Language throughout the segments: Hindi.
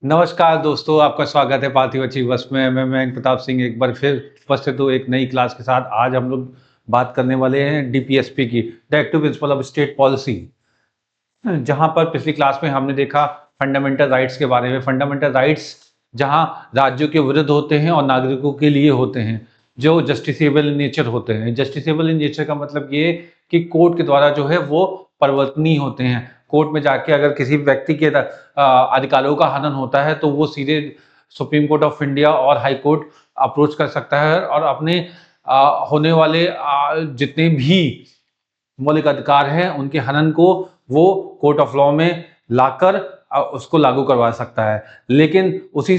नमस्कार दोस्तों, आपका स्वागत है पार्थिव अचीवर्स में। मैं प्रताप सिंह एक बार फिर उपस्थित हूँ एक नई क्लास के साथ। आज हम लोग बात करने वाले हैं डीपीएसपी की, directive principle of state policy. जहां पर पिछली क्लास में हमने देखा फंडामेंटल राइट्स के बारे में। फंडामेंटल राइट्स जहां राज्यों के विरुद्ध होते हैं और नागरिकों के लिए होते हैं, जो जस्टिसेबल इन नेचर होते हैं। जस्टिसेबल इन नेचर का मतलब ये कि कोर्ट के द्वारा जो है वो परिवर्तनीय होते हैं। कोर्ट में जाके अगर किसी व्यक्ति के अधिकारों का हनन होता है तो वो सीधे सुप्रीम कोर्ट ऑफ इंडिया और हाई कोर्ट अप्रोच कर सकता है और अपने होने वाले जितने भी मौलिक अधिकार हैं उनके हनन को वो कोर्ट ऑफ लॉ में लाकर उसको लागू करवा सकता है। लेकिन उसी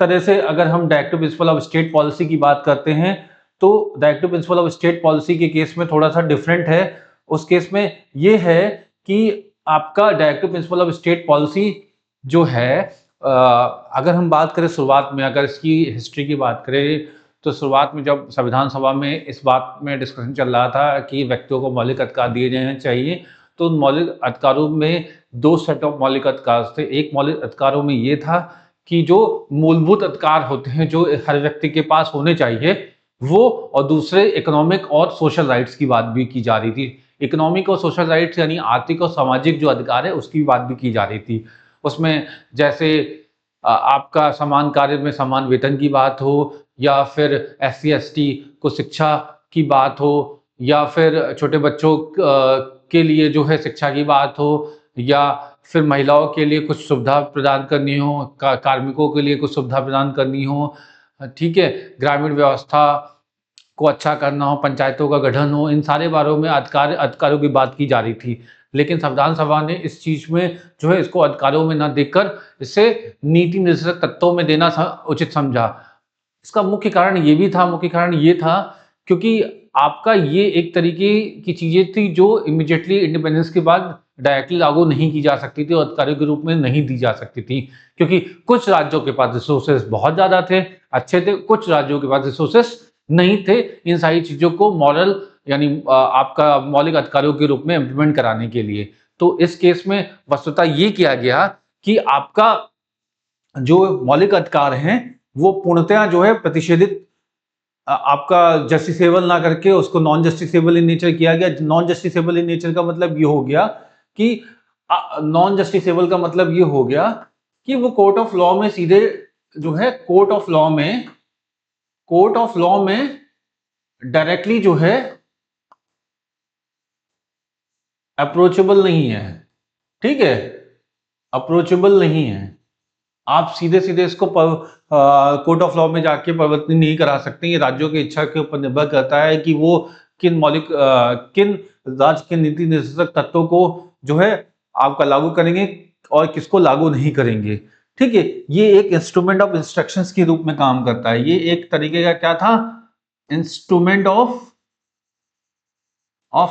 तरह से अगर हम directive principle of state policy की बात करते हैं तो directive principle of state policy के केस में थोड़ा सा डिफरेंट है। उस केस में ये है कि आपका directive principle of state policy जो है, अगर हम बात करें शुरुआत में, अगर इसकी हिस्ट्री की बात करें तो शुरुआत में जब संविधान सभा में इस बात में डिस्कशन चल रहा था कि व्यक्तियों को मौलिक अधिकार दिए जाने चाहिए, तो उन मौलिक अधिकारों में दो सेट ऑफ मौलिक अधिकार थे। एक मौलिक अधिकारों में ये था कि जो मूलभूत अधिकार होते हैं जो हर व्यक्ति के पास होने चाहिए वो, और दूसरे इकोनॉमिक और सोशल राइट्स की बात भी की जा रही थी। इकोनॉमिक और सोशल राइट्स यानी आर्थिक और सामाजिक जो अधिकार है उसकी बात भी की जा रही थी। उसमें जैसे आपका समान कार्य में समान वेतन की बात हो, या फिर एससी एसटी को शिक्षा की बात हो, या फिर छोटे बच्चों के लिए जो है शिक्षा की बात हो, या फिर महिलाओं के लिए कुछ सुविधा प्रदान करनी हो, कार्मिकों के लिए कुछ सुविधा प्रदान करनी हो, ठीक है, ग्रामीण व्यवस्था को अच्छा करना हो, पंचायतों का गठन हो, इन सारे बारों में अधिकारों की बात की जा रही थी। लेकिन संविधान सभा ने इस चीज में जो है इसको अधिकारों में न देखकर इसे नीति निर्देशक तत्वों में देना उचित समझा। इसका मुख्य कारण ये था क्योंकि आपका ये एक तरीके की चीजें थी जो इमीडिएटली इंडिपेंडेंस के बाद डायरेक्टली लागू नहीं की जा सकती थी और अधिकारियों के रूप में नहीं दी जा सकती थी, क्योंकि कुछ राज्यों के पास रिसोर्सेस बहुत ज्यादा थे, अच्छे थे, कुछ राज्यों के पास रिसोर्सेस नहीं थे इन सारी चीजों को मॉरल यानी आपका मौलिक अधिकारों के रूप में इम्प्लीमेंट कराने के लिए। तो इस केस में वस्तुतः ये किया गया कि आपका जो मौलिक अधिकार हैं वो पूर्णतया जो है प्रतिषेधित, आपका जस्टिसेबल ना करके उसको नॉन जस्टिसेबल इन नेचर किया गया। नॉन जस्टिसेबल इन नेचर का मतलब ये हो गया कि वो कोर्ट ऑफ लॉ में सीधे जो है कोर्ट ऑफ लॉ में डायरेक्टली जो है अप्रोचेबल नहीं है, ठीक है, अप्रोचेबल नहीं है। आप सीधे सीधे इसको कोर्ट ऑफ लॉ में जाके परिवर्तन नहीं करा सकते। ये राज्यों की इच्छा के ऊपर निर्भर करता है कि वो किन राज्य के नीति निर्देशक तत्वों को जो है आपका लागू करेंगे और किसको लागू नहीं करेंगे, ठीक है। ये एक इंस्ट्रूमेंट ऑफ इंस्ट्रक्शंस के रूप में काम करता है। ये एक तरीके का क्या था, इंस्ट्रूमेंट ऑफ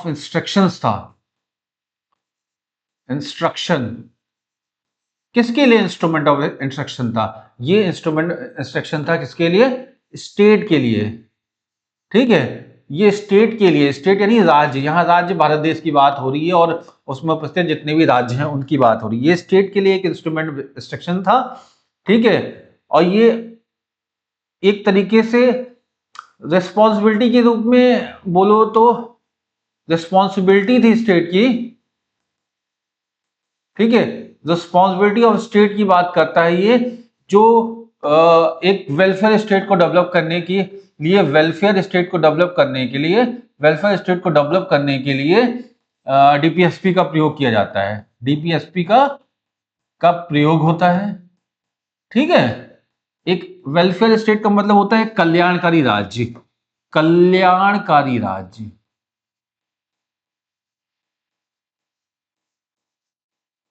इंस्ट्रक्शंस था। इंस्ट्रक्शन किसके लिए इंस्ट्रूमेंट ऑफ इंस्ट्रक्शन था? ये इंस्ट्रूमेंट इंस्ट्रक्शन था किसके लिए? स्टेट के लिए, ठीक है। ये स्टेट के लिए, स्टेट यानी राज्य, यहाँ राज्य भारत देश की बात हो रही है और उसमें उपस्थित जितने भी राज्य हैं उनकी बात हो रही है। ये स्टेट के लिए एक इंस्ट्रूमेंट इंस्ट्रक्शन था, ठीक है। और ये एक तरीके से रिस्पॉन्सिबिलिटी के रूप में बोलो तो रिस्पॉन्सिबिलिटी थी स्टेट की, ठीक है। रिस्पॉन्सिबिलिटी ऑफ स्टेट की बात करता है ये, जो एक वेलफेयर स्टेट को डेवलप करने के लिए डीपीएसपी का प्रयोग किया जाता है। डीपीएसपी का प्रयोग होता है, ठीक है। एक वेलफेयर स्टेट का मतलब होता है कल्याणकारी राज्य,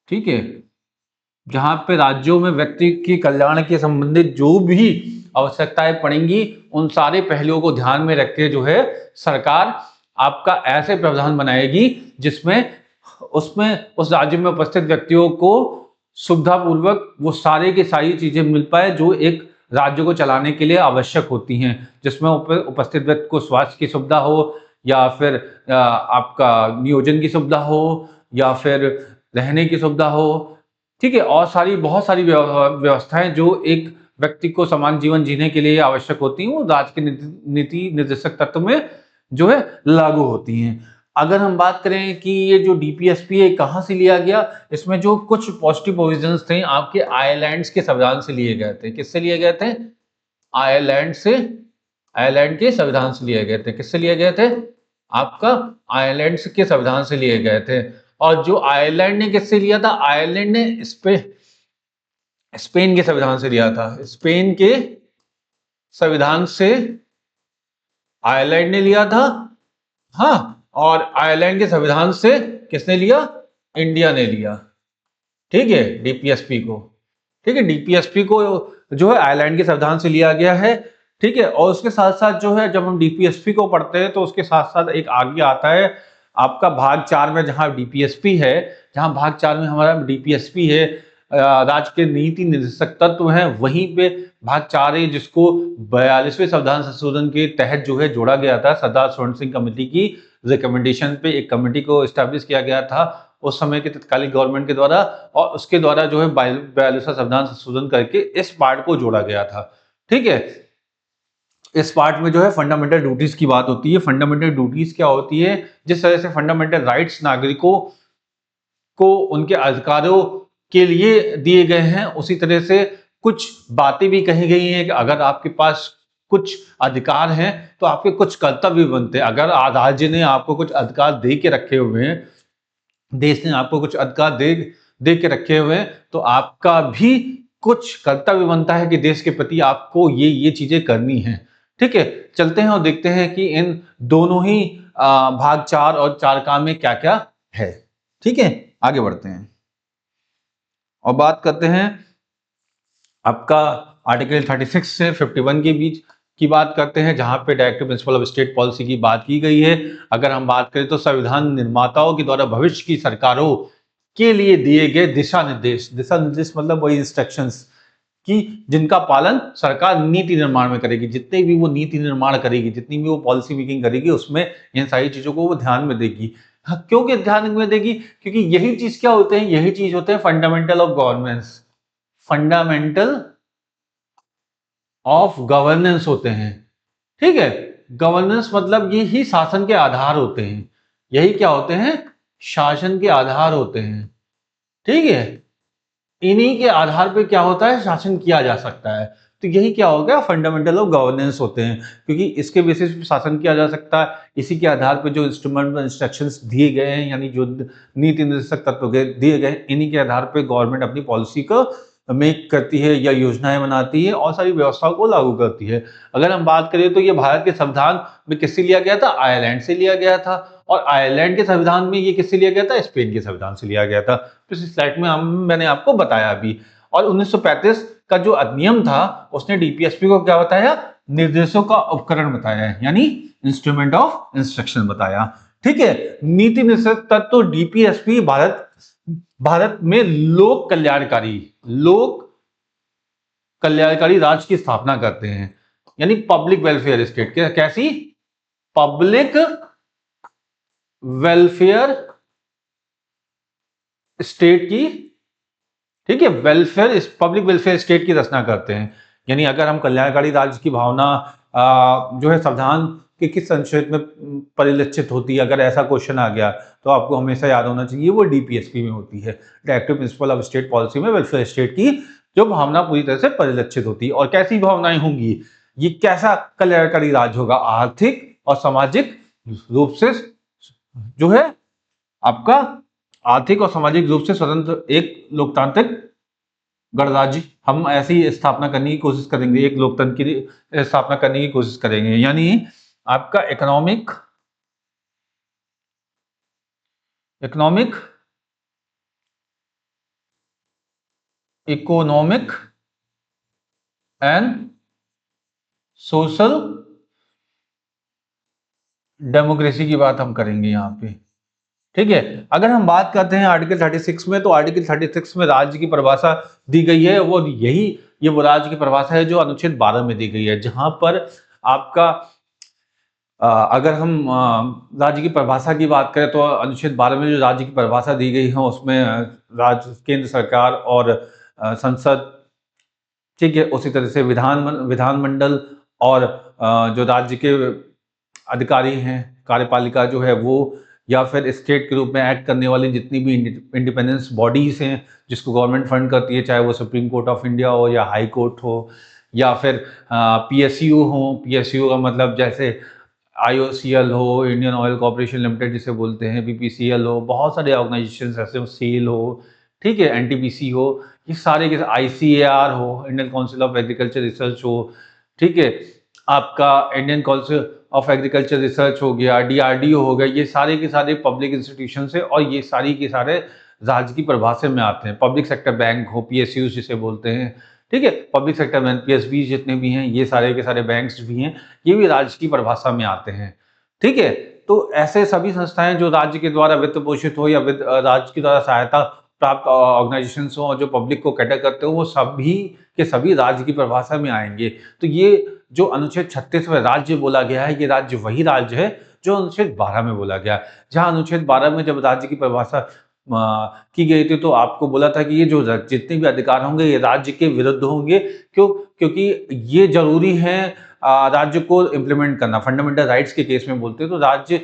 ठीक है, जहां पे राज्यों में व्यक्ति के कल्याण के संबंधित जो भी आवश्यकताएं पड़ेंगी उन सारे पहलुओं को ध्यान में रख के जो है सरकार आपका ऐसे प्रावधान बनाएगी जिसमें उस राज्य में उपस्थित व्यक्तियों को सुविधापूर्वक वो सारे की सारी चीजें मिल पाए जो एक राज्य को चलाने के लिए आवश्यक होती हैं, जिसमें उपस्थित व्यक्ति को स्वास्थ्य की सुविधा हो, या फिर आपका नियोजन की सुविधा हो, या फिर रहने की सुविधा हो, ठीक है, और बहुत सारी व्यवस्थाएं जो एक व्यक्ति को समान जीवन जीने के लिए आवश्यक होती हैं, वो राज्य के नीति निर्देशक तत्व में जो है लागू होती हैं। अगर हम बात करें कि ये जो डीपीएसपी है कहाँ से लिया गया, इसमें जो कुछ पॉजिटिव प्रोविजंस थे आपके आयरलैंड के संविधान से लिए गए थे। किससे लिए गए थे? आयरलैंड से, आयरलैंड के संविधान से लिए गए थे। किससे लिए गए थे? आपका आयरलैंड के संविधान से लिए गए थे। और जो आयरलैंड ने किससे लिया था? आयरलैंड ने स्पेन के संविधान से लिया था। स्पेन के संविधान से आयरलैंड ने लिया था। हाँ, और आयरलैंड के संविधान से किसने लिया? इंडिया ने लिया। ठीक है, डीपीएसपी को। ठीक है, डीपीएसपी को जो है आयरलैंड के संविधान से लिया गया है। ठीक है, और उसके साथ साथ जो है जब हम डीपीएसपी को पढ़ते हैं तो उसके साथ साथ एक आगे आता है आपका भाग 4 में, जहां डीपीएसपी है, जहां भाग 4 में हमारा डीपीएसपी है, राज्य के नीति निर्देशक तत्व है, वहीं पे भाग 4 है जिसको 42वें संविधान संशोधन के तहत जो है जोड़ा गया था। सरदार स्वर्ण सिंह कमेटी की रिकमेंडेशन पे एक कमेटी को स्टैब्लिश किया गया था उस समय के तत्कालीन गवर्नमेंट के द्वारा, और उसके द्वारा जो है 42वां संविधान संशोधन करके इस पार्ट को जोड़ा गया था। ठीक है, इस पार्ट में जो है फंडामेंटल ड्यूटीज की बात होती है। फंडामेंटल ड्यूटीज क्या होती है? जिस तरह से फंडामेंटल राइट्स नागरिकों को उनके अधिकारों के लिए दिए गए हैं, उसी तरह से कुछ बातें भी कही गई हैं कि अगर आपके पास कुछ अधिकार हैं तो आपके कुछ कर्तव्य बनते हैं। अगर राज्य ने आपको कुछ अधिकार दे के रखे हुए हैं, देश ने आपको कुछ अधिकार दे के रखे हुए हैं, तो आपका भी कुछ कर्तव्य बनता है कि देश के प्रति आपको ये चीजें करनी है। ठीक है, चलते हैं और देखते हैं कि इन दोनों ही भाग 4 और 4 का में क्या क्या है। ठीक है, आगे बढ़ते हैं और बात करते हैं आपका आर्टिकल 36 से 51 के बीच की बात करते हैं, जहां पे directive principle of state policy की बात की गई है। अगर हम बात करें तो संविधान निर्माताओं के द्वारा भविष्य की सरकारों के लिए दिए गए दिशा निर्देश मतलब वही इंस्ट्रक्शंस कि जिनका पालन सरकार नीति निर्माण में करेगी। जितने भी वो नीति निर्माण करेगी, जितनी भी वो पॉलिसी मेकिंग करेगी, उसमें इन सारी चीजों को वो ध्यान में देगी। हाँ, क्यों ध्यान में देगी? क्योंकि यही चीज क्या होते हैं? यही चीज होते हैं fundamental of governance. Fundamental of governance होते हैं। ठीक है, गवर्नेंस मतलब ये ही शासन के आधार होते हैं। यही क्या होते हैं? शासन के आधार होते हैं। ठीक है, इन्हीं के आधार पे क्या होता है? शासन किया जा सकता है। तो यही क्या हो गया? फंडामेंटल ऑफ गवर्नेंस होते हैं, क्योंकि इसके बेसिस पे शासन किया जा सकता है। इसी के आधार पे जो इंस्ट्रूमेंट इंस्ट्रक्शंस दिए गए हैं, यानी जो नीति निर्देशक तत्व दिए गए, इन्हीं के आधार पे गवर्नमेंट अपनी पॉलिसी को मेक करती है या योजनाएं बनाती है और सारी व्यवस्थाओं को लागू करती है। अगर हम बात करें तो ये भारत के संविधान में किससे लिया गया था? आयरलैंड से लिया गया था। और आयरलैंड के संविधान में ये किससे लिया गया था? स्पेन के संविधान से लिया गया था। पिछली स्लाइड में मैंने आपको बताया अभी। और 1935 का जो अधिनियम था उसने डीपीएसपी को क्या बताया? निर्देशों का उपकरण बताया है, यानी इंस्ट्रूमेंट ऑफ इंस्ट्रक्शन बताया। ठीक है, नीति निर्देशक तत्व डीपीएसपी भारत में लोक कल्याणकारी राज्य की स्थापना करते हैं, यानी पब्लिक वेलफेयर स्टेट। कैसी? पब्लिक वेलफेयर स्टेट की। ठीक है, पब्लिक वेलफेयर स्टेट की रचना करते हैं। यानी अगर हम कल्याणकारी राज्य की भावना जो है संविधान के किस अनुच्छेद में परिलक्षित होती है, अगर ऐसा क्वेश्चन आ गया तो आपको हमेशा याद होना चाहिए वो डीपीएसपी में होती है, directive principle of state policy में वेलफेयर स्टेट की जो भावना पूरी तरह से परिलक्षित होती है। और कैसी भावनाएं होंगी? ये कैसा कल्याणकारी राज्य होगा? आर्थिक और सामाजिक रूप से जो है आपका आर्थिक और सामाजिक रूप से स्वतंत्र एक लोकतांत्रिक गणराज्य हम ऐसी स्थापना करने की कोशिश करेंगे, एक लोकतंत्र की स्थापना करने की कोशिश करेंगे। यानी आपका इकोनॉमिक एंड सोशल डेमोक्रेसी की बात हम करेंगे यहाँ पे। ठीक है, अगर हम बात करते हैं आर्टिकल 36 में, तो आर्टिकल 36 में राज्य की परिभाषा दी गई है। वो वो राज्य की परिभाषा है जो अनुच्छेद 12 में दी गई है, जहां पर आपका अगर हम राज्य की परिभाषा की बात करें तो अनुच्छेद 12 में जो राज्य की परिभाषा दी गई है उसमें राज्य, केंद्र सरकार और संसद, ठीक है, उसी तरह से विधानमंडल और जो राज्य के अधिकारी हैं, कार्यपालिका जो है वो, या फिर स्टेट के रूप में एक्ट करने वाली जितनी भी इंडिपेंडेंस बॉडीज हैं जिसको गवर्नमेंट फंड करती है, चाहे वो सुप्रीम कोर्ट ऑफ इंडिया हो या हाई कोर्ट हो या फिर पीएसयू हो। पीएसयू का मतलब जैसे आईओसीएल हो, इंडियन ऑयल कॉर्पोरेशन लिमिटेड जिसे बोलते हैं, बीपीसीएल हो, बहुत सारे ऑर्गेनाइजेशन ऐसे हो, सेल हो, ठीक है, एनटीपीसी हो, ये सारे के आईसीएआर हो, Indian council of agriculture research हो, ठीक है, आपका Indian council of agriculture research हो गया, डीआरडीओ हो गया, ये सारे के सारे पब्लिक इंस्टीट्यूशन है और ये सारी के सारे राज्य की परिभाषा में आते हैं। पब्लिक सेक्टर बैंक हो, पीएसयू जिसे बोलते हैं, ठीक है, पब्लिक सेक्टर बैंक, पीएसबी जितने भी हैं, ये सारे के सारे बैंक्स भी हैं, ये भी राज्य की परिभाषा में आते हैं, ठीक है। तो ऐसे सभी संस्थाएं जो राज्य के द्वारा वित्त पोषित हो या राज्य के द्वारा सहायता प्राप्त ऑर्गेनाइजेशन हो और जो पब्लिक को कैटर करते हो, वो सभी के सभी राज्य की परिभाषा में आएंगे। तो ये जो अनुच्छेद 36 में राज्य बोला गया है, ये राज्य वही राज्य है जो अनुच्छेद 12 में बोला गया। जहां अनुच्छेद 12 में जब राज्य की परिभाषा की गई थी तो आपको बोला था कि ये जो जितने भी अधिकार होंगे ये राज्य के विरुद्ध होंगे। क्यों? क्योंकि ये जरूरी है राज्य को इम्प्लीमेंट करना। फंडामेंटल राइट्स के केस में बोलते हैं तो राज्य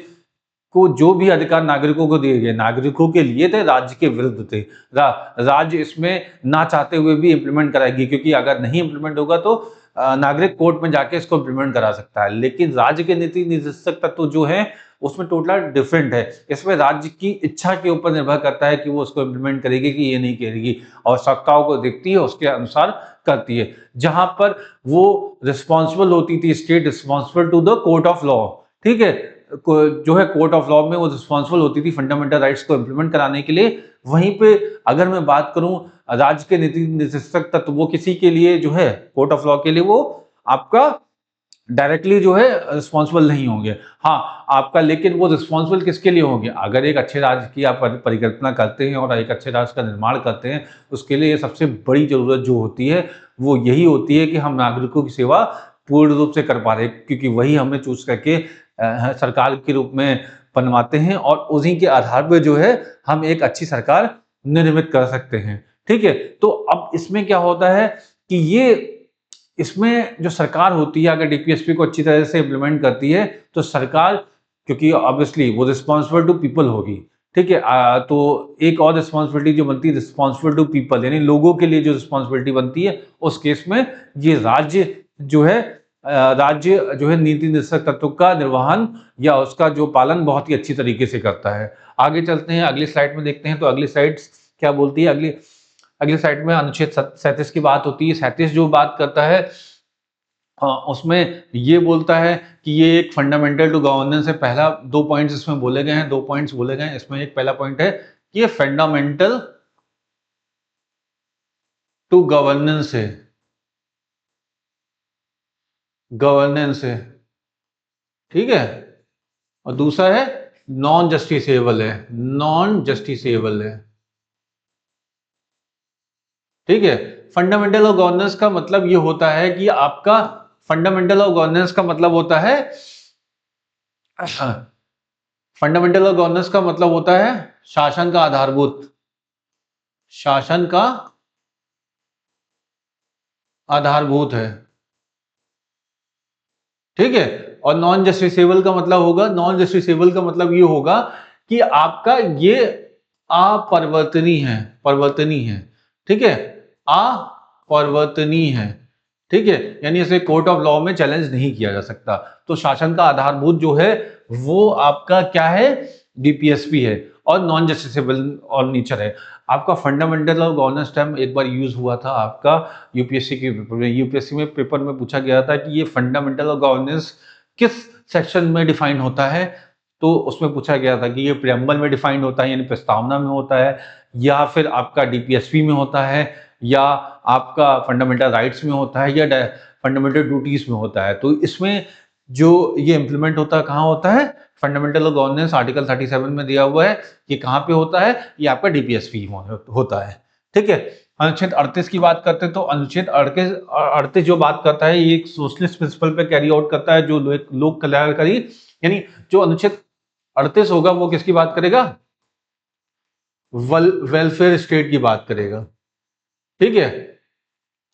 को जो भी अधिकार नागरिकों को दिए गए, नागरिकों के लिए थे, राज्य के विरुद्ध थे। राज्य इसमें ना चाहते हुए भी इम्प्लीमेंट कराएगी, क्योंकि अगर नहीं इम्प्लीमेंट होगा तो नागरिक कोर्ट में जाके इसको इम्प्लीमेंट करा सकता है। लेकिन राज्य के नीति निर्देशक तत्व जो है उसमें टोटल डिफरेंट है। इसमें राज्य की इच्छा के ऊपर निर्भर करता है कि वो उसको इम्प्लीमेंट करेगी कि ये नहीं करेगी, और सत्ताओं को देखती है उसके अनुसार करती है। जहां पर वो रिस्पॉन्सिबल होती थी, state responsible to the court of law, ठीक है, जो है कोर्ट ऑफ लॉ में वो रिस्पॉन्सिबल होती थी फंडामेंटल राइट्स को इम्प्लीमेंट कराने के लिए। वहीं पे अगर मैं बात करूं राज्य के नीति निर्देशक तत्व, वो किसी के लिए जो है कोर्ट ऑफ लॉ के लिए वो आपका डायरेक्टली जो है रिस्पॉन्सिबल नहीं होंगे। हाँ, आपका लेकिन वो रिस्पॉन्सिबल किसके लिए होंगे? अगर एक अच्छे राज्य की आप परिकल्पना करते हैं और एक अच्छे राज्य का निर्माण करते हैं, उसके लिए सबसे बड़ी जरूरत जो होती है वो यही होती है कि हम नागरिकों की सेवा पूर्ण रूप से कर पा रहे हैं, क्योंकि वही हमें चूज करके सरकार के रूप में बनवाते हैं और उन्हीं के आधार पर जो है हम एक अच्छी सरकार निर्मित कर सकते हैं, ठीक है। तो अब इसमें क्या होता है कि ये इसमें जो सरकार होती है अगर डीपीएसपी को अच्छी तरह से इम्प्लीमेंट करती है तो सरकार, क्योंकि ऑब्वियसली वो रिस्पॉन्सिबल टू पीपल होगी, ठीक है। तो एक और रिस्पॉन्सिबिलिटी जो बनती है रिस्पॉन्सिबल टू पीपल, यानी लोगों के लिए जो रिस्पॉन्सिबिलिटी बनती है, उस केस में ये राज्य जो है नीति निर्देशक तत्व का निर्वहन या उसका जो पालन बहुत ही अच्छी तरीके से करता है। आगे चलते हैं, अगली स्लाइड में देखते हैं। तो अगली स्लाइड क्या बोलती है? अगली स्लाइड में अनुच्छेद 37 की बात होती है। 37 जो बात करता है उसमें ये बोलता है कि ये एक फंडामेंटल टू गवर्नेंस है। पहला 2 पॉइंट्स इसमें बोले गए हैं, 2 पॉइंट्स बोले गए हैं। इसमें एक पहला पॉइंट है कि ये फंडामेंटल टू गवर्नेंस है, ठीक है। और दूसरा है नॉन जस्टिसेबल है, ठीक है। फंडामेंटल ऑफ गवर्नेंस का मतलब ये होता है कि आपका फंडामेंटल ऑफ गवर्नेंस का मतलब होता है फंडामेंटल ऑफ गवर्नेंस का मतलब होता है शासन का आधारभूत है, ठीक है। और नॉन जस्टिसेबल का मतलब ये होगा कि आपका ये परिवर्तनीय है, ठीक है, अपरिवर्तनीय है, ठीक है। यानी इसे कोर्ट ऑफ लॉ में चैलेंज नहीं किया जा सकता। तो शासन का आधारभूत जो है वो आपका क्या है? डीपीएसपी है। और नॉन जस्टिसेबल और नेचर है। आपका फंडामेंटल ऑफ गवर्नेंस टर्म एक बार यूज हुआ था आपका यूपीएससी के पेपर में। यूपीएससी में पेपर में पूछा गया था कि ये फंडामेंटल ऑफ गवर्नेंस किस सेक्शन में डिफाइन होता है। तो उसमें पूछा गया था कि ये प्रेम्बल में डिफाइंड होता है, यानी प्रस्तावना में होता है, या फिर आपका डीपीएसपी में होता है, या आपका फंडामेंटल राइट्स में होता है, या फंडामेंटल ड्यूटीज में होता है। तो इसमें जो ये इंप्लीमेंट होता है कहाँ होता है? फंडामेंटल गवर्नेंस आर्टिकल 37 में दिया हुआ है। ये कहाँ पे होता है? ये आपका डीपीएसपी होता है, ठीक है। अनुच्छेद 38 की बात करते हैं तो अनुच्छेद 38 जो बात करता है ये एक सोशलिस्ट प्रिंसिपल पे कैरी आउट करता है, जो लोक कल्याणकारी यानी जो अनुच्छेद 38 होगा वो किसकी बात करेगा? वेलफेयर स्टेट की बात करेगा, ठीक है।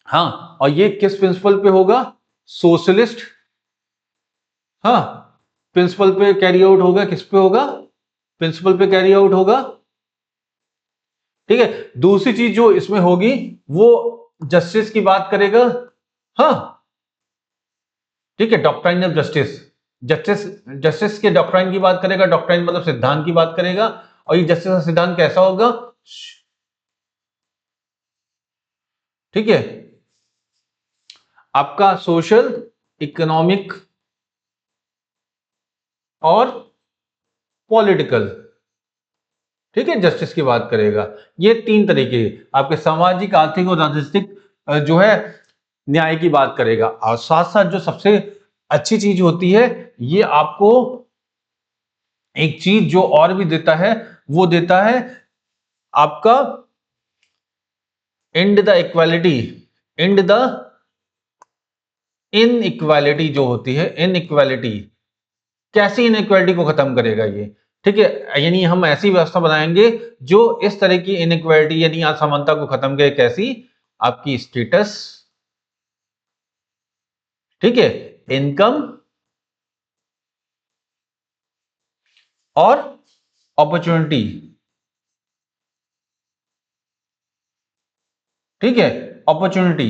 हाँ, और ये किस प्रिंसिपल पे होगा? सोशलिस्ट, हाँ, प्रिंसिपल पे कैरी आउट होगा। किस पे होगा? प्रिंसिपल पे कैरी आउट होगा, ठीक है। दूसरी चीज जो इसमें होगी वो जस्टिस की बात करेगा, हाँ, ठीक है। Doctrine of justice, justice justice के डॉक्ट्राइन की बात करेगा। डॉक्ट्राइन मतलब सिद्धांत की बात करेगा। और ये जस्टिस का सिद्धांत कैसा होगा? ठीक है, आपका सोशल, इकोनॉमिक और पॉलिटिकल, ठीक है, जस्टिस की बात करेगा। ये तीन तरीके आपके सामाजिक, आर्थिक और राजनीतिक जो है न्याय की बात करेगा। और साथ साथ जो सबसे अच्छी चीज होती है, ये आपको एक चीज जो और भी देता है, वो देता है आपका and the equality, and the inequality जो होती है, इनइक्वालिटी, कैसी इनइक्वालिटी को खत्म करेगा ये, ठीक है। यानी हम ऐसी व्यवस्था बनाएंगे जो इस तरह की इनइक्वालिटी यानी असमानता को खत्म करे। कैसी? आपकी स्टेटस, ठीक है, इनकम और अपॉर्चुनिटी, ठीक है, अपॉर्चुनिटी।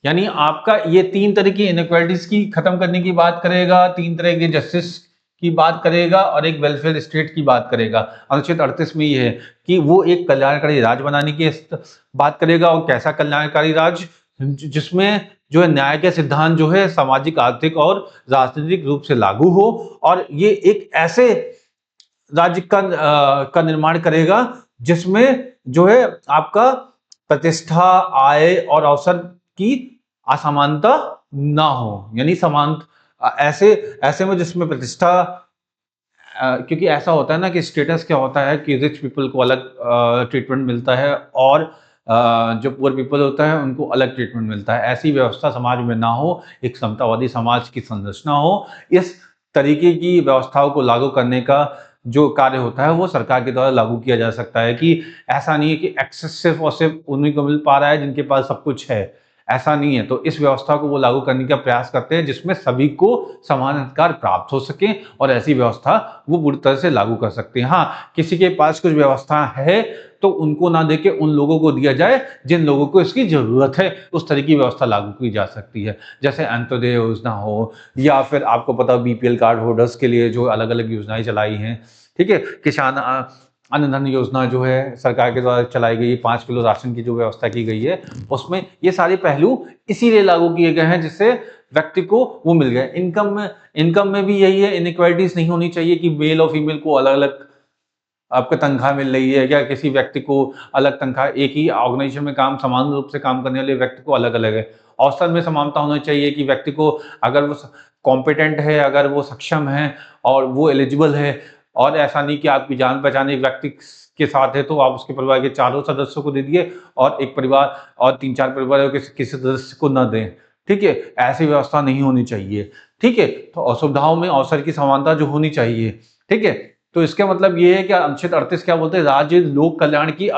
यानी आपका ये तीन तरह की इनइक्वालिटीज की खत्म करने की बात करेगा, तीन तरह की जस्टिस की बात करेगा और एक वेलफेयर स्टेट की बात करेगा। अनुच्छेद 38 में ये है कि वो एक कल्याणकारी राज बनाने की बात करेगा। और कैसा कल्याणकारी राज? जिसमें जो है न्याय के सिद्धांत जो है सामाजिक, आर्थिक और राजनीतिक रूप से लागू हो। और ये एक ऐसे राज्य का निर्माण करेगा जिसमें जो है आपका प्रतिष्ठा, आय और अवसर की असमानता ना हो। यानी समान ऐसे ऐसे में जिसमें प्रतिष्ठा, क्योंकि ऐसा होता है ना कि स्टेटस क्या होता है कि रिच पीपल को अलग ट्रीटमेंट मिलता है और जो पुअर पीपल होता है उनको अलग ट्रीटमेंट मिलता है। ऐसी व्यवस्था समाज में ना हो, एक समतावादी समाज की संरचना हो। इस तरीके की व्यवस्थाओं को लागू करने का जो कार्य होता है वो सरकार के द्वारा लागू किया जा सकता है। कि ऐसा नहीं है कि एक्सेस सिर्फ और सिर्फ उन्हीं को मिल पा रहा है जिनके पास सब कुछ है, ऐसा नहीं है। तो इस व्यवस्था को वो लागू करने का प्रयास करते हैं जिसमें सभी को समान अधिकार प्राप्त हो सके, और ऐसी व्यवस्था वो पूरी तरह से लागू कर सकते हैं। हाँ, किसी के पास कुछ व्यवस्था है तो उनको ना देके उन लोगों को दिया जाए जिन लोगों को इसकी जरूरत है, उस तरह की व्यवस्था लागू की जा सकती है। जैसे अंत्योदय योजना हो, या फिर आपको पता बीपीएल कार्ड होल्डर्स के लिए जो अलग अलग योजनाएं चलाई हैं, ठीक है। किसान अन्न धन योजना जो है सरकार के द्वारा चलाई गई, 5 किलो राशन की जो व्यवस्था की गई है, उसमें ये सारे पहलू इसीलिए लागू किए गए हैं जिससे व्यक्ति को वो मिल गए। इनकम में भी यही है, इनइक्वालिटीज नहीं होनी चाहिए कि मेल और फीमेल को अलग अलग आपको तनख्वाह मिल रही है, या किसी व्यक्ति को अलग तनख्वाह, एक ही ऑर्गेनाइजेशन में काम समान रूप से काम करने वाले व्यक्ति को अलग अलग है। अवसर में समानता होनी चाहिए कि व्यक्ति को अगर वो कॉम्पिटेंट है, अगर वो सक्षम है और वो एलिजिबल है, और ऐसा नहीं कि आपकी जान पहचान एक व्यक्ति के साथ है तो आप उसके परिवार के चारों सदस्यों को दे दिए और एक परिवार और 3-4 परिवार किसी सदस्य को न दें, ठीक है। ऐसी व्यवस्था नहीं होनी चाहिए, ठीक है। तो असुविधाओं में अवसर की समानता जो होनी चाहिए, ठीक है। तो इसका मतलब ये है कि अनुच्छेद 38 क्या बोलते हैं? राज्य लोक कल्याण की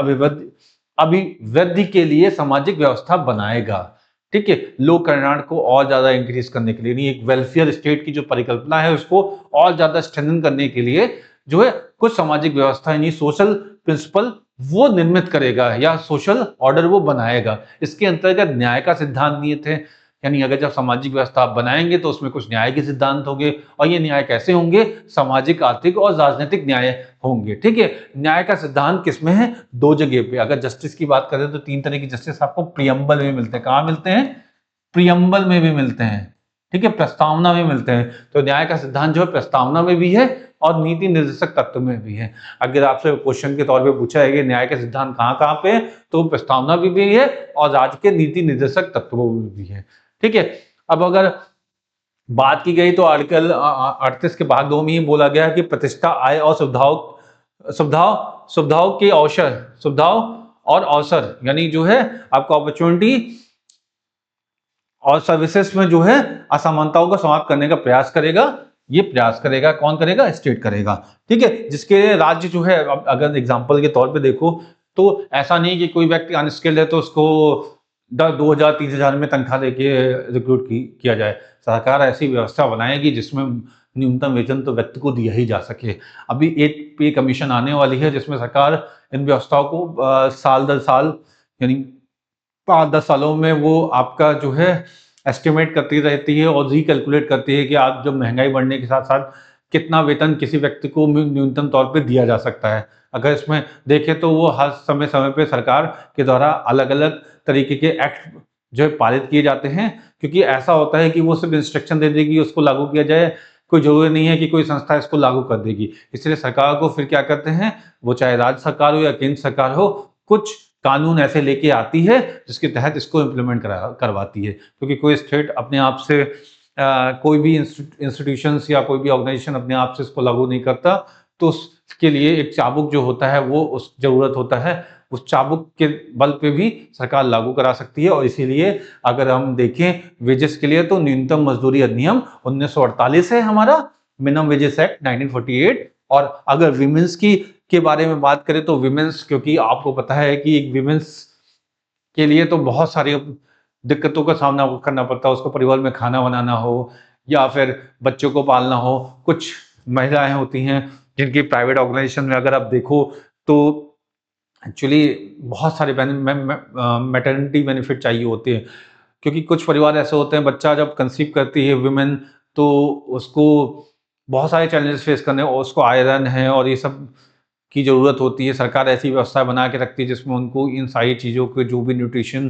अभिवृद्धि के लिए सामाजिक व्यवस्था बनाएगा, ठीक है। लोक कल्याण को और ज्यादा इंक्रीज करने के लिए, नहीं, एक वेलफेयर स्टेट की जो परिकल्पना है उसको और ज्यादा स्ट्रेंथन करने के लिए जो है कुछ सामाजिक व्यवस्था यानी सोशल प्रिंसिपल वो निर्मित करेगा या सोशल ऑर्डर वो बनाएगा। इसके अंतर्गत न्याय का सिद्धांत निहित है। यानी अगर जब सामाजिक व्यवस्था आप बनाएंगे तो उसमें कुछ न्याय के सिद्धांत होंगे, और ये न्याय कैसे होंगे? सामाजिक, आर्थिक और राजनीतिक न्याय होंगे, ठीक है। न्याय का सिद्धांत किसमें है? 2 जगह पे। अगर जस्टिस की बात करें तो 3 तरह की जस्टिस आपको प्रियम्बल में मिलते हैं। कहाँ मिलते हैं? प्रियम्बल में भी मिलते हैं, ठीक है, प्रस्तावना में मिलते हैं। तो न्याय का सिद्धांत जो है प्रस्तावना में भी है और नीति निर्देशक तत्व में भी है। अगर आपसे क्वेश्चन के तौर पे पूछा है कि न्याय का सिद्धांत कहाँ कहाँ पे है, तो प्रस्तावना भी है और राज्य के नीति निर्देशक तत्वों में भी है, ठीक है। अब अगर बात की गई तो आर्टिकल 38 के भाग 2 में ही बोला गया है कि प्रतिष्ठा, आय और सुविधाओं के अवसर, सुविधाओं और अवसर यानी जो है आपका अपॉर्चुनिटी और सर्विसेज में जो है असमानताओं को समाप्त करने का प्रयास करेगा। ये प्रयास करेगा। कौन करेगा? स्टेट करेगा। ठीक है, जिसके राज्य जो है, अब अगर एग्जाम्पल के तौर पे देखो तो ऐसा नहीं कि कोई व्यक्ति अनस्किल्ड है तो उसको 2,000-3,000 में तनख्वाह देके रिक्रूट किया जाए। सरकार ऐसी व्यवस्था बनाएगी जिसमें न्यूनतम वेतन तो व्यक्ति को दिया ही जा सके। अभी एक पे कमीशन आने वाली है जिसमें सरकार इन व्यवस्थाओं को साल दर साल, यानी 5-10 सालों में वो आपका जो है एस्टिमेट करती रहती है और रिकैलकुलेट करती है कि आप जब महंगाई बढ़ने के साथ-साथ कितना वेतन किसी व्यक्ति को न्यूनतम तौर पे दिया जा सकता है। अगर इसमें देखें तो वो हर समय-समय पे सरकार के द्वारा अलग-अलग तरीके के एक्ट जो है पारित किए जाते हैं, क्योंकि ऐसा होता है कि वो सिर्फ़ इंस्ट्रक्शन दे देगी, उसको लागू किया जाए, कोई ज़रूरी नहीं है कि कोई संस्था इसको लागू कर देगी। इसलिए सरकार को फिर क्या करते हैं, वो चाहे राज्य सरकार हो या केंद्र सरकार हो, कुछ कानून ऐसे लेके आती है जिसके तहत इसको इम्प्लीमेंट करवाती है, क्योंकि कोई स्टेट अपने आप से कोई भी इंस्टीट्यूशंस या कोई भी ऑर्गेनाइजेशन अपने आप से इसको लागू नहीं करता, तो उसके लिए एक चाबुक जो होता है वो उस ज़रूरत होता है, उस चाबुक के बल पे भी सरकार लागू करा सकती है। और इसीलिए अगर हम देखें वेजेस के लिए तो न्यूनतम मजदूरी अधिनियम 1948 है हमारा, मिनिमम वेजेस एक्ट 1948। और अगर विमेंस की के बारे में बात करें तो विमेंस, क्योंकि आपको पता है कि एक विमेंस के लिए तो बहुत सारी दिक्कतों का सामना करना पड़ता है। उसको परिवार में खाना बनाना हो या फिर बच्चों को पालना हो। कुछ महिलाएं होती हैं जिनकी प्राइवेट ऑर्गेनाइजेशन में अगर आप देखो तो एक्चुअली बहुत सारे मैटरनिटी बेनिफिट चाहिए होते हैं, क्योंकि कुछ परिवार ऐसे होते हैं, बच्चा जब कंसीव करती है वुमेन तो उसको बहुत सारे चैलेंजेस फेस करने, और उसको आयरन है और ये सब की ज़रूरत होती है। सरकार ऐसी व्यवस्था बना के रखती है जिसमें उनको इन सारी चीज़ों के जो भी न्यूट्रिशन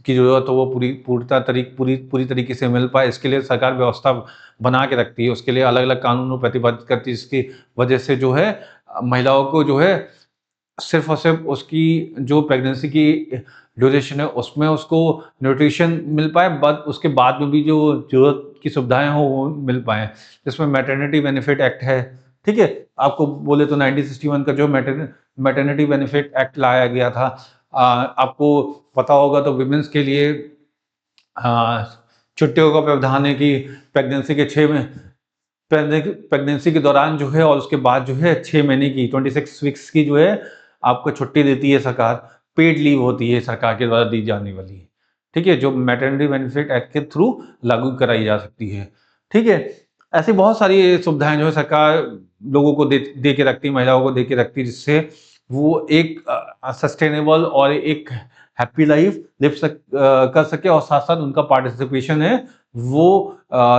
की ज़रूरत हो वो पूरी तरीके से मिल पाए, इसके लिए सरकार व्यवस्था बना के रखती है। उसके लिए अलग-अलग कानूनों प्रतिबद्ध करती है, जिसकी वजह से जो है महिलाओं को जो है सिर्फ़ और सिर्फ़ उसकी जो प्रेगनेंसी की ड्यूरेशन है उसमें उसको न्यूट्रिशन मिल पाए, बट उसके बाद में भी जो ज़रूरत की सुविधाएँ हों वो मिल पाएँ। जिसमें मैटरनिटी बेनिफिट एक्ट है, ठीक है? आपको बोले तो 1961 का जो मैटरनिटी बेनिफिट एक्ट लाया गया था, आपको पता होगा तो वुमेन्स के लिए छुट्टियों का प्रावधान है कि प्रेगनेंसी के 6 में प्रेगनेंसी के दौरान जो है और उसके बाद जो है 6 महीने की 26 वीक्स की जो है आपको छुट्टी देती है सरकार। पेड लीव होती है सरकार के द्वारा दी जाने वाली। ठीक है? जो मैटरनिटी बेनिफिट एक्ट के थ्रू लागू कराई जा सकती है। ठीक है? ऐसी बहुत सारी सुविधाएँ जो है सरकार लोगों को दे के रखती है, महिलाओं को दे के रखती है, जिससे वो एक सस्टेनेबल और एक हैप्पी लाइफ कर सके और साथ-साथ उनका पार्टिसिपेशन है वो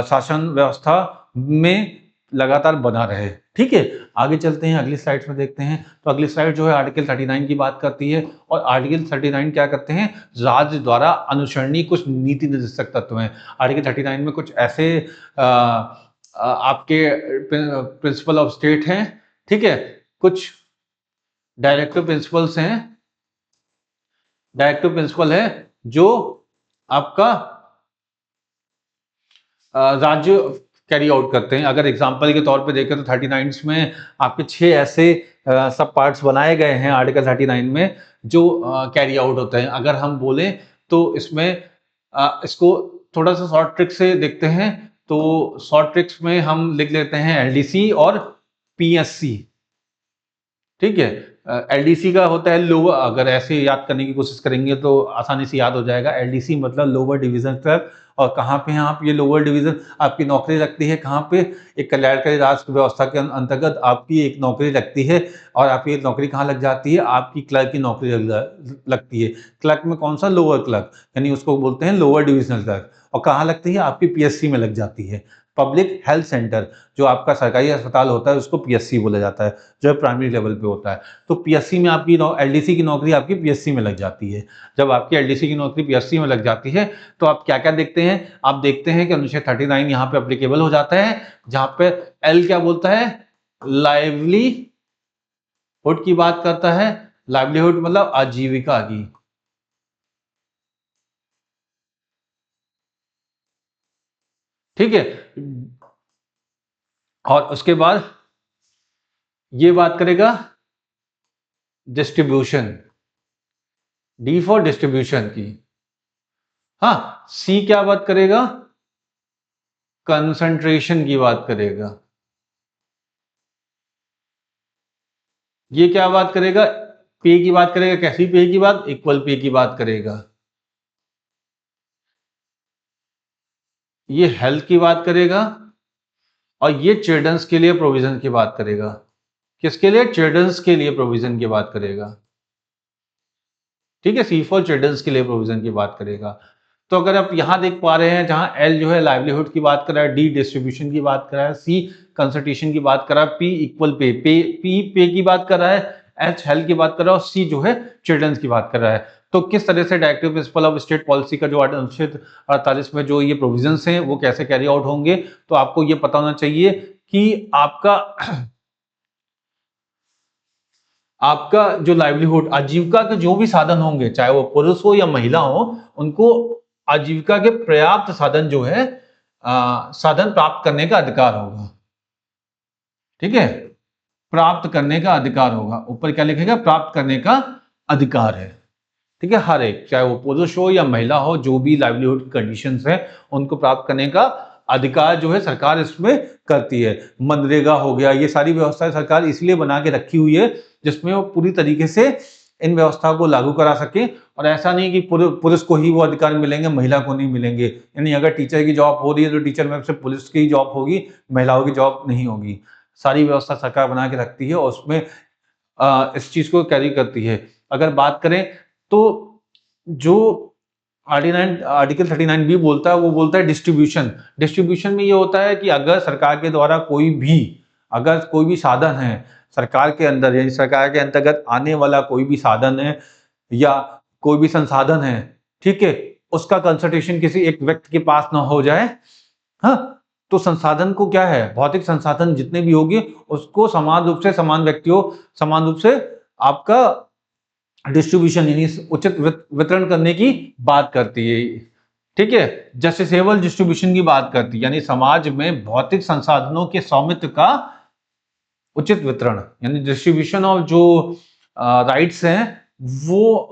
शासन व्यवस्था में लगातार बना रहे। ठीक है? आगे चलते हैं, अगली स्लाइड्स में देखते हैं। तो अगली स्लाइड जो है आर्टिकल 39 की बात करती है, और आर्टिकल 39 क्या करते हैं, राज्य द्वारा अनुसरणीय कुछ नीति निर्देशक तत्व हैं। आर्टिकल 39 में कुछ ऐसे आपके प्रिंसिपल ऑफ स्टेट हैं, ठीक है? कुछ डायरेक्टिव प्रिंसिपल्स हैं, डायरेक्टिव प्रिंसिपल है जो आपका राज्य कैरी आउट करते हैं। अगर एग्जाम्पल के तौर पे देखें तो 39 में आपके 6 ऐसे सब पार्ट्स बनाए गए हैं आर्टिकल 39 में जो कैरी आउट होते हैं। अगर हम बोलें तो इसमें इसको थोड़ा सा शॉर्ट ट्रिक से देखते हैं, तो शॉर्ट ट्रिक्स में हम लिख लेते हैं एलडीसी और पीएससी। ठीक है? एलडीसी का होता है लोअर, अगर ऐसे याद करने की कोशिश करेंगे तो आसानी से याद हो जाएगा। एलडीसी मतलब लोअर डिवीजन क्लर्क। और कहाँ पे हैं आप, ये लोअर डिवीजन आपकी नौकरी लगती है कहाँ पे, एक कल्याणकारी राज व्यवस्था के अंतर्गत आपकी एक नौकरी लगती है। और आपकी एक नौकरी कहाँ लग जाती है, आपकी क्लर्क की नौकरी लगती है। क्लर्क में कौन सा, लोअर क्लर्क, यानी उसको बोलते हैं लोअर डिविजनल क्लर्क। और कहाँ लगती है, आपकी पीएससी में लग जाती है। पब्लिक हेल्थ सेंटर, जो आपका सरकारी अस्पताल होता है उसको पीएससी बोला जाता है, जो प्राइमरी लेवल पे होता है। तो पीएससी में आपकी एलडीसी की नौकरी आपकी पीएससी में लग जाती है। जब आपकी एलडीसी की नौकरी पीएससी में लग जाती है तो आप क्या क्या देखते हैं, आप देखते हैं कि अनुच्छेद 39 यहाँ पे अप्लीकेबल हो जाता है, जहाँ पे एल क्या बोलता है, लाइवलीहुड की बात करता है। लाइवलीहुड मतलब आजीविका की। ठीक है? और उसके बाद ये बात करेगा डिस्ट्रीब्यूशन, डी फॉर डिस्ट्रीब्यूशन की। हाँ, सी क्या बात करेगा, कंसंट्रेशन की बात करेगा। ये क्या बात करेगा, पे की बात करेगा, कैसी पे की बात, इक्वल पे की बात करेगा। ये हेल्थ की बात करेगा और ये चिल्ड्रंस के लिए प्रोविजन की बात करेगा। किसके लिए, चिल्ड्रंस के लिए प्रोविजन की बात करेगा। ठीक है, सी फॉर चिल्ड्रंस के लिए प्रोविजन की बात करेगा। तो अगर आप यहां देख पा रहे हैं, जहां एल जो है लाइवलीहुड की बात कर रहा है, डी डिस्ट्रीब्यूशन की बात कर रहा है, सी कंसल्टेशन की बात कर रहा है, पी इक्वल पे, पे की बात कर रहा है, एच हेल्थ की बात कर रहा है और सी जो है चिल्ड्रंस की बात कर रहा है। तो किस तरह से directive principle of state policy का जो अनुच्छेद 48 में जो ये प्रोविजंस हैं वो कैसे कैरी आउट होंगे, तो आपको ये पता होना चाहिए कि आपका आपका जो लाइवलीहुड, आजीविका के जो भी साधन होंगे, चाहे वो पुरुष हो या महिला हो, उनको आजीविका के पर्याप्त साधन जो है साधन प्राप्त करने का अधिकार होगा। ठीक है, प्राप्त करने का अधिकार होगा। ऊपर क्या लिखेगा, प्राप्त करने का अधिकार है। ठीक है, हर एक, चाहे वो पुरुष हो या महिला हो, जो भी लाइवलीहुड कंडीशंस है उनको प्राप्त करने का अधिकार जो है सरकार इसमें करती है। मनरेगा हो गया, ये सारी व्यवस्थाएं सरकार इसलिए बना के रखी हुई है जिसमें वो पूरी तरीके से इन व्यवस्थाओं को लागू करा सके। और ऐसा नहीं कि पुरुष को ही वो अधिकार मिलेंगे, महिला को नहीं मिलेंगे। यानी अगर टीचर की जॉब हो रही है तो टीचर में सिर्फ पुरुष की जॉब होगी, महिलाओं की जॉब नहीं होगी। सारी व्यवस्था सरकार बना के रखती है और उसमें इस चीज को कैरी करती है। अगर बात करें तो जो आर्टिकल 39 बी बोलता है, वो बोलता है डिस्ट्रीब्यूशन। डिस्ट्रीब्यूशन में ये होता है कि अगर सरकार के द्वारा अगर कोई भी साधन है सरकार के अंदर, यानी सरकार के अंतर्गत आने वाला कोई भी साधन है या कोई भी संसाधन है, ठीक है, उसका कंसल्टेशन किसी एक व्यक्ति के पास ना हो जाए, हाँ, तो संसाधन को क्या है, भौतिक संसाधन जितने भी होंगे उसको समान रूप से समान रूप से आपका डिस्ट्रीब्यूशन यानी उचित वितरण करने की बात करती है। ठीक है, जस्टिसेबल डिस्ट्रीब्यूशन की बात करती है, यानी समाज में भौतिक संसाधनों के स्वामित्व का उचित वितरण, यानी डिस्ट्रीब्यूशन ऑफ जो राइट्स हैं वो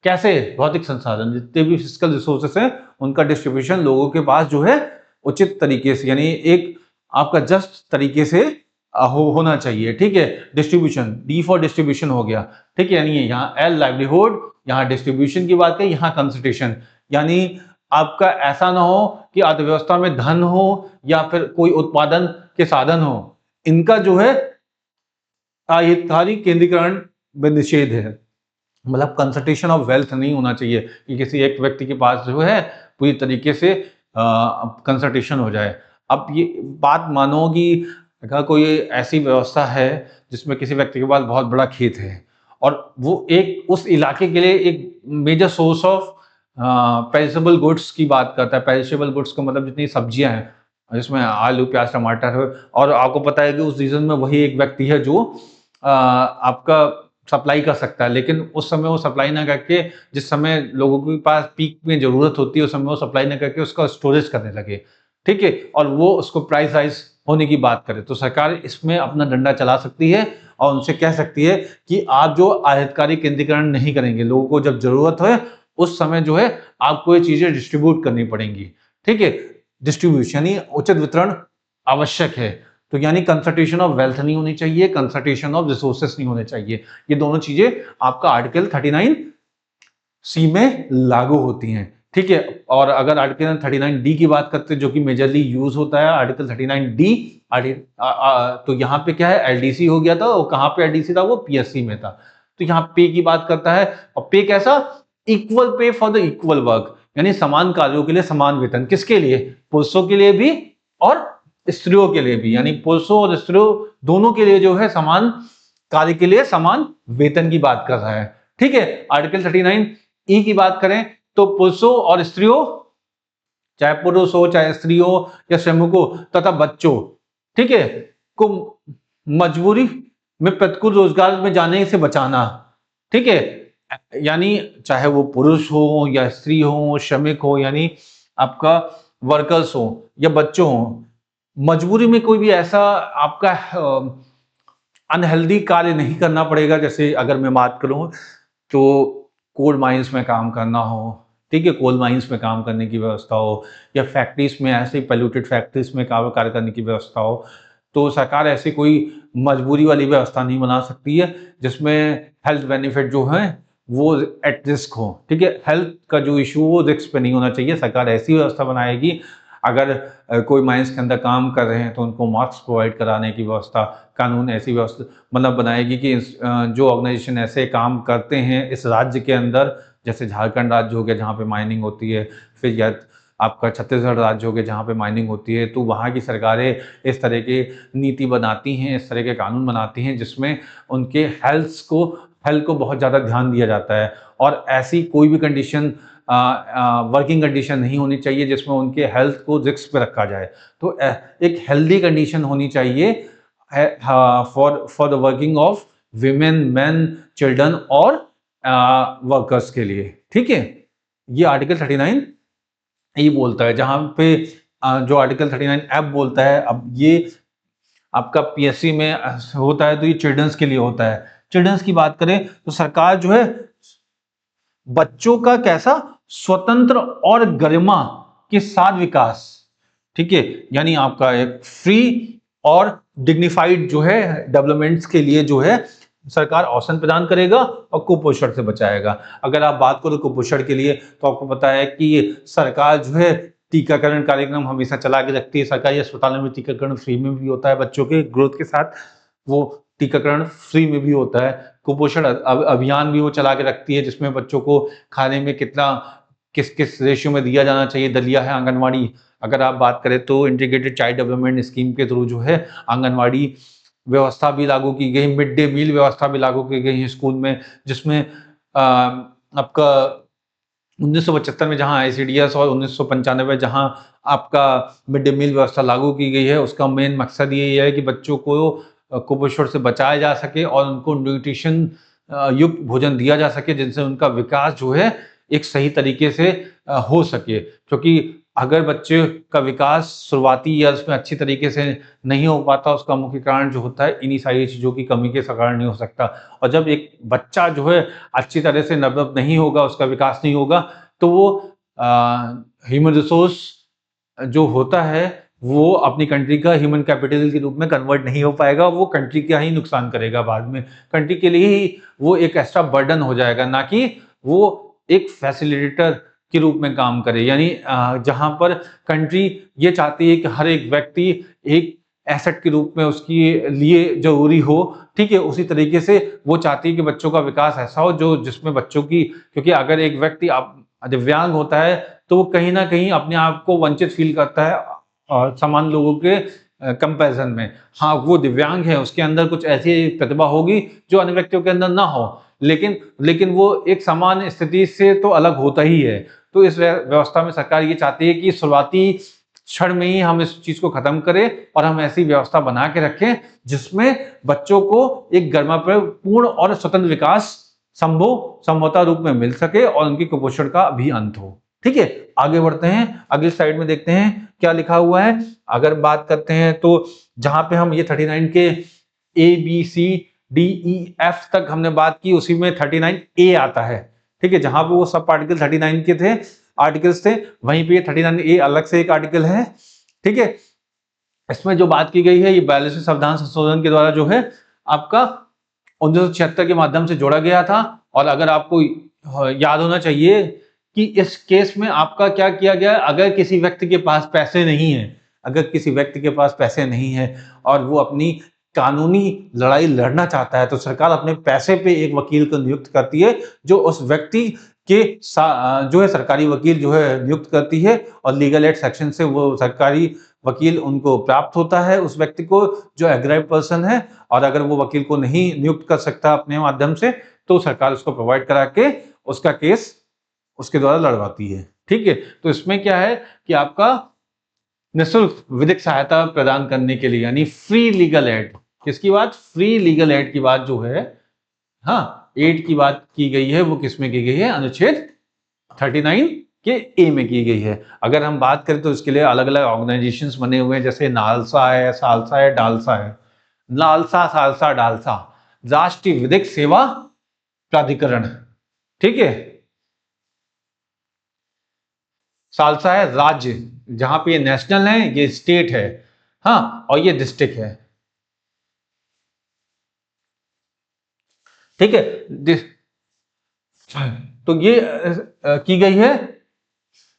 कैसे, भौतिक संसाधन जितने भी फिजिकल रिसोर्सेस हैं उनका डिस्ट्रीब्यूशन लोगों के पास जो है उचित तरीके से, यानी एक आपका जस्ट तरीके से होना चाहिए। ठीक है, डिस्ट्रीब्यूशन, डी फॉर डिस्ट्रीब्यूशन हो गया। ठीक है, यानी यहाँ एल लाइवलीहुड, यहाँ डिस्ट्रीब्यूशन की बात करें, यहाँ कंसल्टेशन, यानी आपका ऐसा ना हो कि अर्थव्यवस्था में धन हो या फिर कोई उत्पादन के साधन हो, इनका जो है आयतकारी केंद्रीकरण में निषेध है। मतलब कंसंट्रेशन ऑफ वेल्थ नहीं होना चाहिए कि किसी एक व्यक्ति के पास जो है पूरी तरीके से कंसंट्रेशन हो जाए। अब ये बात मानो कि अगर कोई ऐसी व्यवस्था है जिसमें किसी व्यक्ति के पास बहुत बड़ा खेत है और वो एक उस इलाके के लिए एक major source of perishable goods की बात करता है। पेरिशेबल गुड्स का मतलब जितनी सब्जियां हैं जिसमें आलू प्याज टमाटर है, और आपको पता है कि उस सीजन में वही एक व्यक्ति है जो आपका सप्लाई कर सकता है, लेकिन उस समय वो सप्लाई ना करके, जिस समय लोगों के पास पीक में जरूरत होती है उस समय वो सप्लाई ना करके उसका स्टोरेज करने लगे। ठीक है, और वो उसको प्राइस राइज होने की बात करे तो सरकार इसमें अपना डंडा चला सकती है और उनसे कह सकती है कि आप जो आयतकारी केंद्रीकरण नहीं करेंगे, लोगों को जब जरूरत है उस समय जो है आपको ये चीजें डिस्ट्रीब्यूट करनी पड़ेंगी। ठीक है, डिस्ट्रीब्यूशन यानी उचित वितरण आवश्यक है। तो यानी कंसंट्रेशन ऑफ वेल्थ नहीं होनी चाहिए, कंसंट्रेशन ऑफ रिसोर्सेस नहीं होने चाहिए। ये दोनों चीजें आपका आर्टिकल 39 सी में लागू होती हैं। ठीक है, और अगर आर्टिकल 39 डी की बात करते हैं जो कि मेजरली यूज होता है, आर्टिकल 39 डी तो यहाँ पे क्या है, एलडीसी हो गया था, और कहाँ पे एलडीसी था, वो पीएससी में था। तो यहाँ पे की बात करता है, और पे कैसा, equal pay for the equal work, यानी समान कार्यों के लिए समान वेतन। किसके लिए, पुरुषों के लिए भी और स्त्रियों के लिए भी, यानी पुरुषों और स्त्रियों दोनों के लिए जो है समान कार्य के लिए समान वेतन की बात कर रहा है। ठीक है, आर्टिकल 39 ई की बात करें तो पुरुषों और स्त्रियों, चाहे पुरुष हो चाहे स्त्री हो या श्रमिकों तथा बच्चों, ठीक है, को मजबूरी में प्रतिकूल रोजगार में जाने से बचाना। ठीक है, यानी चाहे वो पुरुष हो या स्त्री हो, श्रमिक हो, यानी आपका वर्कर्स हो या बच्चों हो, मजबूरी में कोई भी ऐसा आपका अनहेल्दी कार्य नहीं करना पड़ेगा। जैसे अगर मैं बात करूं तो कोल माइंस में काम करना हो, ठीक है, कोल माइंस में काम करने की व्यवस्था हो, या फैक्ट्रीज में ऐसे पोल्यूटेड फैक्ट्रीज में कार्य करने की व्यवस्था हो, तो सरकार ऐसी कोई मजबूरी वाली व्यवस्था नहीं बना सकती है जिसमें हेल्थ बेनिफिट जो है वो एट रिस्क हो। ठीक है, हेल्थ का जो इशू वो रिस्क पे नहीं होना चाहिए। सरकार ऐसी व्यवस्था बनाएगी, अगर कोई माइंस के अंदर काम कर रहे हैं तो उनको मार्क्स प्रोवाइड कराने की व्यवस्था, कानून ऐसी व्यवस्था मतलब बनाएगी कि जो ऑर्गेनाइजेशन ऐसे काम करते हैं इस राज्य के अंदर, जैसे झारखंड राज्य हो गया जहाँ पे माइनिंग होती है, फिर या आपका छत्तीसगढ़ राज्य हो गया जहाँ पे माइनिंग होती है, तो वहाँ की सरकारें इस तरह की नीति बनाती हैं, इस तरह के कानून बनाती हैं जिसमें उनके हेल्थ को बहुत ज़्यादा ध्यान दिया जाता है। और ऐसी कोई भी कंडीशन वर्किंग कंडीशन नहीं होनी चाहिए जिसमें उनके हेल्थ को रिस्क पे रखा जाए। तो एक हेल्दी कंडीशन होनी चाहिए for the working of women, man, children और वर्कर्स के लिए। ठीक है, ये आर्टिकल 39 ये बोलता है, जहां पे जो आर्टिकल 39 एफ बोलता है, अब ये आपका पीएससी में होता है तो ये चिल्ड्रंस के लिए होता है। चिल्ड्रंस की बात करें तो सरकार जो है बच्चों का कैसा स्वतंत्र और गरिमा के साथ विकास, ठीक है, यानी आपका एक फ्री और डिग्निफाइड जो है डेवलपमेंट्स के लिए जो है सरकार अवसर प्रदान करेगा और कुपोषण से बचाएगा। अगर आप बात करो कुपोषण के लिए तो आपको पता है कि सरकार जो है टीकाकरण कार्यक्रम हमेशा चला के रखती है। सरकारी अस्पतालों में टीकाकरण फ्री में भी होता है, बच्चों के ग्रोथ के साथ वो टीकाकरण फ्री में भी होता है। कुपोषण अभियान भी वो चला के रखती है जिसमें बच्चों को खाने में कितना किस किस रेशियो में दिया जाना चाहिए। दलिया है, आंगनवाड़ी, अगर आप बात करें तो इंटीग्रेटेड चाइल्ड डेवलपमेंट स्कीम के थ्रू जो है आंगनवाड़ी व्यवस्था भी लागू की गई, मिड डे मील व्यवस्था भी लागू की गई है स्कूल में, जिसमें आपका 1975 में जहां आईसीडीएस और 1995 जहां आपका मिड डे मील व्यवस्था लागू की गई है, उसका मेन मकसद यही है कि बच्चों को कुपोषण से बचाया जा सके और उनको न्यूट्रिशन युक्त भोजन दिया जा सके जिनसे उनका विकास जो है एक सही तरीके से हो सके। क्योंकि अगर बच्चे का विकास शुरुआती या उसमें अच्छी तरीके से नहीं हो पाता, उसका मुख्य कारण जो होता है इन्हीं सारी चीज़ों की कमी के कारण नहीं हो सकता। और जब एक बच्चा जो है अच्छी तरह से डेवलप नहीं होगा, उसका विकास नहीं होगा, तो वो ह्यूमन रिसोर्स जो होता है वो अपनी कंट्री का ह्यूमन कैपिटल के रूप में कन्वर्ट नहीं हो पाएगा, वो कंट्री का ही नुकसान करेगा बाद में। कंट्री के लिए ही वो एक एक्स्ट्रा बर्डन हो जाएगा, ना कि वो एक फैसिलिटेटर के रूप में काम करे। यानी जहां पर कंट्री ये चाहती है कि हर एक व्यक्ति एक एसेट के रूप में उसके लिए जरूरी हो, ठीक है, उसी तरीके से वो चाहती है कि बच्चों का विकास ऐसा हो जो जिसमें बच्चों की, क्योंकि अगर एक व्यक्ति दिव्यांग होता है तो वो कहीं ना कहीं अपने आप को वंचित फील करता है और समान लोगों के कंपैरिजन में। हाँ, वो दिव्यांग है, उसके अंदर कुछ ऐसी प्रतिभा होगी जो अन्य व्यक्तियों के अंदर ना हो, लेकिन वो एक समान स्थिति से तो अलग होता ही है। तो इस व्यवस्था में सरकार ये चाहती है कि शुरुआती क्षण में ही हम इस चीज को खत्म करें और हम ऐसी व्यवस्था बना के रखें जिसमें बच्चों को एक गरिमापूर्ण और स्वतंत्र विकास संभवतः रूप में मिल सके और उनकी कुपोषण का भी अंत हो। ठीक है, आगे बढ़ते हैं, अगली स्लाइड में देखते हैं क्या लिखा हुआ है। अगर बात करते हैं तो जहां पे हम ये 39 के A B C D E F तक हमने बात की, उसी में 39 ए आता है। ठीक है, जहां पे वो सब आर्टिकल 39 के थे आर्टिकल्स थे, वहीं पे 39 ए अलग से एक आर्टिकल है। ठीक है, इसमें जो बात की गई है ये 42वें संविधान संशोधन के द्वारा जो है आपका 1976 के माध्यम से जोड़ा गया था। और अगर आपको याद होना चाहिए कि इस केस में आपका क्या किया गया, अगर किसी व्यक्ति के पास पैसे नहीं है, अगर किसी व्यक्ति के पास पैसे नहीं है और वो अपनी कानूनी लड़ाई लड़ना चाहता है, तो सरकार अपने पैसे पे एक वकील को नियुक्त करती है जो उस व्यक्ति के जो है सरकारी वकील जो है नियुक्त करती है और लीगल एड सेक्शन से वो सरकारी वकील उनको प्राप्त होता है उस व्यक्ति को जो एग्राइव पर्सन है। और अगर वो वकील को नहीं नियुक्त कर सकता अपने माध्यम से तो सरकार उसको प्रोवाइड करा के उसका केस उसके द्वारा लड़वाती है। ठीक है, तो इसमें क्या है कि आपका निःशुल्क विधिक सहायता प्रदान करने के लिए, यानी फ्री लीगल एड, किसकी बात, फ्री लीगल एड की बात जो है, हाँ, एड की बात की गई है, वो किसमें की गई है, अनुच्छेद 39 के ए में की गई है। अगर हम बात करें तो इसके लिए अलग अलग ऑर्गेनाइजेशंस बने हुए हैं, जैसे नालसा है, सालसा है, डालसा है। नालसा, सालसा, डालसा राष्ट्रीय विधिक सेवा प्राधिकरण। ठीक है, सालसा है राज्य, जहां पे ये नेशनल है, ये स्टेट है, हाँ, और ये डिस्ट्रिक्ट है। ठीक है। तो ये की गई है,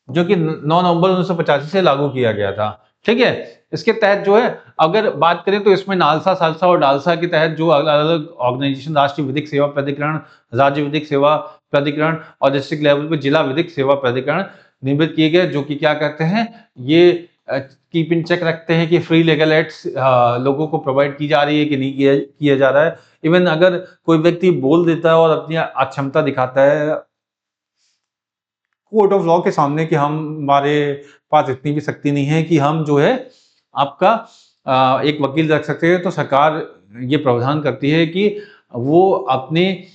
जो कि 9 नवंबर 1985 से लागू किया गया था। ठीक है। इसके तहत जो है, अगर बात करें तो इसमें नालसा, सालसा और डालसा के तहत जो अलग-अलग ऑर्गेनाइजेशन, राष्ट्रीय विधिक सेवा प्राधिकरण, राज्य विधिक सेवा प्राधिकरण और डिस्ट्रिक्ट लेवल पे जिला विधिक सेवा प्राधिकरण निर्मित किए गए, जो कि क्या करते हैं, ये कीप इन चेक रखते हैं कि फ्री लीगल एड्स लोगों को प्रोवाइड की जा रही है कि नहीं किया जा रहा है। इवन अगर कोई व्यक्ति बोल देता है और अपनी अक्षमता दिखाता है कोर्ट ऑफ लॉ के सामने कि हमारे पास इतनी भी शक्ति नहीं है कि हम जो है आपका एक वकील रख सकते हैं, तो सरकार ये प्रावधान करती है कि वो अपने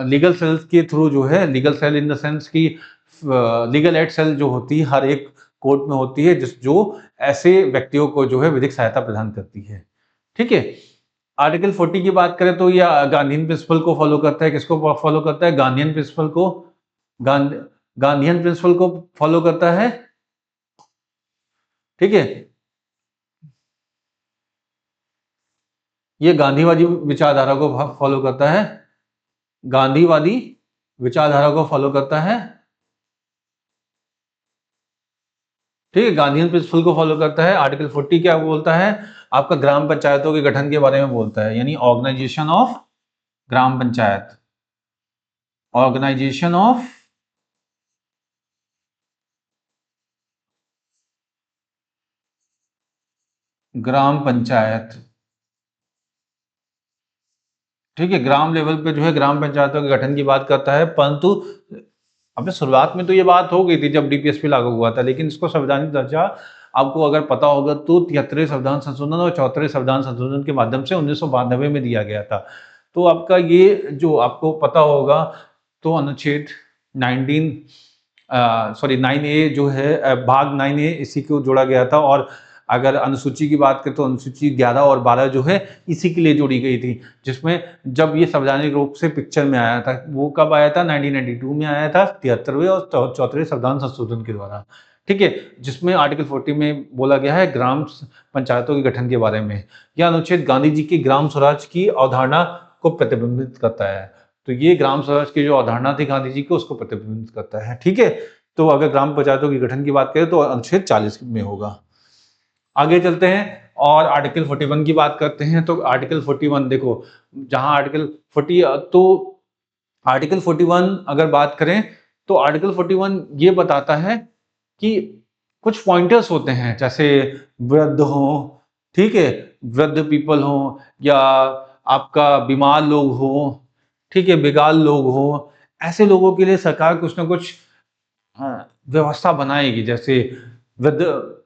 लीगल सेल के थ्रू जो है, legal cell in the sense की लीगल एड सेल जो होती है हर एक कोर्ट में होती है, जो ऐसे व्यक्तियों को जो है विधिक सहायता प्रदान करती है। ठीक है। आर्टिकल 40 की बात करें तो यह गांधीयन प्रिंसिपल को फॉलो करता है। किसको फॉलो करता है? गांधीयन प्रिंसिपल को। गांधीयन प्रिंसिपल को फॉलो करता है। ठीक है। ये गांधीवादी विचारधारा को फॉलो करता है। गांधीवादी विचारधारा को फॉलो करता है। ठीक है। गांधीयन प्रिंसिपल को फॉलो करता है। आर्टिकल 40 क्या बोलता है? आपका ग्राम पंचायतों के गठन के बारे में बोलता है, यानी organisation of gram panchayat, organisation of gram panchayat. ठीक है। ग्राम लेवल पे जो है ग्राम पंचायतों के गठन की बात करता है, परंतु अब शुरुआत में तो ये बात हो गई थी जब डीपीएसपी लागू हुआ था, लेकिन इसको संवैधानिक दर्जा आपको अगर पता होगा तो 73वें संविधान संशोधन और 74वें संविधान संशोधन के माध्यम से 1992 में दिया गया था। तो आपका ये जो आपको पता होगा, तो अनुच्छेद 9A जो है भाग 9A इसी को जोड़ा गया था, और अगर अनुसूची की बात करें तो अनुसूची 11 और 12 जो है इसी के लिए जोड़ी गई थी, जिसमें जब ये संवैधानिक रूप से पिक्चर में आया था, वो कब आया था? 1992 में आया था, 73वें और 74वें संविधान संशोधन के द्वारा। ठीक है। जिसमें आर्टिकल 40 में बोला गया है ग्राम पंचायतों के गठन के बारे में। यह अनुच्छेद गांधी जी की ग्राम स्वराज की अवधारणा को प्रतिबिंबित करता है। तो ये ग्राम स्वराज की जो अवधारणा थी गांधी जी की, उसको प्रतिबिंबित करता है। ठीक है। तो अगर ग्राम पंचायतों के गठन की बात करें तो अनुच्छेद 40 में होगा। आगे चलते हैं और आर्टिकल 41 की बात करते हैं। तो आर्टिकल 41 देखो, जहां आर्टिकल 40 तो आर्टिकल 41 अगर बात करें तो आर्टिकल 41 ये बताता है कि कुछ पॉइंटर्स होते हैं, जैसे वृद्ध हो, ठीक है, वृद्ध पीपल हो, या आपका बीमार लोग हो, ठीक है, बेगाल लोग हो, ऐसे लोगों के लिए सरकार कुछ ना कुछ व्यवस्था बनाएगी, जैसे वृद्ध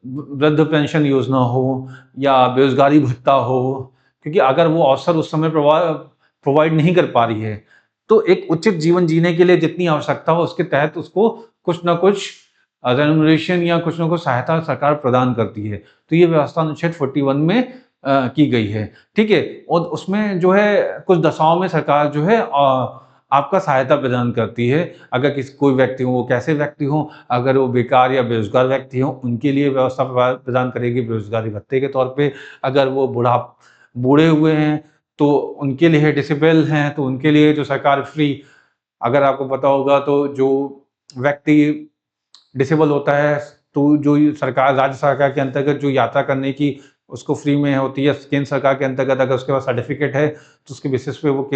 वृद्ध पेंशन योजना हो या बेरोजगारी भत्ता हो, क्योंकि अगर वो अवसर उस समय प्रोवाइड नहीं कर पा रही है, तो एक उचित जीवन जीने के लिए जितनी आवश्यकता हो उसके तहत उसको कुछ ना कुछ रेम्युनरेशन या कुछ ना कुछ सहायता सरकार प्रदान करती है। तो ये व्यवस्था अनुच्छेद 41 में की गई है। ठीक है। और उसमें जो है कुछ दशाओं में सरकार जो है आपका सहायता प्रदान करती है। अगर कोई व्यक्ति हो, वो कैसे व्यक्ति हो, अगर वो बेकार या बेरोजगार व्यक्ति हो उनके लिए व्यवस्था प्रदान करेगी बेरोजगारी भत्ते के तौर पे। अगर वो बूढ़े हुए हैं तो उनके लिए, डिसेबल हैं तो उनके लिए जो सरकार फ्री, अगर आपको पता होगा तो जो व्यक्ति डिसेबल होता है तो जो सरकार, राज्य सरकार के अंतर्गत जो यात्रा करने की उसको फ्री में होती है, केंद्र सरकार के अंतर्गत अगर उसके पास सर्टिफिकेट है तो उसके बेसिस पे वो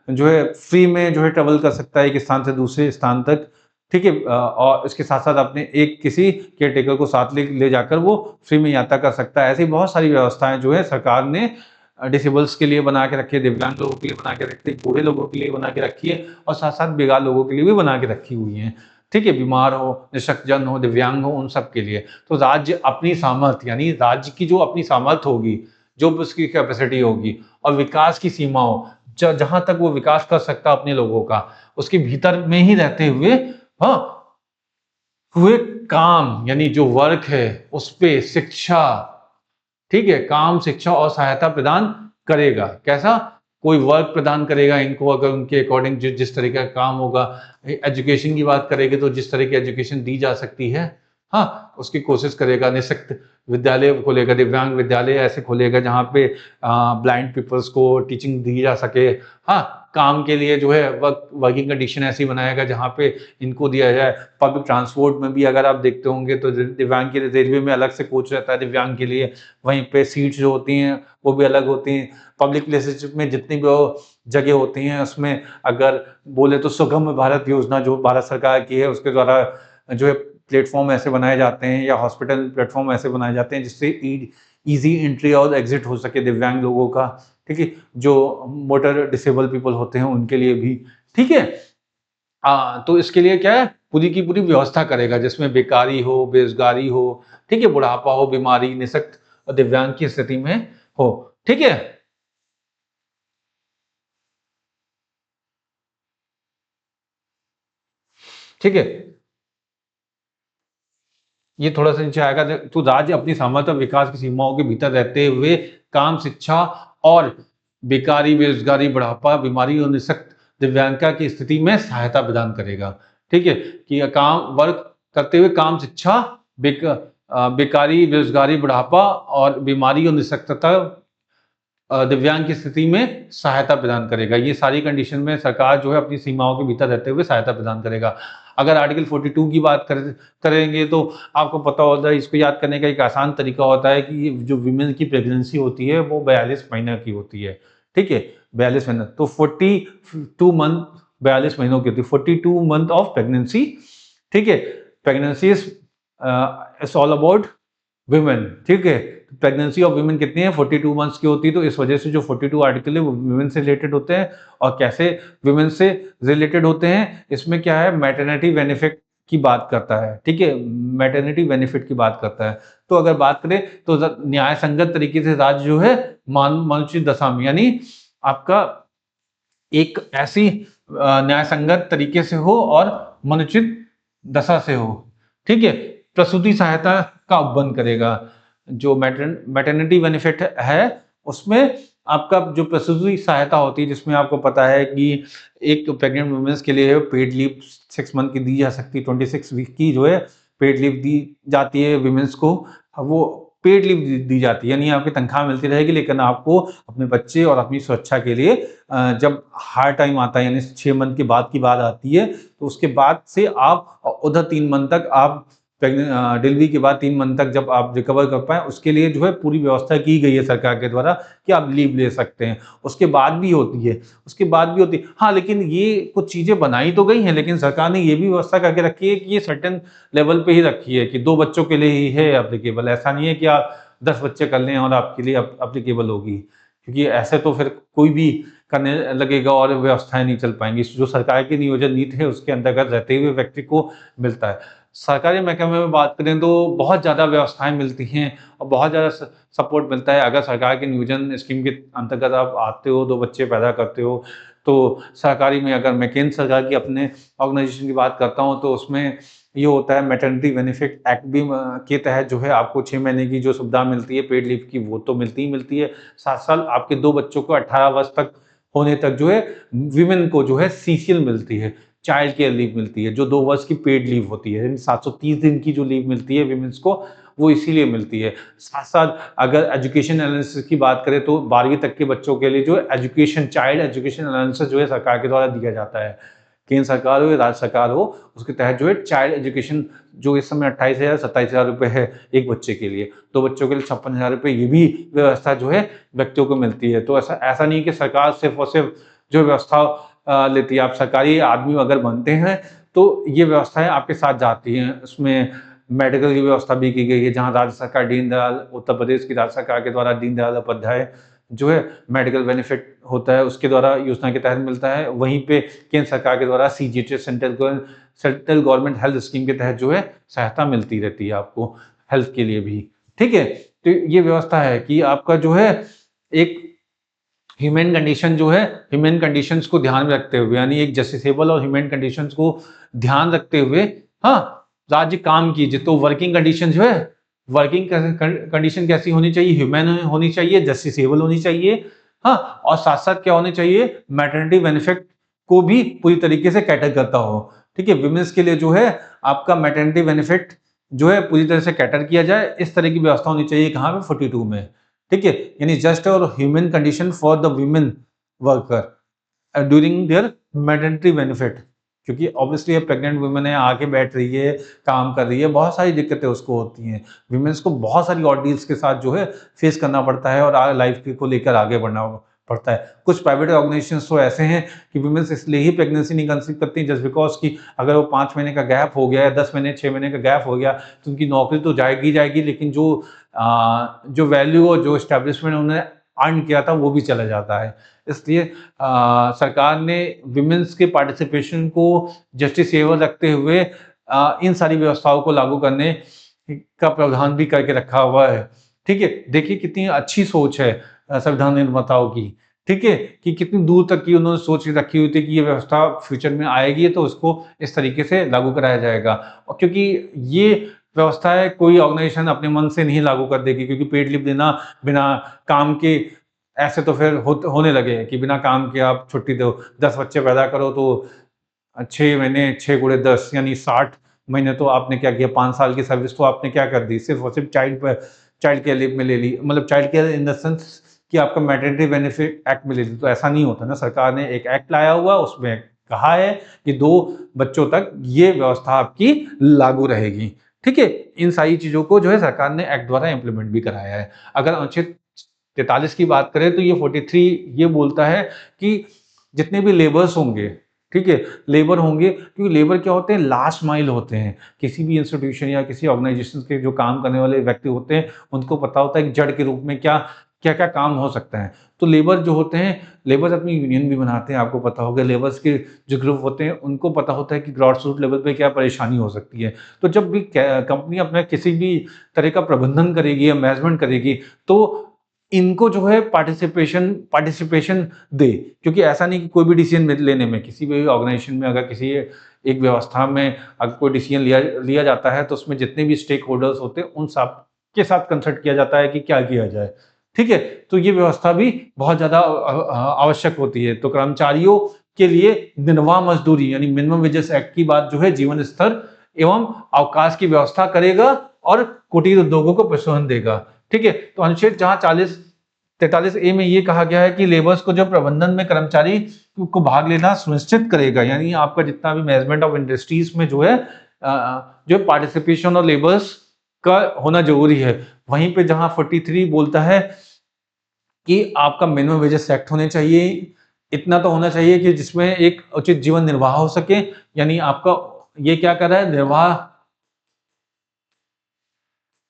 जो है फ्री में जो है ट्रेवल कर सकता है एक स्थान से दूसरे स्थान तक। ठीक है। और इसके साथ साथ अपने एक किसी केयरटेकर को साथ ले जाकर वो फ्री में यात्रा कर सकता है। ऐसी बहुत सारी व्यवस्थाएं जो है सरकार ने डिसेबल्स के लिए बना के रखी है, दिव्यांग लोगों के लिए बना के रखी है, बूढ़े लोगों के लिए बना के रखी है, और साथ साथ बेकार लोगों के लिए भी बना के रखी हुई है। ठीक है। बीमार हो, निःशक्तजन हो, दिव्यांग हो, उन सब के लिए। तो राज्य अपनी सामर्थ्य, यानी राज्य की जो अपनी सामर्थ्य होगी, जो उसकी कैपेसिटी होगी और विकास की सीमा हो, जहां तक वो विकास कर सकता अपने लोगों का, उसके भीतर में ही रहते हुए हुए काम, यानी जो वर्क है उस पे शिक्षा, ठीक है, काम, शिक्षा और सहायता प्रदान करेगा। कैसा? कोई वर्क प्रदान करेगा इनको, अगर उनके अकॉर्डिंग जिस तरह का काम होगा। एजुकेशन की बात करेंगे तो जिस तरह की एजुकेशन दी जा सकती है हाँ, उसकी कोशिश करेगा, निःशक्त विद्यालय खोलेगा, दिव्यांग विद्यालय ऐसे खोलेगा जहाँ पे ब्लाइंड पीपल्स को टीचिंग दी जा सके। हाँ, काम के लिए जो है वर्किंग कंडीशन ऐसी बनाएगा जहाँ पे इनको दिया जाए। पब्लिक ट्रांसपोर्ट में भी अगर आप देखते होंगे तो दिव्यांग के लिए रेलवे में अलग से कोच रहता है दिव्यांग के लिए, वहीं पे सीट्स जो होती हैं वो भी अलग होती हैं। पब्लिक प्लेसेस में जितनी भी वो जगह होती हैं उसमें अगर बोले तो सुगम भारत योजना जो भारत सरकार की है उसके द्वारा जो है प्लेटफॉर्म ऐसे बनाए जाते हैं या हॉस्पिटल प्लेटफॉर्म ऐसे बनाए जाते हैं जिससे ईजी एंट्री और एग्जिट हो सके दिव्यांग लोगों का, ठीक है, जो मोटर डिसेबल पीपल होते हैं उनके लिए भी, ठीक है। तो इसके लिए क्या है, पूरी की पूरी व्यवस्था करेगा जिसमें बेकारी हो, बेरोजगारी हो, ठीक है, बुढ़ापा हो, बीमारी, निःशक्त और दिव्यांग की स्थिति में हो, ठीक है। ठीक है, ये थोड़ा-सा नीचे आएगा तो राज्य अपनी सामर्थ्य और विकास की सीमाओं के भीतर रहते हुए काम, शिक्षा और बेकारी, बेरोज़गारी, बुढ़ापा, बीमारी और निःशक्त दिव्यांगता की स्थिति में सहायता प्रदान करेगा। ठीक है? कि काम वर्क करते हुए काम, शिक्षा, बेकारी, बेरोज़गारी, बुढ़ापा और बीमारी और निःशक्तता दिव्यांग की स्थिति में सहायता प्रदान करेगा। ये सारी कंडीशन में सरकार जो है अपनी सीमाओं के भीतर रहते हुए सहायता प्रदान करेगा। अगर आर्टिकल 42 की बात करेंगे तो आपको पता होता है इसको याद करने का एक आसान तरीका होता है कि ये जो वीमेन की प्रेगनेंसी होती है वो 42 महीने की होती है। ठीक है? 42 महीने तो 42 मंथ 42 महीनों की होती है। 42 मंथ ऑफ प्रेगनेंसी, ठीक है? Pregnancy is all about women, ठीक है? प्रेगनेंसी ऑफ वुमेन कितनी है? 42 मंथ्स की होती है, तो इस वजह से जो 42 आर्टिकल है वो वुमेन से रिलेटेड होते हैं। और कैसे वुमेन से रिलेटेड होते हैं? इसमें क्या है, मैटरनिटी बेनिफिट की बात करता है, ठीक है? मैटरनिटी बेनिफिट की बात करता है। तो अगर बात करें तो न्याय संगत तरीके से राज्य जो है मानुषिक दशा में, यानी आपका एक ऐसी न्याय संगत तरीके से हो और मनुचित दशा से हो, ठीक है? प्रसूति सहायता का उपबंध करेगा। जो मैटरनिटी बेनिफिट है उसमें आपका जो प्रसूति सहायता होती है जिसमें आपको पता है कि एक प्रेग्नेंट वुमेन्स के लिए पेड लीव 6 मंथ की दी जा सकती है, 26 वीक की जो है पेड लीव दी जाती है वुमेन्स को। वो पेड लीव दी जाती है, यानी आपकी तनख्वाह मिलती रहेगी लेकिन आपको अपने बच्चे और अपनी सुरक्षा के लिए जब हार्ड टाइम आता है यानी 6 मंथ के बाद की बात आती है तो उसके बाद से आप उधर 3 मंथ तक आप डिलीवरी के बाद 3 मंथ तक जब आप रिकवर कर पाएँ उसके लिए जो है पूरी व्यवस्था की गई है सरकार के द्वारा कि आप लीव ले सकते हैं। उसके बाद भी होती है, उसके बाद भी होती है। हाँ, लेकिन ये कुछ चीज़ें बनाई तो गई हैं लेकिन सरकार ने ये भी व्यवस्था करके रखी है कि ये सर्टेन लेवल पे ही रखी है कि 2 बच्चों के लिए ही है एप्लीकेबल। ऐसा नहीं है कि आप 10 बच्चे कर लें और आपके लिए एप्लीकेबल होगी। क्योंकि ऐसे तो फिर कोई भी करने लगेगा और व्यवस्थाएँ नहीं चल पाएँगी। जो सरकार की नियोजन नीति है उसके अंतर्गत रहते हुए व्यक्ति को मिलता है। सरकारी महकमे में बात करें तो बहुत ज़्यादा व्यवस्थाएँ मिलती हैं और बहुत ज़्यादा सपोर्ट मिलता है। अगर सरकार के नियोजन स्कीम के अंतर्गत आप आते हो, 2 बच्चे पैदा करते हो, तो सरकारी में अगर मैं केंद्र सरकार की अपने ऑर्गेनाइजेशन की बात करता हूँ तो उसमें ये होता है मैटरनिटी बेनिफिट एक्ट भी के तहत जो है आपको 6 महीने की जो सुविधा मिलती है पेड लीव की वो तो मिलती ही मिलती है। साथ-साथ आपके 2 बच्चों को 18 वर्ष तक होने तक जो है वीमेन को जो है सीसीएल मिलती है, चाइल्ड केयर लीव मिलती है, जो 2 वर्ष की पेड लीव होती है। यानी 730 दिन की जो लीव मिलती है वीमेन्स को, वो इसीलिए मिलती है। साथ-साथ अगर एजुकेशन अलाउंसेस की बात करें तो 12वीं तक के बच्चों के लिए जो एजुकेशन चाइल्ड एजुकेशन अलाउंसेस जो है सरकार के द्वारा दिया जाता है। केंद्र सरकार हो या राज्य सरकार हो, उसके तहत जो है चाइल्ड एजुकेशन जो इस समय 28,000 27,000 रुपए है एक बच्चे के लिए। 2 बच्चों के लिए 56,000 रुपए ये भी व्यवस्था जो है व्यक्तियों को मिलती है। तो ऐसा ऐसा नहीं है कि सरकार सिर्फ़ और सिर्फ़ जो व्यवस्था लेती है। आप सरकारी आदमी अगर बनते हैं तो ये व्यवस्थाएँ आपके साथ जाती हैं। उसमें मेडिकल की व्यवस्था भी की गई है जहाँ राज्य सरकार दीनदयाल उत्तर प्रदेश की राज्य सरकार के द्वारा दीनदयाल उपाध्याय जो है मेडिकल बेनिफिट होता है उसके द्वारा योजना के तहत मिलता है। वहीं पे केंद्र सरकार के द्वारा CGHS central government health scheme के तहत जो है सहायता मिलती रहती है आपको हेल्थ के लिए भी। ठीक है? तो ये व्यवस्था है कि आपका जो है एक ह्यूमन कंडीशन जो है ह्यूमन कंडीशंस को ध्यान में रखते हुए यानी एक जस्टिसेबल और ह्यूमन कंडीशंस को ध्यान रखते हुए हाँ, राज्य काम कीजिए। तो वर्किंग कंडीशन जो है वर्किंग कंडीशन कैसी होनी चाहिए? ह्यूमन होनी चाहिए, जस्टिसेबल होनी चाहिए, हाँ, और साथ-साथ क्या होनी चाहिए? मैटरनिटी बेनिफिट को भी पूरी तरीके से कैटर करता हो। ठीक है? वुमेन्स के लिए जो है आपका मैटरनिटी बेनिफिट जो है पूरी तरह से कैटर किया जाए, इस तरह की व्यवस्था होनी चाहिए कहाँ पे 42 में, ठीक है? यानी जस्ट और human condition for the women worker during their maternity benefit, क्योंकि ऑब्वियसली अब प्रेग्नेंट वुमेन है, आके बैठ रही है, काम कर रही है, बहुत सारी दिक्कतें उसको होती हैं। वुमेन्स को बहुत सारी ऑर्डील्स के साथ जो है फेस करना पड़ता है और लाइफ को लेकर आगे बढ़ना पड़ता है। कुछ प्राइवेट ऑर्गेनाइजेशंस तो ऐसे हैं कि वुमेन्स इसलिए ही प्रेगनेंसी नहीं कंसीव करती जस्ट बिकॉज कि अगर वो 5 महीने का गैप हो गया या 10 महीने 6 महीने का गैप हो गया तो उनकी नौकरी तो जाएगी जाएगी, लेकिन जो वैल्यू और जो एस्टेब्लिशमेंट उन्होंने अर्न किया था वो भी चला जाता है। इसलिए सरकार ने विमेंस के पार्टिसिपेशन को जस्टिसेबल रखते हुए इन सारी व्यवस्थाओं को लागू करने का प्रावधान भी करके रखा हुआ है। ठीक है, देखिए कितनी अच्छी सोच है संविधान निर्माताओं की। ठीक है, कि कितनी दूर तक की उन्होंने सोच रखी हुई थी कि ये व्यवस्था फ्यूचर में आएगी तो उसको इस तरीके से लागू कराया जाएगा। और क्योंकि ये व्यवस्था है, कोई ऑर्गेनाइजेशन अपने मन से नहीं लागू कर देगी, क्योंकि पेड लीव देना बिना काम के ऐसे तो फिर होने लगे कि बिना काम के आप छुट्टी दो, 10 बच्चे पैदा करो तो 6 महीने 6 गुणे 10 यानी 60 महीने तो आपने क्या किया, 5 साल की सर्विस तो आपने क्या कर दी, सिर्फ और सिर्फ चाइल्ड केयर लीव में ले ली, मतलब child care in the sense कि आपका मैटरनिटी बेनिफिट एक्ट में ले ली। तो ऐसा नहीं होता ना, सरकार ने एक एक्ट लाया हुआ, उसमें कहा है कि 2 बच्चों तक ये व्यवस्था आपकी लागू रहेगी। ठीक है, इन सारी चीज़ों को जो है सरकार ने एक्ट द्वारा इम्प्लीमेंट भी कराया है। अगर अनुच्छेद 43 की बात करें तो ये 43 ये बोलता है कि जितने भी लेबर्स होंगे, ठीक है, लेबर होंगे, क्योंकि लेबर क्या होते हैं, लास्ट माइल होते हैं। किसी भी इंस्टीट्यूशन या किसी ऑर्गेनाइजेशन के जो काम करने वाले व्यक्ति होते हैं, उनको पता होता है कि जड़ के रूप में क्या-क्या काम हो सकता है। तो लेबर जो होते हैं, लेबर अपनी यूनियन भी बनाते हैं, आपको पता होगा। लेबर्स के जो ग्रुप होते हैं, उनको पता होता है कि ग्रॉस रूट लेवल पे क्या परेशानी हो सकती है। तो जब भी कंपनी अपना किसी भी तरह का प्रबंधन करेगी या मैनेजमेंट करेगी, तो इनको जो है पार्टिसिपेशन दे, क्योंकि ऐसा नहीं कि कोई भी डिसीजन लेने में, किसी भी ऑर्गेनाइजेशन में अगर किसी एक व्यवस्था में अगर कोई डिसीजन लिया लिया जाता है तो उसमें जितने भी स्टेक होल्डर्स होते हैं उन सब के साथ कंसल्ट किया जाता है कि क्या किया जाए। ठीक है, तो ये व्यवस्था भी बहुत ज़्यादा आवश्यक होती है। तो कर्मचारियों के लिए निर्वाह मजदूरी यानी मिनिमम वेजेस एक्ट की बात जो है जीवन स्तर एवं अवकाश की व्यवस्था करेगा और कुटीर उद्योगों को प्रोत्साहन देगा। ठीक है, तो अनुच्छेद जहाँ 43 ए में ये कहा गया है कि लेबर्स को जो प्रबंधन में कर्मचारी को भाग लेना सुनिश्चित करेगा, यानी आपका जितना भी मैनेजमेंट ऑफ इंडस्ट्रीज में जो है जो पार्टिसिपेशन और लेबर्स का होना जरूरी है। वहीं पे जहां 43 बोलता है कि आपका मिनिमम वेजेस सेट होने चाहिए, इतना तो होना चाहिए कि जिसमें एक उचित जीवन निर्वाह हो सके, यानी आपका ये क्या कर रहा है, निर्वाह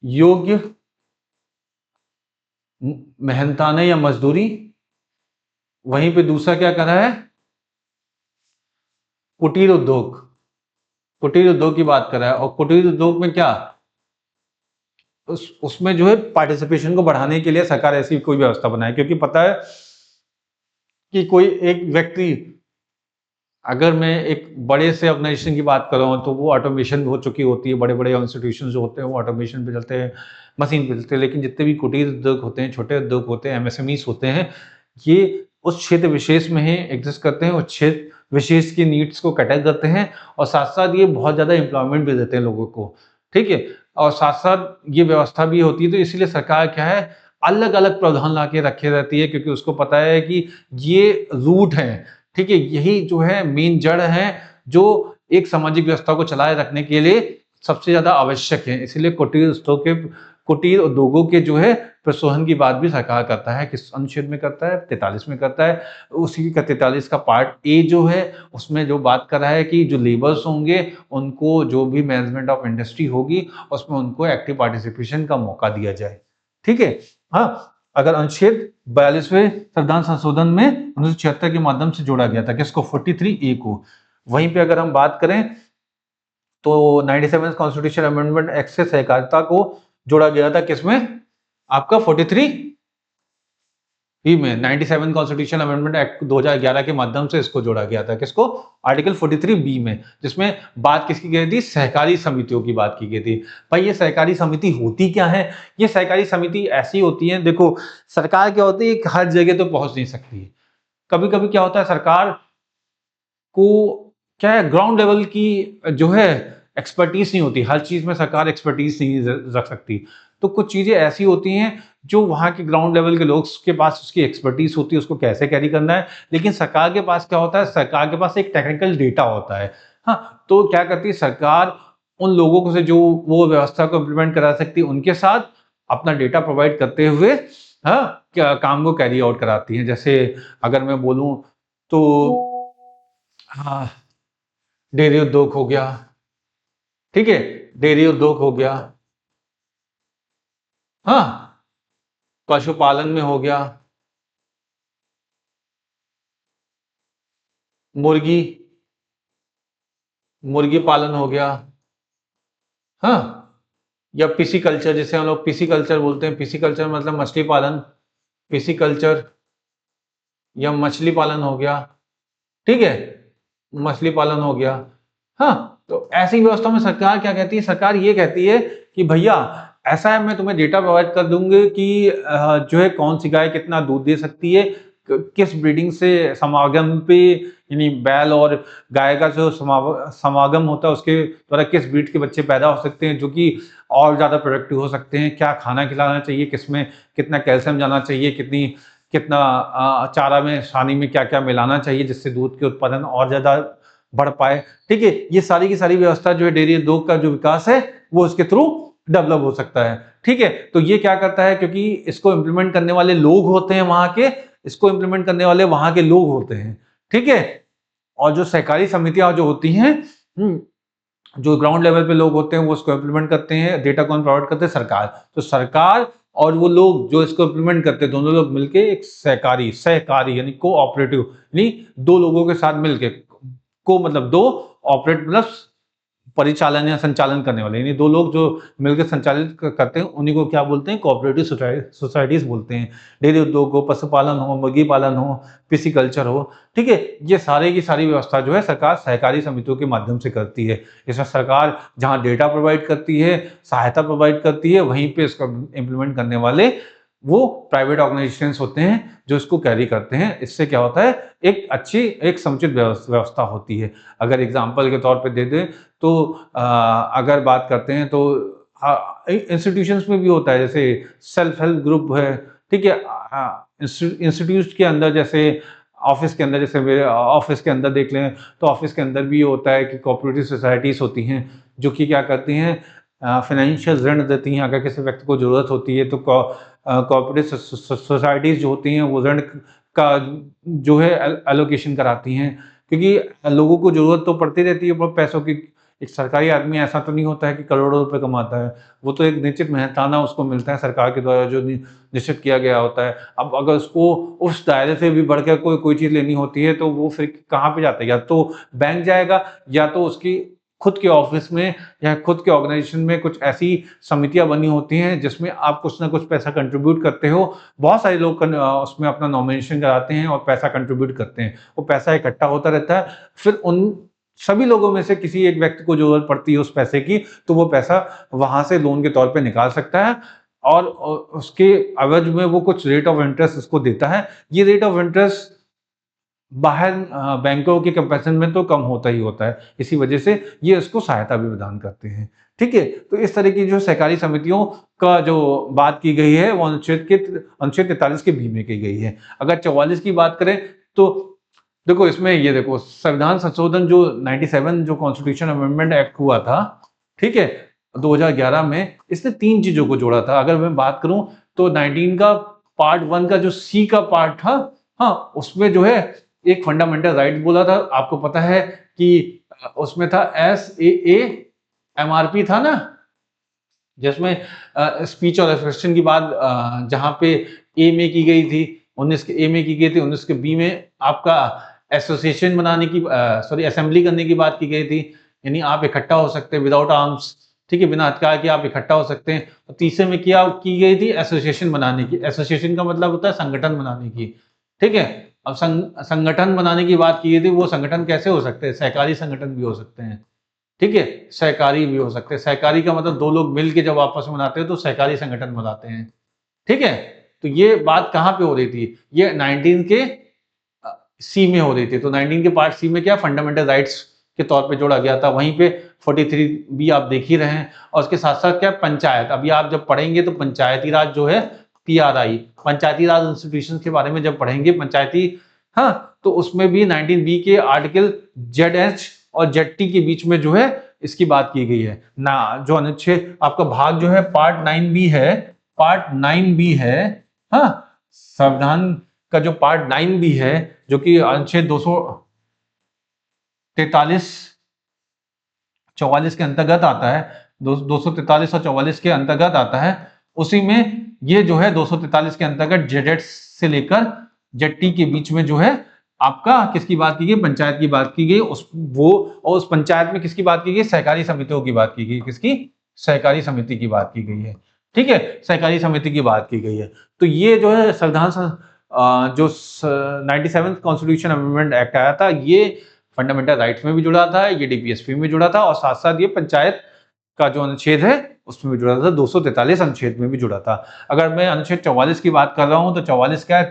योग्य मेहनताना या मजदूरी। वहीं पे दूसरा क्या कर रहा है, कुटीर उद्योग, कुटीर उद्योग की बात कर रहा है। और कुटीर उद्योग में क्या, उसमें जो है पार्टिसिपेशन को बढ़ाने के लिए सरकार ऐसी कोई व्यवस्था बनाए, क्योंकि पता है कि कोई एक व्यक्ति, अगर मैं एक बड़े से ऑर्गेनाइजेशन की बात कर रहा हूँ तो वो ऑटोमेशन हो चुकी होती है, बड़े-बड़े इंस्टीट्यूशंस जो होते हैं वो ऑटोमेशन पे चलते हैं, मशीन पे चलते हैं। लेकिन जितने भी कुटीर उद्योग होते हैं, छोटे उद्योग होते हैं, एमएसएमईज़ होते हैं, ये उस क्षेत्र विशेष में ही एग्ज़िस्ट करते हैं, उस क्षेत्र विशेष की नीड्स को कैटर करते हैं और साथ-साथ ये बहुत ज़्यादा एम्प्लॉयमेंट भी देते हैं लोगों को, ठीक है? और साथ-साथ ये व्यवस्था भी होती है, तो इसीलिए सरकार क्या है, अलग-अलग प्रावधान ला के रखे रहती है, क्योंकि उसको पता है कि ये रूट हैं, ठीक है? यही जो है मेन जड़ है, जो एक सामाजिक व्यवस्था को चलाए रखने के लिए सबसे ज़्यादा आवश्यक है। इसीलिए कुटीर उद्योगों के जो है प्रोत्साहन की बात भी सरकार करता है, किस अनुच्छेद में करता है? 43 में करता है। उसी का 43 का पार्ट ए जो है, उसमें जो बात कर रहा है कि जो लेबर्स होंगे, उनको जो भी मैनेजमेंट ऑफ इंडस्ट्री होगी, उसमें उनको एक्टिव पार्टिसिपेशन का मौका दिया जाए। ठीक है? हाँ, अगर अनुच्छेद 42वें संविधान संशोधन में 1976 के माध्यम से जोड़ा गया था, किसको? 43 ए को। वहीं पे अगर हम बात करें तो 97 कॉन्स्टिट्यूशन अमेंडमेंट एक्ट से सहकारिता को जोड़ा गया था, किसमें? आपका 43 ही में 97 कॉन्स्टिट्यूशन अमेंडमेंट एक्ट 2011 के माध्यम से इसको जोड़ा गया था, किसको? आर्टिकल 43 बी में, जिसमें बात किसकी गई थी? सहकारी समितियों की बात की गई थी। भाई ये सहकारी समिति होती क्या है? ये सहकारी समिति ऐसी होती है, देखो सरकार क्या होती है कि हर जगह तो पहुंच नहीं सकती है। कभी-कभी क्या होता है, सरकार को क्या है, ग्राउंड लेवल की जो है एक्सपर्टीज नहीं होती, हर चीज में सरकार एक्सपर्टीज नहीं रख सकती। तो कुछ चीजें ऐसी होती हैं जो वहाँ के ग्राउंड लेवल के लोग के पास उसकी एक्सपर्टीज होती है, उसको कैसे कैरी करना है। लेकिन सरकार के पास क्या होता है, सरकार के पास एक टेक्निकल डेटा होता है। हाँ, तो क्या करती है सरकार, उन लोगों को से जो वो व्यवस्था को इम्प्लीमेंट करा सकती है उनके साथ अपना डेटा प्रोवाइड करते हुए हाँ क्या काम को कैरी आउट कराती है। जैसे अगर मैं बोलूं तो हाँ, डेयरी उद्योग हो गया, ठीक है, डेयरी उद्योग हो गया, हाँ, पशुपालन में हो गया, मुर्गी मुर्गी पालन हो गया, हाँ, या पीसी कल्चर, जिसे हम लोग पीसी कल्चर बोलते हैं। पीसी कल्चर मतलब मछली पालन, पीसी कल्चर या मछली पालन हो गया, ठीक है, मछली पालन हो गया। हाँ, तो ऐसी व्यवस्था में सरकार क्या कहती है, सरकार ये कहती है कि भैया ऐसा है, मैं तुम्हें डेटा प्रोवाइड कर दूंगी कि जो है कौन सी गाय कितना दूध दे सकती है, किस ब्रीडिंग से समागम पे, यानी बैल और गाय का जो समागम होता है उसके द्वारा किस ब्रीड के बच्चे पैदा हो सकते हैं जो कि और ज़्यादा प्रोडक्टिव हो सकते हैं, क्या खाना खिलाना चाहिए, किसमें कितना कैल्शियम जाना चाहिए, कितना चारा में, सानी में क्या क्या मिलाना चाहिए जिससे दूध के उत्पादन और ज़्यादा बढ़ पाए। ठीक है, ये सारी की सारी व्यवस्था जो है डेयरी उद्योग का जो विकास है वो इसके थ्रू डेवलप हो सकता है। ठीक है, तो ये क्या करता है, क्योंकि इसको इम्प्लीमेंट करने वाले लोग होते हैं वहां के, इसको इम्प्लीमेंट करने वाले वहां के लोग होते हैं। ठीक है, और जो सहकारी समितियां जो होती हैं, जो ग्राउंड लेवल पे लोग होते हैं वो इसको इम्प्लीमेंट करते हैं, डेटा कौन प्रोवाइड करते हैं, सरकार। तो सरकार और वो लोग जो इसको इम्प्लीमेंट करते हैं, दोनों लोग मिलके एक सहकारी सहकारी यानी कोऑपरेटिव, यानी दो लोगों के साथ मिलके, को मतलब दो, ऑपरेट प्लस परिचालन या संचालन करने वाले, यानी दो लोग जो मिलकर संचालित करते हैं उन्हीं को क्या बोलते हैं, कोऑपरेटिव सोसाइटीज बोलते हैं। डेयरी उद्योग हो, पशुपालन हो, मुर्गी पालन हो, पिसिकल्चर हो, ठीक है, ये सारे की सारी व्यवस्था जो है सरकार सहकारी समितियों के माध्यम से करती है। इसमें सरकार जहां डेटा प्रोवाइड करती है, सहायता प्रोवाइड करती है, वहीं पे इसको इम्प्लीमेंट करने वाले वो प्राइवेट ऑर्गेनाइजेशंस होते हैं जो इसको कैरी करते हैं। इससे क्या होता है, एक अच्छी एक समुचित व्यवस्था होती है। अगर एग्जाम्पल के तौर पे दे दें तो अगर बात करते हैं तो इंस्टीट्यूशंस में भी होता है, जैसे सेल्फ हेल्प ग्रुप है, ठीक है, इंस्टीट्यूट के अंदर, जैसे ऑफिस के अंदर, जैसे मेरे ऑफिस के अंदर देख लें तो ऑफिस के अंदर भी होता है कि कोऑपरेटिव सोसाइटीज होती हैं जो कि क्या करती हैं, फाइनेंशियल ऋण देती हैं। अगर किसी व्यक्ति को जरूरत होती है तो कोऑपरेटिव सोसाइटीज जो होती हैं वो ऋण का जो है एलोकेशन कराती हैं, क्योंकि लोगों को जरूरत तो पड़ती रहती है पैसों की। एक सरकारी आदमी ऐसा तो नहीं होता है कि करोड़ों रुपए कमाता है, वो तो एक निश्चित मेहनताना उसको मिलता है सरकार के द्वारा जो निश्चित किया गया होता है। अब अगर उसको उस दायरे से भी बढ़कर कोई चीज लेनी होती है तो वो फिर कहाँ पे जाता है, या तो बैंक जाएगा या तो उसकी खुद के ऑफिस में या खुद के ऑर्गेनाइजेशन में कुछ ऐसी समितियां बनी होती हैं जिसमें आप कुछ ना कुछ पैसा कंट्रीब्यूट करते हो। बहुत सारे लोग उसमें अपना नॉमिनेशन कराते हैं और पैसा कंट्रीब्यूट करते हैं, वो पैसा इकट्ठा होता रहता है। फिर उन सभी लोगों में से किसी एक व्यक्ति को जरूरत पड़ती है उस पैसे की, तो वो पैसा वहां से लोन के तौर पे निकाल सकता है और उसके एवज में वो कुछ रेट ऑफ इंटरेस्ट उसको देता है। ये रेट ऑफ इंटरेस्ट बाहर बैंकों के कंपैरिजन में तो कम होता ही होता है, इसी वजह से ये इसको सहायता भी प्रदान करते हैं। ठीक है, तो इस तरह की जो सहकारी समितियों का जो बात की गई है वो अनुच्छेद 43 के बी में की गई है। अगर 44 की बात करें तो देखो इसमें ये देखो, संविधान संशोधन जो 97 जो कॉन्स्टिट्यूशन अमेंडमेंट एक्ट हुआ था, ठीक है, 2011 में, इसने 3 चीजों को जोड़ा था। अगर मैं बात करूं तो 19 का पार्ट 1 का जो सी का पार्ट था, हाँ, उसमें जो है एक फंडामेंटल राइट बोला था। आपको पता है कि उसमें था SAA-MRP था ना, जिसमें स्पीच और एक्सप्रेशन की बात जहां पे ए में की गई थी, 19 के ए में की गई थी, 19 के बी में आपका एसोसिएशन बनाने की सॉरी असेंबली करने की बात की गई थी, यानी आप इकट्ठा हो सकते हैं विदाउट आर्म्स, ठीक है, बिना हथियार के आप इकट्ठा हो सकते हैं। और तीसरे में क्या की गई थी, एसोसिएशन बनाने की। एसोसिएशन का मतलब होता है संगठन बनाने की, ठीक है। अब संगठन बनाने की बात की गई थी, वो संगठन कैसे हो सकते हैं, सहकारी संगठन भी हो सकते हैं, ठीक है, सहकारी भी हो सकते हैं। सहकारी का मतलब दो लोग मिलके जब आपस में बनाते हैं तो सहकारी संगठन बनाते हैं, ठीक है। तो ये बात कहाँ पे हो रही थी, ये 19 के सी में हो रही थी। तो 19 के पार्ट सी में क्या फंडामेंटल राइट्स के तौर पे जोड़ा गया था, वहीं पे 43 भी आप देख ही रहे हैं। और उसके साथ साथ क्या पंचायत, अभी आप जब पढ़ेंगे तो पंचायती राज जो है PRI, पंचायती राज इंस्टीट्यूशन के बारे में जब पढ़ेंगे पंचायती, हाँ, तो उसमें भी 19B के आर्टिकल ZH और ZT के बीच में जो है इसकी बात की गई है ना। जो अनुच्छेद आपका भाग जो है पार्ट 9B है, पार्ट 9B है, हाँ, संविधान का जो पार्ट 9B है जो कि अनुच्छेद 243 44 के अंतर्गत आता है, 243 और 44 के अंतर्गत आता है। उसी में ये जो है 243 के अंतर्गत ZH से लेकर ZT के बीच में जो है आपका किसकी बात की गई, पंचायत की बात की गई। और उस पंचायत में किसकी बात की गई, सहकारी समितियों की बात की गई। किसकी, सहकारी समिति की बात की गई है। ठीक है, सहकारी समिति की बात की गई है। तो ये जो है संविधान जो 97 कॉन्स्टिट्यूशन अमेंडमेंट एक्ट आया था, ये फंडामेंटल राइट्स में भी जुड़ा था, ये DPSP में जुड़ा था, और साथ साथ ये पंचायत का जो अनुच्छेद है उसमें भी जुड़ा था, 243 अनुच्छेद में भी जुड़ा था। अगर मैं अनुच्छेद 44 की बात कर रहा हूं तो 44 क्या है,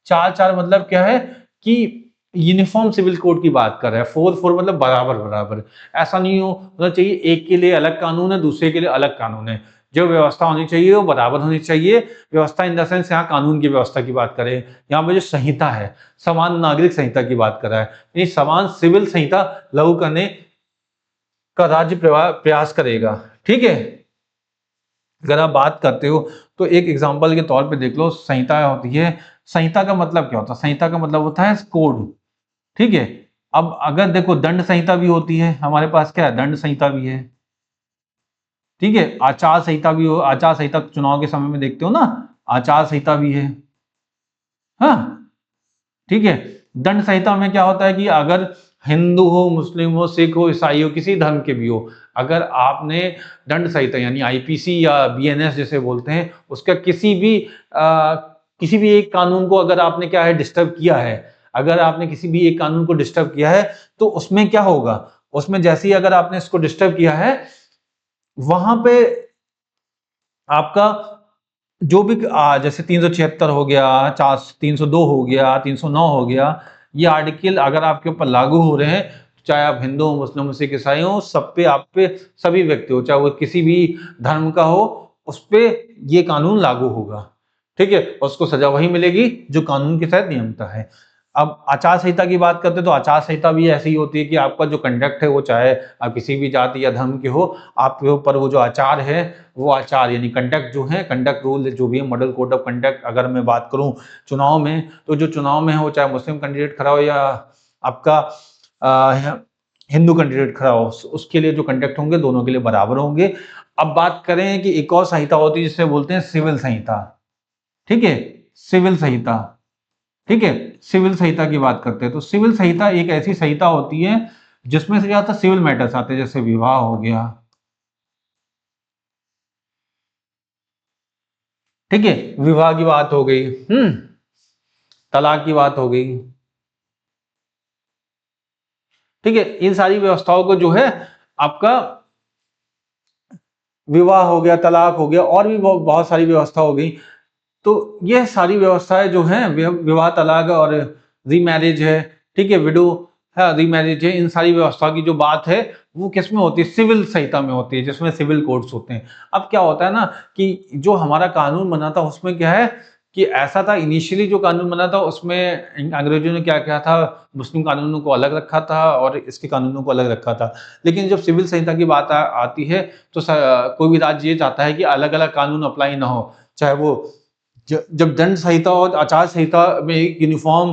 4-4 मतलब क्या है कि यूनिफॉर्म सिविल कोड की बात कर रहा है। 4-4 मतलब बराबर बराबर, ऐसा नहीं होना चाहिए एक के लिए अलग कानून है दूसरे के लिए अलग कानून है। जो व्यवस्था होनी चाहिए वो बराबर होनी चाहिए। व्यवस्था इन द सेंस यहाँ कानून की व्यवस्था की बात करें, यहाँ पे जो संहिता है समान नागरिक संहिता की बात कर रहा है, यानी समान सिविल संहिता लागू करने का राज्य प्रयास करेगा। ठीक है, अगर आप बात करते हो तो एक एग्जांपल के तौर पे देख लो, संहिता होती है, संहिता का मतलब क्या होता है, संहिता का मतलब होता है कोड। ठीक है, अब अगर देखो दंड संहिता भी होती है हमारे पास, क्या है, दंड संहिता भी है। ठीक है, आचार संहिता भी हो, आचार संहिता चुनाव के समय में देखते हो ना, आचार संहिता भी है। हाँ, ठीक है, दंड संहिता में क्या होता है कि अगर हिंदू हो, मुस्लिम हो, सिख हो, ईसाई हो, किसी धर्म के भी हो, अगर आपने दंड संहिता यानी IPC या BNS जैसे बोलते हैं उसका किसी भी एक कानून को अगर आपने क्या है डिस्टर्ब किया है, अगर आपने किसी भी एक कानून को डिस्टर्ब किया है तो उसमें क्या होगा, उसमें जैसे ही अगर आपने इसको डिस्टर्ब किया है वहां पे आपका जो भी जैसे 376 हो गया, 302 हो गया, 309 हो गया, ये आर्टिकल अगर आपके ऊपर लागू हो रहे हैं, चाहे आप हिंदू हो, मुस्लिम हो, सिख ईसाई हो, सब पे, आप पे, सभी व्यक्ति हो, चाहे वो किसी भी धर्म का हो, उस पे ये कानून लागू होगा। ठीक है, उसको सजा वही मिलेगी जो कानून के तहत नियमता है। अब आचार संहिता की बात करते हैं तो आचार संहिता भी ऐसी ही होती है कि आपका जो कंडक्ट है वो चाहे आप किसी भी जाति या धर्म के हो, आपके ऊपर वो जो आचार है, वो आचार यानी कंडक्ट जो है, कंडक्ट रूल जो भी है, मॉडल कोड ऑफ कंडक्ट, अगर मैं बात करूं चुनाव में, तो जो चुनाव में हो चाहे मुस्लिम कैंडिडेट खड़ा हो या आपका हिंदू कैंडिडेट खड़ा हो, उसके लिए जो कंडक्ट होंगे दोनों के लिए बराबर होंगे। अब बात करें कि एक और संहिता होती है जिसे बोलते हैं सिविल संहिता। ठीक है, सिविल संहिता। ठीक है, सिविल संहिता की बात करते हैं तो सिविल संहिता एक ऐसी संहिता होती है जिसमें से क्या होता है, सिविल मैटर्स आते हैं, जैसे विवाह हो गया। ठीक है, विवाह की बात हो गई, तलाक की बात हो गई। ठीक है, इन सारी व्यवस्थाओं को जो है आपका विवाह हो गया, तलाक हो गया, और भी बहुत सारी व्यवस्था हो गई। तो ये सारी व्यवस्थाएं जो हैं, विवाह, तलाक और रीमैरिज है, ठीक है, विडो है, रीमैरिज है, इन सारी व्यवस्था की जो बात है वो किस में होती है, सिविल संहिता में होती है, जिसमें सिविल कोड्स होते हैं। अब क्या होता है ना कि जो हमारा कानून बना था उसमें क्या है कि ऐसा था, इनिशियली जो कानून बना था उसमें अंग्रेजों ने क्या किया था, मुस्लिम कानूनों को अलग रखा था और इसके कानूनों को अलग रखा था। लेकिन जब सिविल संहिता की बात आती है तो कोई भी राज्य ये चाहता है कि अलग अलग कानून अप्लाई ना हो, चाहे वो जब दंड संहिता और आचार संहिता में एक यूनिफॉर्म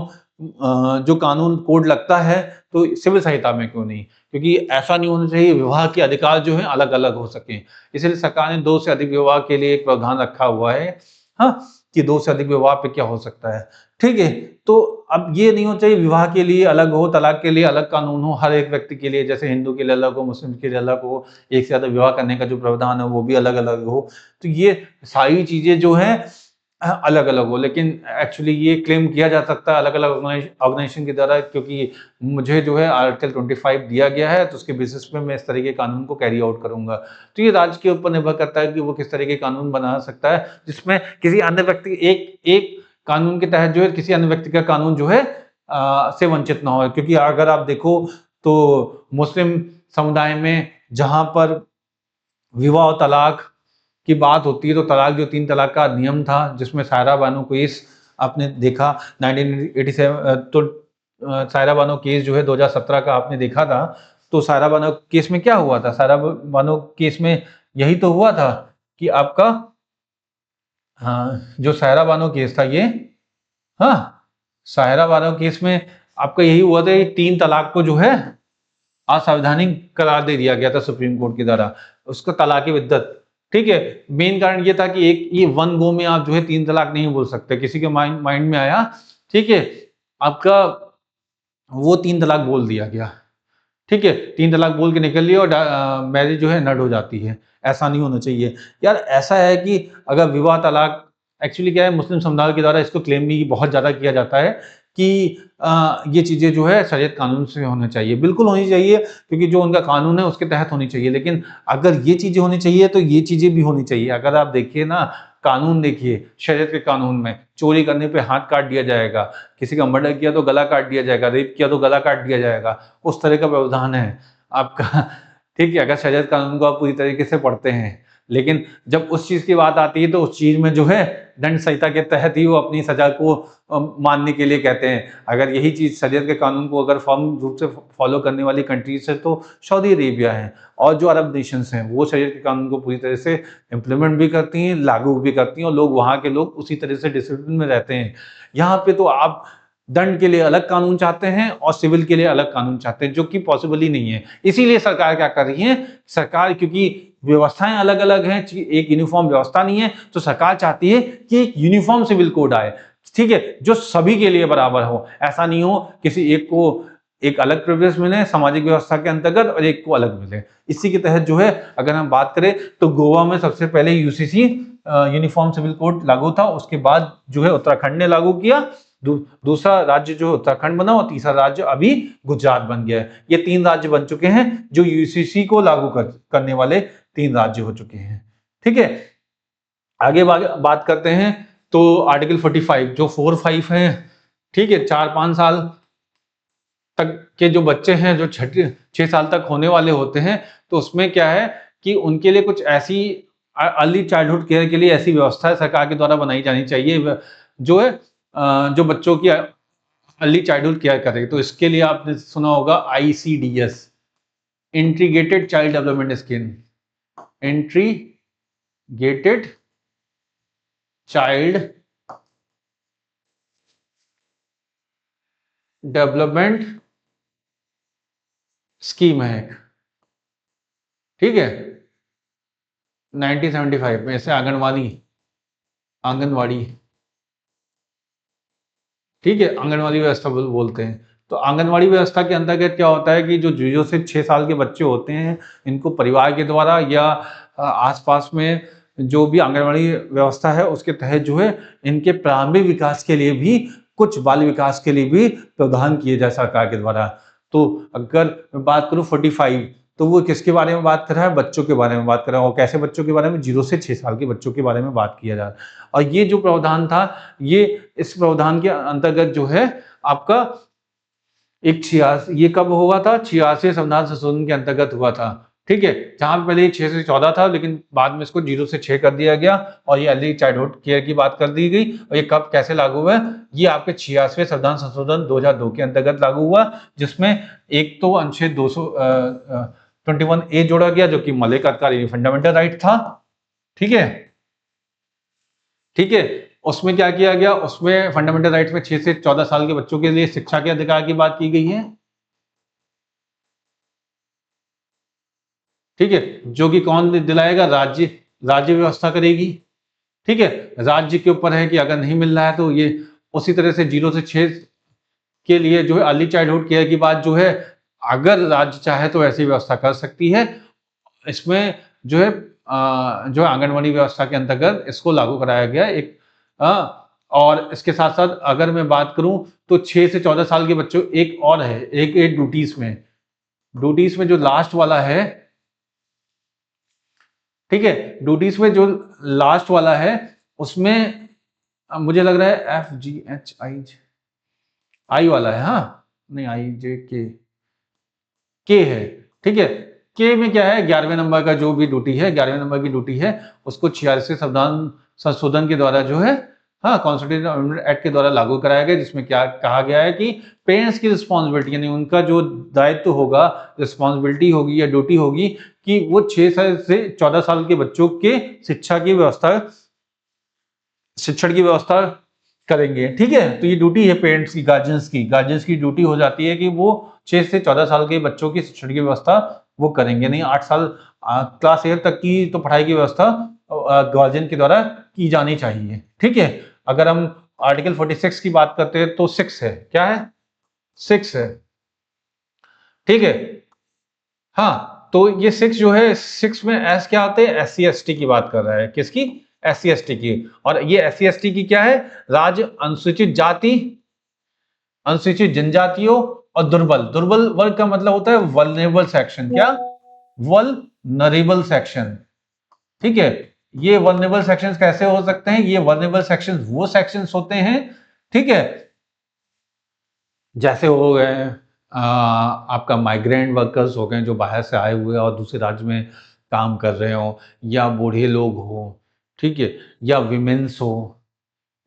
जो कानून कोड लगता है तो सिविल संहिता में क्यों नहीं, क्योंकि ऐसा नहीं होना चाहिए विवाह के अधिकार जो है अलग अलग हो सके। इसलिए सरकार ने 2 से अधिक विवाह के लिए एक प्रावधान रखा हुआ है, हाँ, कि 2 से अधिक विवाह पे क्या हो सकता है। ठीक है, तो अब ये नहीं होना चाहिए विवाह के लिए अलग हो, तलाक के लिए अलग कानून हो, हर एक व्यक्ति के लिए, जैसे हिंदू के लिए अलग हो, मुस्लिम के लिए अलग हो, एक से ज्यादा विवाह करने का जो प्रावधान है वो भी अलग अलग हो। तो ये सारी चीजें जो है अलग अलग हो, लेकिन एक्चुअली ये क्लेम किया जा सकता है अलग अलग ऑर्गेनाइजेशन के द्वारा, क्योंकि मुझे जो है आर्टिकल 25 दिया गया है तो उसके बेसिस पे मैं इस तरह के कानून को कैरी आउट करूंगा। तो ये राज्य के ऊपर निर्भर करता है कि वो किस तरह के कानून बना सकता है जिसमें किसी अन्य व्यक्ति एक एक कानून के तहत जो है किसी अन्य व्यक्ति का कानून जो है से वंचित ना हो। क्योंकि अगर आप देखो तो मुस्लिम समुदाय में जहां पर विवाह और तलाक की बात होती है, तो तलाक जो 3 तलाक का नियम था, जिसमें सायरा बानो केस आपने देखा 1987, तो सायरा बानो केस जो है 2017 का आपने देखा था। तो सायरा बानो केस में क्या हुआ था? सायरा बानो केस में यही तो हुआ था कि आपका जो सायरा बानो केस था ये, हाँ, सायरा बानो केस में आपका यही हुआ था कि 3 तलाक को जो है असंवैधानिक करार दे दिया गया था सुप्रीम कोर्ट के द्वारा, उसको तलाक बिद्दत। ठीक है, मेन कारण ये था कि एक ये वन गो में आप जो है 3 तलाक नहीं बोल सकते। किसी के माइंड में आया, ठीक है, आपका वो 3 तलाक बोल दिया गया। ठीक है, 3 तलाक बोल के निकल लिया और मैरिज जो है नड हो जाती है। ऐसा नहीं होना चाहिए यार। ऐसा है कि अगर विवाह तलाक, एक्चुअली क्या है, मुस्लिम समुदाय के द्वारा इसको क्लेम भी बहुत ज़्यादा किया जाता है कि ये चीज़ें जो है शरीयत कानून से होना चाहिए। बिल्कुल होनी चाहिए, क्योंकि जो उनका कानून है उसके तहत होनी चाहिए। लेकिन अगर ये चीज़ें होनी चाहिए तो ये चीज़ें भी होनी चाहिए। अगर आप देखिए ना, कानून देखिए, शरीयत के कानून में चोरी करने पे हाथ काट दिया जाएगा, किसी का मर्डर किया तो गला काट दिया जाएगा, रेप किया तो गला काट दिया जाएगा, उस तरह का प्रावधान है आपका। ठीक है, अगर शरीयत कानून को आप पूरी तरीके से पढ़ते हैं। लेकिन जब उस चीज़ की बात आती है तो उस चीज़ में जो है दंड संहिता के तहत ही वो अपनी सज़ा को मानने के लिए कहते हैं। अगर यही चीज़ शरीयत के कानून को अगर फर्म रूप से फॉलो करने वाली कंट्रीज़ है तो सऊदी अरेबिया है, और जो अरब नेशंस हैं वो शरीयत के कानून को पूरी तरह से इम्प्लीमेंट भी करती हैं, लागू भी करती हैं, और लोग वहाँ के लोग उसी तरह से डिसिप्लिन में रहते हैं। यहाँ पे तो आप दंड के लिए अलग कानून चाहते हैं और सिविल के लिए अलग कानून चाहते हैं, जो कि पॉसिबल ही नहीं है। इसीलिए सरकार क्या कर रही है, सरकार, क्योंकि व्यवस्थाएं अलग अलग हैं, एक यूनिफॉर्म व्यवस्था नहीं है, तो सरकार चाहती है कि एक यूनिफॉर्म सिविल कोड आए, ठीक है, जो सभी के लिए बराबर हो। ऐसा नहीं हो किसी एक को एक अलग प्रिविलेज मिले सामाजिक व्यवस्था के अंतर्गत और एक को अलग मिले। इसी के तहत जो है अगर हम बात करें तो गोवा में सबसे पहले यूसीसी यूनिफॉर्म सिविल कोड लागू था, उसके बाद जो है उत्तराखंड ने लागू किया, दूसरा राज्य जो उत्तराखंड बना, और तीसरा राज्य अभी गुजरात बन गया है। ये 3 राज्य बन चुके हैं जो यूसीसी को लागू करने वाले 3 राज्य हो चुके हैं। ठीक है, आगे बात करते हैं तो आर्टिकल 45 जो 4-5 है, ठीक है, 4-5 साल तक के जो बच्चे हैं, जो 6 साल तक होने वाले होते हैं, तो उसमें क्या है कि उनके लिए कुछ ऐसी अर्ली चाइल्डहुड केयर के लिए ऐसी व्यवस्था सरकार के द्वारा बनाई जानी चाहिए, जो है जो बच्चों की अर्ली चाइल्डहुड केयर करे। तो इसके लिए आपने सुना होगा ICDS, integrated child development scheme, integrated child development scheme है, ठीक है, 1975 में। इसे आंगनवाड़ी आंगनवाड़ी ठीक है, आंगनवाड़ी व्यवस्था बोलते हैं। तो आंगनवाड़ी व्यवस्था के अंतर्गत क्या होता है कि जो 0 से 6 साल के बच्चे होते हैं, इनको परिवार के द्वारा या आसपास में जो भी आंगनवाड़ी व्यवस्था है उसके तहत जो है इनके प्रारंभिक विकास के लिए भी, कुछ बाल विकास के लिए भी प्रावधान किए जाए सरकार के द्वारा। तो अगर मैं बात करूं 45, तो वो किसके बारे में बात कर रहा है? बच्चों के बारे में बात कर रहा है। और कैसे बच्चों के बारे में? 0 से 6 साल के बच्चों के बारे में बात किया जा रहा है। और ये जो प्रावधान था, ये इस प्रावधान के अंतर्गत जो है आपका एक 86, ये कब हुआ था? 86 संविधान संशोधन के अंतर्गत हुआ था। ठीक है, जहां पे पहले 6 से 14 था, लेकिन बाद में इसको 0 से 6 कर दिया गया और ये अर्ली चाइल्डहुड केयर की बात कर दी गई। और ये कब कैसे लागू हुआ? ये आपके 86वें संविधान संशोधन 2002 के अंतर्गत लागू हुआ, जिसमें एक तो अनुच्छेद 221A जोड़ा गया, जो कि मौलिक अधिकार यानी फंडामेंटल राइट था। ठीक है, ठीक है, उसमें क्या किया गया? उसमें फंडामेंटल राइट्स में 6 से 14 साल के बच्चों के लिए शिक्षा के अधिकार की बात की गई है। ठीक है, जो कि कौन दिलाएगा? राज्य, राज्य व्यवस्था करेगी। ठीक है, राज्य के ऊपर है कि अगर नहीं मिल रहा है तो ये उसी तरह से 0 से 6 के लिए जो है अर्ली चाइल्डहुड केयर की बात जो है, अगर राज्य चाहे तो ऐसी व्यवस्था कर सकती है। इसमें जो है जो आंगनवाड़ी व्यवस्था के अंतर्गत इसको लागू कराया गया एक। और इसके साथ साथ अगर मैं बात करूं तो 6 से 14 साल के बच्चों, एक और है, एक ड्यूटीज में जो लास्ट वाला है, ठीक है, ड्यूटीज में जो लास्ट वाला है उसमें मुझे लग रहा है FGH आई वाला है, हाँ नहीं, IJK है। ठीक है। के में क्या है, 11वें नंबर का जो भी ड्यूटी है, 11वें नंबर की ड्यूटी है, उसको 46वें संविधान संशोधन के द्वारा जो है, हाँ, कॉन्स्टिट्यूशन अमेंडमेंट एक्ट के द्वारा लागू कराया गया, जिसमें क्या कहा गया है कि पेरेंट्स की रिस्पॉन्सिबिलिटी, यानी उनका जो दायित्व होगा, रिस्पॉन्सिबिलिटी होगी या ड्यूटी होगी, कि वो 6 साल से 14 साल के बच्चों के शिक्षण की व्यवस्था करेंगे। ठीक है, तो ये ड्यूटी है पेरेंट्स की, गार्जियंस की ड्यूटी हो जाती है कि वो 6 से 14 साल के बच्चों की शिक्षण की व्यवस्था वो करेंगे। नहीं, 8 साल क्लास 8 तक की तो पढ़ाई की व्यवस्था गार्जियन के द्वारा की जानी चाहिए। ठीक है, अगर हम आर्टिकल 46 की बात करते हैं तो 6 है, क्या है, 6 है। ठीक है, हाँ, तो ये 6 जो है, 6 में एस क्या आते हैं, एस सी एस टी की बात कर रहा है, किसकी, एस सी एस टी की। और ये एस सी एस टी की क्या है, राज्य, अनुसूचित जाति, अनुसूचित जनजातियों और दुर्बल, दुर्बल वर्ग का मतलब होता है वल्नरेबल सेक्शन, क्या, वल्नरेबल सेक्शन। ठीक है, ये वल्नरेबल सेक्शंस कैसे हो सकते हैं, ये वल्नरेबल सेक्शंस वो सेक्शंस होते हैं, ठीक है, जैसे हो गए आपका माइग्रेंट वर्कर्स हो गए, जो बाहर से आए हुए और दूसरे राज्य में काम कर रहे हो, या बूढ़े लोग हो, ठीक है, या विमेन्स हो,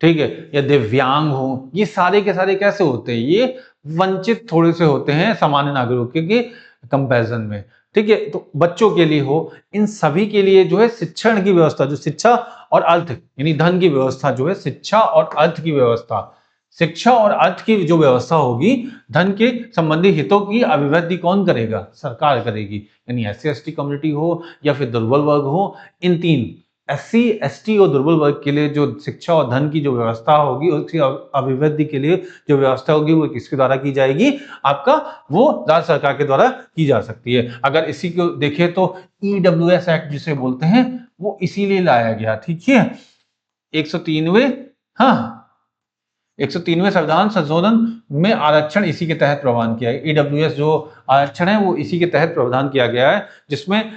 ठीक है, या दिव्यांग हो, ये सारे के सारे कैसे होते हैं, ये वंचित थोड़े से होते हैं सामान्य नागरिकों के कंपैरिजन में। ठीक है, तो बच्चों के लिए हो, इन सभी के लिए जो है शिक्षण की व्यवस्था, जो शिक्षा और अर्थ यानी धन की व्यवस्था जो है, शिक्षा और अर्थ की व्यवस्था, शिक्षा और अर्थ की जो व्यवस्था होगी, धन के संबंधी हितों की अभिवृद्धि कौन करेगा, सरकार करेगी। यानी एससी एसटी कम्युनिटी हो या फिर दुर्बल वर्ग हो, इन तीन, एससी एसटी और दुर्बल वर्ग के लिए जो शिक्षा और धन की जो व्यवस्था होगी, उसकी अभिवृद्धि के लिए जो व्यवस्था होगी, वो किसके द्वारा की जाएगी, आपका वो राज्य सरकार के द्वारा की जा सकती है। अगर इसी को देखें तो ईडब्ल्यूएस एक्ट जिसे बोलते हैं, वो इसीलिए लाया गया। ठीक है, 103वें, हाँ, 103वें संविधान संशोधन में आरक्षण इसी के तहत प्रावधान किया है। ईडब्ल्यूएस जो आरक्षण है वो इसी के तहत प्रावधान किया गया है, जिसमें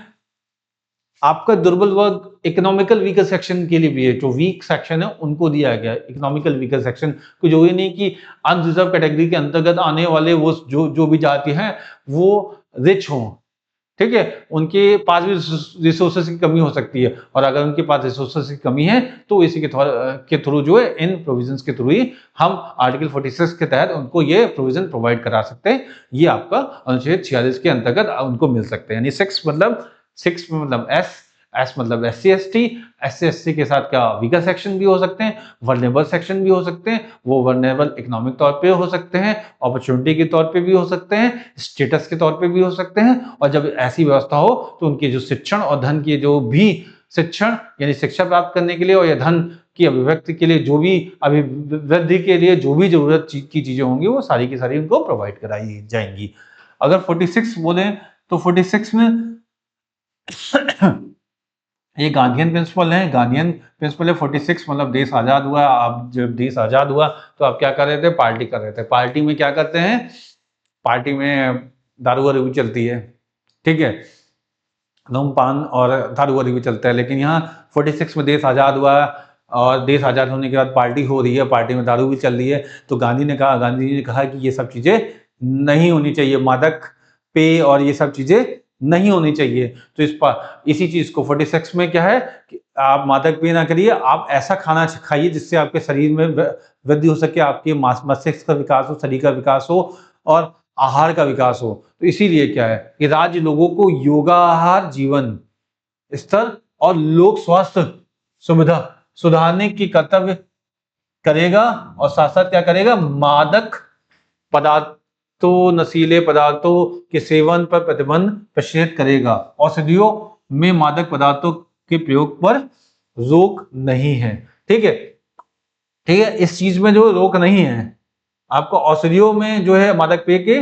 आपका दुर्बल वर्ग इकोनॉमिकल वीकर सेक्शन के लिए भी है, जो वीक सेक्शन है उनको दिया गया है इकोनॉमिकल वीकर सेक्शन को, जो ये नहीं कि अनरिजर्व कैटेगरी के अंतर्गत आने वाले वो जो भी जाति हैं वो रिच हों, ठीक है, उनके पास भी रिसोर्सेज की कमी हो सकती है, और अगर उनके पास रिसोर्सेज की कमी है तो इसी के थ्रू जो है, इन प्रोविजंस के थ्रू ही हम आर्टिकल 46 के तहत उनको ये प्रोविजन प्रोवाइड करा सकते हैं। ये आपका अनुच्छेद 46 के अंतर्गत उनको मिल सकते हैं। यानी 6 मतलब 6 में मतलब एस मतलब एस सी एस टी के साथ क्या वीकर सेक्शन भी हो सकते हैं, वर्नेबल सेक्शन भी हो सकते हैं, वो वर्नेबल इकोनॉमिक तौर पे हो सकते हैं, अपॉर्चुनिटी के तौर पे भी हो सकते हैं, स्टेटस के तौर पे भी हो सकते हैं, और जब ऐसी व्यवस्था हो तो उनके जो शिक्षण और धन की जो भी शिक्षण यानी शिक्षा प्राप्त करने के लिए और या धन की अभिव्यक्ति के लिए जो भी अभिवृद्धि के लिए जो भी जरूरत की चीजें होंगी, वो सारी की सारी उनको प्रोवाइड कराई जाएंगी। अगर 46 बोले तो 46 में ये गांधीयन प्रिंसिपल है, गांधीयन प्रिंसिपल है 46, मतलब देश आजाद हुआ, आप जब देश आजाद हुआ तो आप क्या कर रहे थे, पार्टी कर रहे थे। पार्टी में क्या करते हैं, पार्टी में दारू वारू भी चलती है, ठीक है, धूमपान और दारू वारू भी चलता है। लेकिन यहाँ 46 में देश आजाद हुआ और देश आजाद होने के बाद पार्टी हो रही है, पार्टी में दारू भी चल रही है, तो गांधी जी ने कहा कि ये सब चीजें नहीं होनी चाहिए, मादक पेय और ये सब चीजें नहीं होनी चाहिए। तो इसी चीज को 46 में क्या है कि आप मादक पेय ना करिए, आप ऐसा खाना खाइए जिससे आपके शरीर में वृद्धि हो सके, आपके मस्तिष्क का विकास हो, शरीर का विकास हो और आहार का विकास हो। तो इसीलिए क्या है कि राज्य लोगों को योगाहार जीवन स्तर और लोक स्वास्थ्य सुविधा सुधारने की कर्तव्य करेगा, और साथ साथ क्या करेगा, मादक पदार्थों, नशीले पदार्थों के सेवन पर प्रतिबंध प्रेषित करेगा। औषधियों में मादक पदार्थों के प्रयोग पर रोक नहीं है। ठीक है, ठीक है, इस चीज में जो रोक नहीं है, आपको औषधियों में जो है मादक पेय के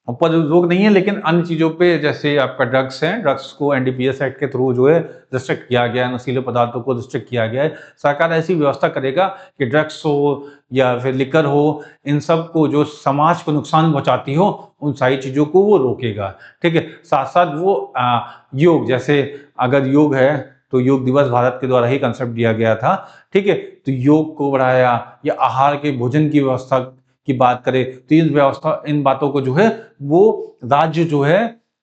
ऊपर रोक नहीं है, लेकिन अन्य चीजों पे जैसे आपका ड्रग्स है, ड्रग्स को एनडीपीएस एक्ट के थ्रू जो है रिस्ट्रिक्ट किया गया है, नशीले पदार्थों को रिस्ट्रिक्ट किया गया है। सरकार ऐसी व्यवस्था करेगा कि ड्रग्स हो या फिर लिकर हो, इन सब को जो समाज को नुकसान पहुंचाती हो, उन सारी चीजों को वो रोकेगा। ठीक है, साथ साथ वो योग, जैसे अगर योग है तो योग दिवस भारत के द्वारा ही कंसेप्ट दिया गया था। ठीक है, तो योग को बढ़ाया, या आहार के भोजन की व्यवस्था की बात करें तो इन बातों को जो है वो राज्य जो है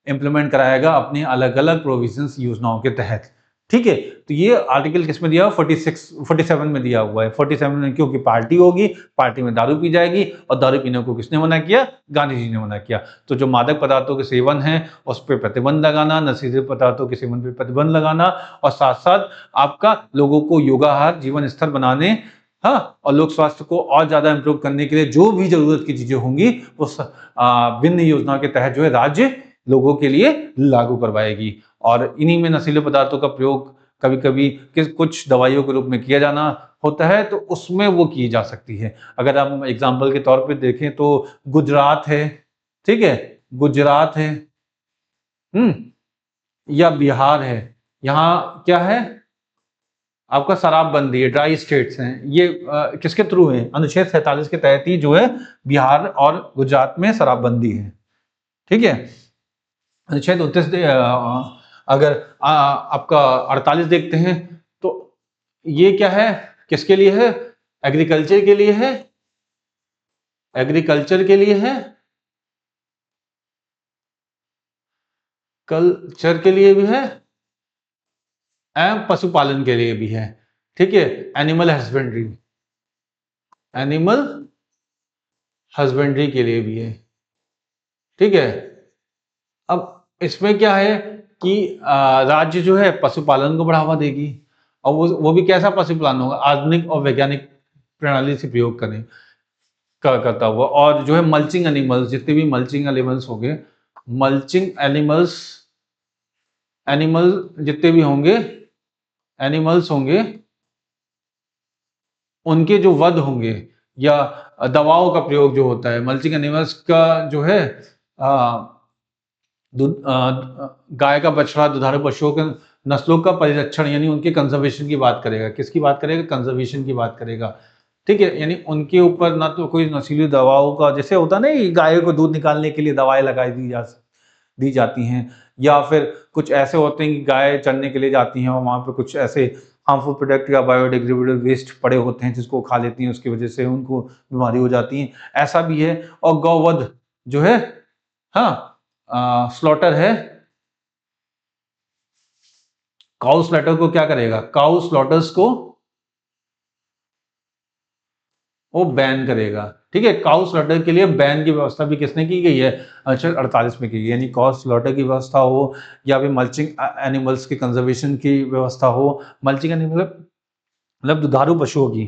इम्प्लीमेंट कराएगा अपनी अलग अलग प्रोविजंस योजनाओं के तहत। ठीक है, तो ये आर्टिकल किस में दिया हुआ, 47 में दिया हुआ है। 47 में क्योंकि पार्टी होगी, पार्टी में दारू पी जाएगी, और दारू पीने को किसने मना किया, गांधी जी ने मना किया। तो जो मादक पदार्थों के सेवन है उस पर प्रतिबंध लगाना, नशीले पदार्थों के सेवन पर प्रतिबंध लगाना, और साथ साथ आपका लोगों को योगाहार जीवन स्तर बनाने, हाँ, और लोक स्वास्थ्य को और ज्यादा इम्प्रूव करने के लिए जो भी जरूरत की चीजें होंगी वो विभिन्न योजनाओं के तहत जो है राज्य लोगों के लिए लागू करवाएगी। और इन्हीं में नशीले पदार्थों का प्रयोग कभी कभी कुछ दवाइयों के रूप में किया जाना होता है, तो उसमें वो की जा सकती है। अगर हम एग्जाम्पल के तौर पे देखें तो गुजरात है, ठीक है, गुजरात है, या बिहार है, यहाँ क्या है, आपका शराबबंदी है, ड्राई स्टेट्स हैं ये, किसके थ्रू है, अनुच्छेद 47 के तहत ही जो है बिहार और गुजरात में शराबबंदी है। ठीक है, अनुच्छेद 29 अगर आपका 48 देखते हैं तो ये क्या है, किसके लिए है, एग्रीकल्चर के लिए है, एग्रीकल्चर के लिए है, कल्चर के लिए भी है, एवं पशुपालन के लिए भी है। ठीक है, एनिमल हस्बेंड्री, एनिमल हस्बेंड्री के लिए भी है। ठीक है, अब इसमें क्या है कि राज्य जो है पशुपालन को बढ़ावा देगी, और वो भी कैसा पशुपालन होगा, आधुनिक और वैज्ञानिक प्रणाली से प्रयोग करता हुआ। और जो है मल्चिंग एनिमल्स, जितने भी मल्चिंग एनिमल्स हो गए, मल्चिंग एनिमल्स, एनिमल जितने भी होंगे, एनिमल्स होंगे, उनके जो वध होंगे या दवाओं का प्रयोग जो होता है, मल्चिंग एनिमल्स का जो है गाय का बछड़ा, दुधारू पशुओं के नस्लों का परिरक्षण, यानी उनके कंजर्वेशन की बात करेगा। किसकी बात करेगा, कंजर्वेशन की बात करेगा। ठीक है, यानी उनके ऊपर ना तो कोई नशीली दवाओं का, जैसे होता ना गायों को दूध निकालने के लिए दवाएं लगाई दी जाती हैं, या फिर कुछ ऐसे होते हैं कि गाय चरने के लिए जाती हैं और वहाँ पे कुछ ऐसे हार्मफुल प्रोडक्ट या बायोडिग्रेडेबल वेस्ट पड़े होते हैं जिसको खा लेती हैं, उसकी वजह से उनको बीमारी हो जाती है, ऐसा भी है। और गौवध जो है, हाँ, स्लॉटर है, काउ स्लॉटर को क्या करेगा, काउ स्लॉटर्स को वो बैन करेगा। ठीक है, काउ स्लॉटर के लिए बैन की व्यवस्था भी किसने की गई है, अनुच्छेद 48 में की गई, यानी काउ स्लॉटर की व्यवस्था हो, या फिर मल्चिंग एनिमल्स की कंजर्वेशन की व्यवस्था हो, मल्चिंग एनिमल मतलब दुधारू पशुओं की,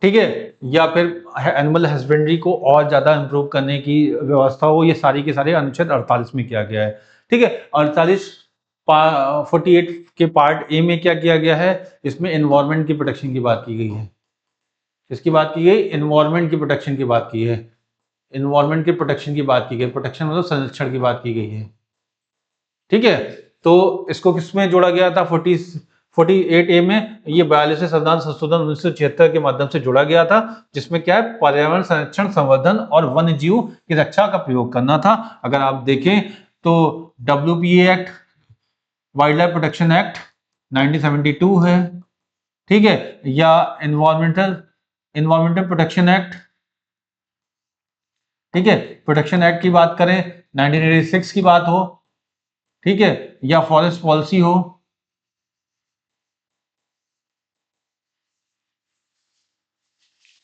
ठीक है, या फिर एनिमल हस्बेंड्री को और ज्यादा इंप्रूव करने की व्यवस्था हो, ये सारी के सारे अनुच्छेद 48 में किया गया है। ठीक है, 48 के पार्ट ए में क्या किया गया है, इसमें एनवायरमेंट की प्रोटेक्शन की बात की गई है। इसकी बात की गई, एनवायरमेंट की प्रोटेक्शन की बात की है, एनवायरमेंट की प्रोटेक्शन की बात की गई, प्रोटेक्शन मतलब संरक्षण की बात की गई है। ठीक है, तो इसको किसमें जोड़ा गया था, 48A में, ये 42वें संविधान संशोधन 1976 के माध्यम से जोड़ा गया था, जिसमें क्या है, पर्यावरण संरक्षण, संवर्धन और वन्य जीव की रक्षा का प्रयोग करना था। अगर आप देखें तो WPA act, wild life protection act 1972 है, ठीक है, या एनवायरमेंटल प्रोटेक्शन एक्ट, ठीक है, प्रोटेक्शन एक्ट की बात करें 1986 की बात हो, ठीक है, या फॉरेस्ट पॉलिसी हो,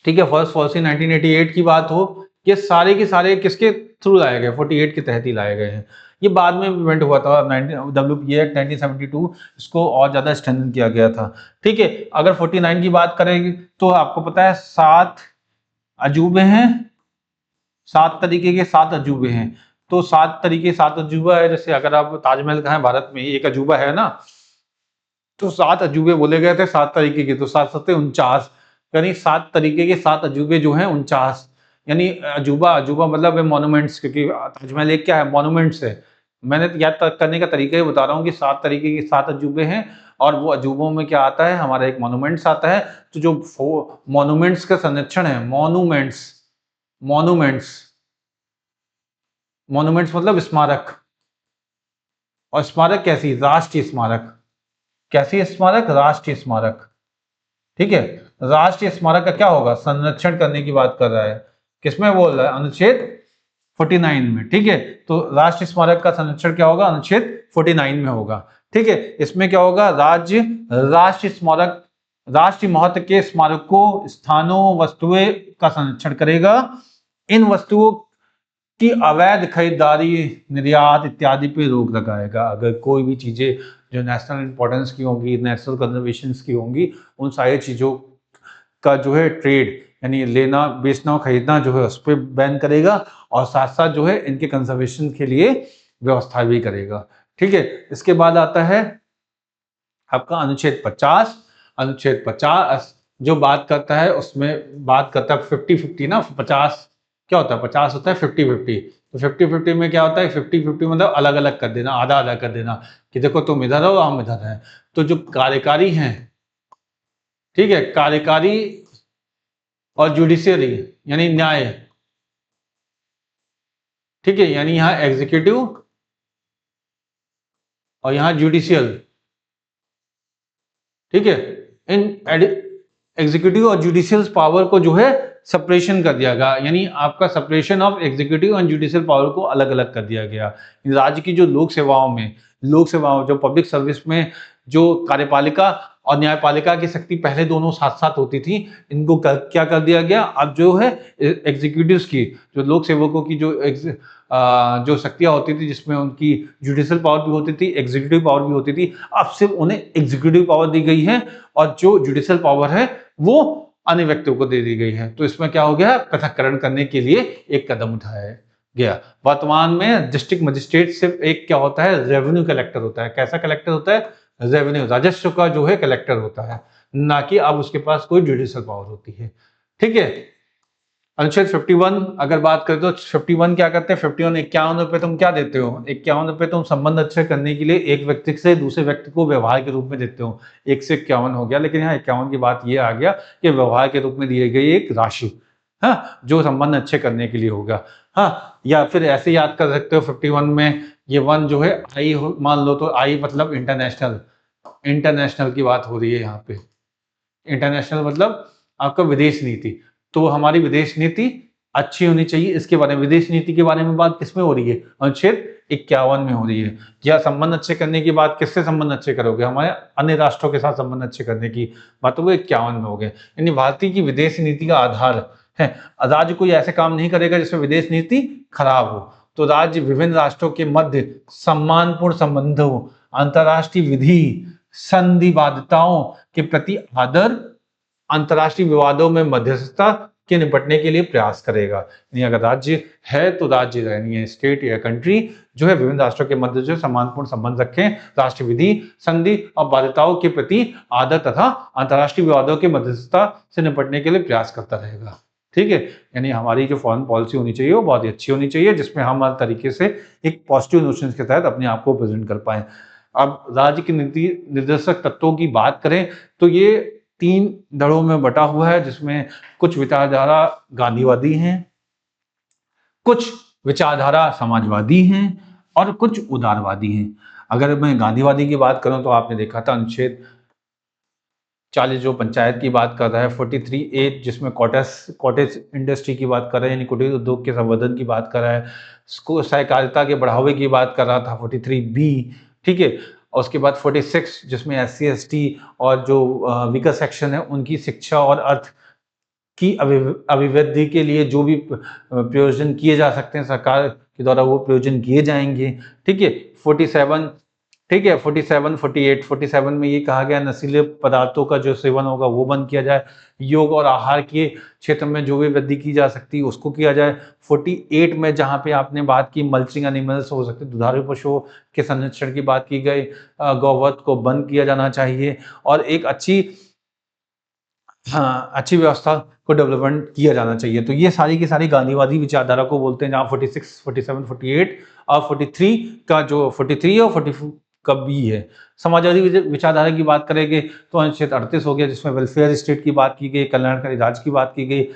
ठीक है, फॉरेस्ट पॉलिसी 1988 की बात हो, ये सारे के सारे किसके थ्रू लाए गए, 48 के तहत ही लाए गए हैं। ये बाद में इवेंट हुआ था, WPA एक्ट 1972, इसको और ज्यादा स्ट्रेंथन किया गया था। ठीक है, अगर 49 की बात करें तो आपको पता है 7 अजूबे हैं, 7 तरीके के 7 अजूबे हैं। तो 7 तरीके 7 अजूबा है, जैसे अगर आप ताजमहल का है भारत में एक अजूबा है ना, तो 7 अजूबे बोले गए थे 7 तरीके के, तो 7 7 49, यानी 7 तरीके के 7 अजूबे जो हैं 49, यानी अजूबा, अजूबा मतलब मॉन्यूमेंट्स, क्योंकि ताजमहल एक क्या है, मॉन्यूमेंट्स है। मैंने याद करने का तरीका ही बता रहा हूँ कि 7 तरीके के 7 अजूबे हैं, और वो अजूबों में क्या आता है, हमारा एक मॉन्यूमेंट्स आता है। तो जो मॉन्यूमेंट्स का संरक्षण है, मॉन्यूमेंट्स, मॉन्यूमेंट्स, मॉन्यूमेंट्स मतलब स्मारक, और स्मारक कैसी, राष्ट्रीय स्मारक, कैसी स्मारक, राष्ट्रीय स्मारक। ठीक है, राष्ट्रीय स्मारक का क्या होगा, संरक्षण करने की बात कर रहा है, किसमें बोल रहा है, अनुच्छेद 49 में, ठीक है। तो राष्ट्रीय स्मारक का संरक्षण क्या होगा, अनुच्छेद 49 में होगा, ठीक है। इसमें क्या होगा, राष्ट्रीय स्मारक राष्ट्रीय महत्व के स्मारकों, स्थानों, वस्तुएं का संरक्षण करेगा। इन वस्तुओं की अवैध खरीदारी, निर्यात इत्यादि पे रोक लगाएगा। अगर कोई भी चीजें जो नेशनल इंपॉर्टेंस की होंगी, नेशनल कंजर्वेशन की होंगी, उन सारी चीजों का जो है ट्रेड यानी लेना बेचना और खरीदना जो है उस पर बैन करेगा, और साथ साथ जो है इनके कंजर्वेशन के लिए व्यवस्था भी करेगा, ठीक है। इसके बाद आता है आपका अनुच्छेद 50। अनुच्छेद 50 जो बात करता है, उसमें बात करता है 50-50 ना, 50 क्या होता है, 50 होता है 50-50। तो 50-50 में क्या होता है, 50-50 मतलब अलग अलग कर देना, आधा आधा कर देना, कि देखो तुम इधर हो हम इधर हैं। तो जो कार्यकारी हैं, ठीक है, कार्यकारी और जुडिशियरी यानी न्याय, ठीक है, यानी यहाँ एग्जीक्यूटिव और यहाँ जुडिशियल, ठीक है। इन एग्जीक्यूटिव और जुडिशियल पावर को जो है सेपरेशन कर दिया गया, यानी आपका separation of executive and judicial power को अलग अलग कर दिया गया। राज्य की जो लोक सेवाओं जो पब्लिक सर्विस में जो कार्यपालिका और न्यायपालिका की शक्ति पहले दोनों साथ साथ होती थी, इनको क्या कर दिया गया, अब जो है एग्जीक्यूटिव्स की, जो लोक सेवकों की जो शक्तियां होती थी, जिसमें उनकी जुडिशियल पावर भी होती थी, एग्जीक्यूटिव पावर भी होती थी, अब सिर्फ उन्हें एग्जीक्यूटिव पावर दी गई है, और जो जुडिशियल पावर है वो अन्य व्यक्तियों को दे दी गई है। तो इसमें क्या हो गया, पृथक्करण करने के लिए एक कदम उठाया गया। वर्तमान में डिस्ट्रिक्ट मजिस्ट्रेट सिर्फ एक क्या होता है, रेवेन्यू कलेक्टर होता है। कैसा कलेक्टर होता है, रेवेन्यू राजस्व का जो है कलेक्टर होता है, ना कि अब उसके पास कोई जुडिशियल पावर होती है, ठीक है। अनुच्छेद 51 अगर बात करें तो 51 क्या करते हैं, 51 ₹51 तुम क्या देते हो, ₹51 तुम संबंध अच्छे करने के लिए एक व्यक्ति से दूसरे व्यक्ति को व्यवहार के रूप में देते हो। 1 से 51 हो गया, लेकिन यहाँ 51 की बात ये आ गया कि व्यवहार के रूप में दी गई एक राशि, हाँ, जो संबंध अच्छे करने के लिए होगा, हाँ। या फिर ऐसे याद कर सकते हो 51 में ये 1 जो है आई मान लो, तो आई मतलब इंटरनेशनल की बात हो रही है यहाँ पे। इंटरनेशनल मतलब आपका विदेश नीति, तो हमारी विदेश नीति अच्छी होनी चाहिए। इसके बारे में, विदेश नीति के बारे में बात किसमें हो रही है, अनुच्छेद 51 में हो रही है। या संबंध अच्छे करने की बात, किससे संबंध अच्छे करोगे, हमारे अन्य राष्ट्रों के साथ संबंध अच्छे करने की बात, तो वो 51 में हो गए। यानी भारतीय की विदेश नीति का आधार है, राज्य कोई ऐसे काम नहीं करेगा जिसमें विदेश नीति खराब हो। तो राज्य विभिन्न राष्ट्रों के मध्य सम्मानपूर्ण संबंधों, अंतर्राष्ट्रीय विधि, संधिबाध्यताओं के प्रति आदर, अंतर्राष्ट्रीय विवादों में मध्यस्थता के निपटने के लिए प्रयास करेगा। यानी अगर राज्य है तो राज्य यानी है स्टेट या कंट्री जो है विभिन्न राष्ट्रों के मध्य जो सम्मानपूर्ण संबंध रखें, राष्ट्रीय विधि, संधि और बाध्यताओं के प्रति आदर तथा अंतर्राष्ट्रीय विवादों के मध्यस्थता से निपटने के लिए प्रयास करता रहेगा, ठीक है। यानी हमारी जो फॉरेन पॉलिसी होनी चाहिए वो बहुत ही अच्छी होनी चाहिए, जिसमें हम हर तरीके से एक पॉजिटिव नोशंस के तहत अपने आप को प्रेजेंट कर पाए। अब राज्य की नीति निर्देशक तत्वों की बात करें तो ये 3 दड़ों में बटा हुआ है, जिसमें कुछ विचारधारा गांधीवादी हैं, कुछ विचारधारा समाजवादी हैं और कुछ उदारवादी हैं। अगर मैं गांधीवादी की बात करूं तो आपने देखा था अनुच्छेद 40 जो पंचायत की बात कर रहा है, 43A जिसमें कॉटेज इंडस्ट्री की बात कर रहे हैं, यानी कुटीर उद्योग के संवर्धन की बात कर रहा है, सहकारिता के बढ़ावे की बात कर रहा था 43B, ठीक है। और उसके बाद 46 जिसमें SC/ST और जो वीकर सेक्शन है उनकी शिक्षा और अर्थ की अभिवृद्धि के लिए जो भी प्रयोजन किए जा सकते हैं सरकार के द्वारा, वो प्रयोजन किए जाएंगे, ठीक है। 47, ठीक है, 47, 48, 47 में ये कहा गया नशीले पदार्थों का जो सेवन होगा वो बंद किया जाए, योग और आहार के क्षेत्र में जो भी वृद्धि की जा सकती है उसको किया जाए। 48 में जहाँ पे आपने बात की मल्चिंग एनिमल्स हो सकते, दुधारू पशुओं के संरक्षण की बात की गई, गौवध को बंद किया जाना चाहिए और एक अच्छी व्यवस्था को डेवलपमेंट किया जाना चाहिए। तो ये सारी की सारी गांधीवादी विचारधारा को बोलते हैं, जहाँ 46, 47, 48 और 43 का जो 43 और 44 का बी है। समाजवादी विचारधारा की बात करेंगे तो अनुच्छेद 38 हो गया, जिसमें वेलफेयर स्टेट की बात की गई, कल्याणकारी राज्य की बात की गई,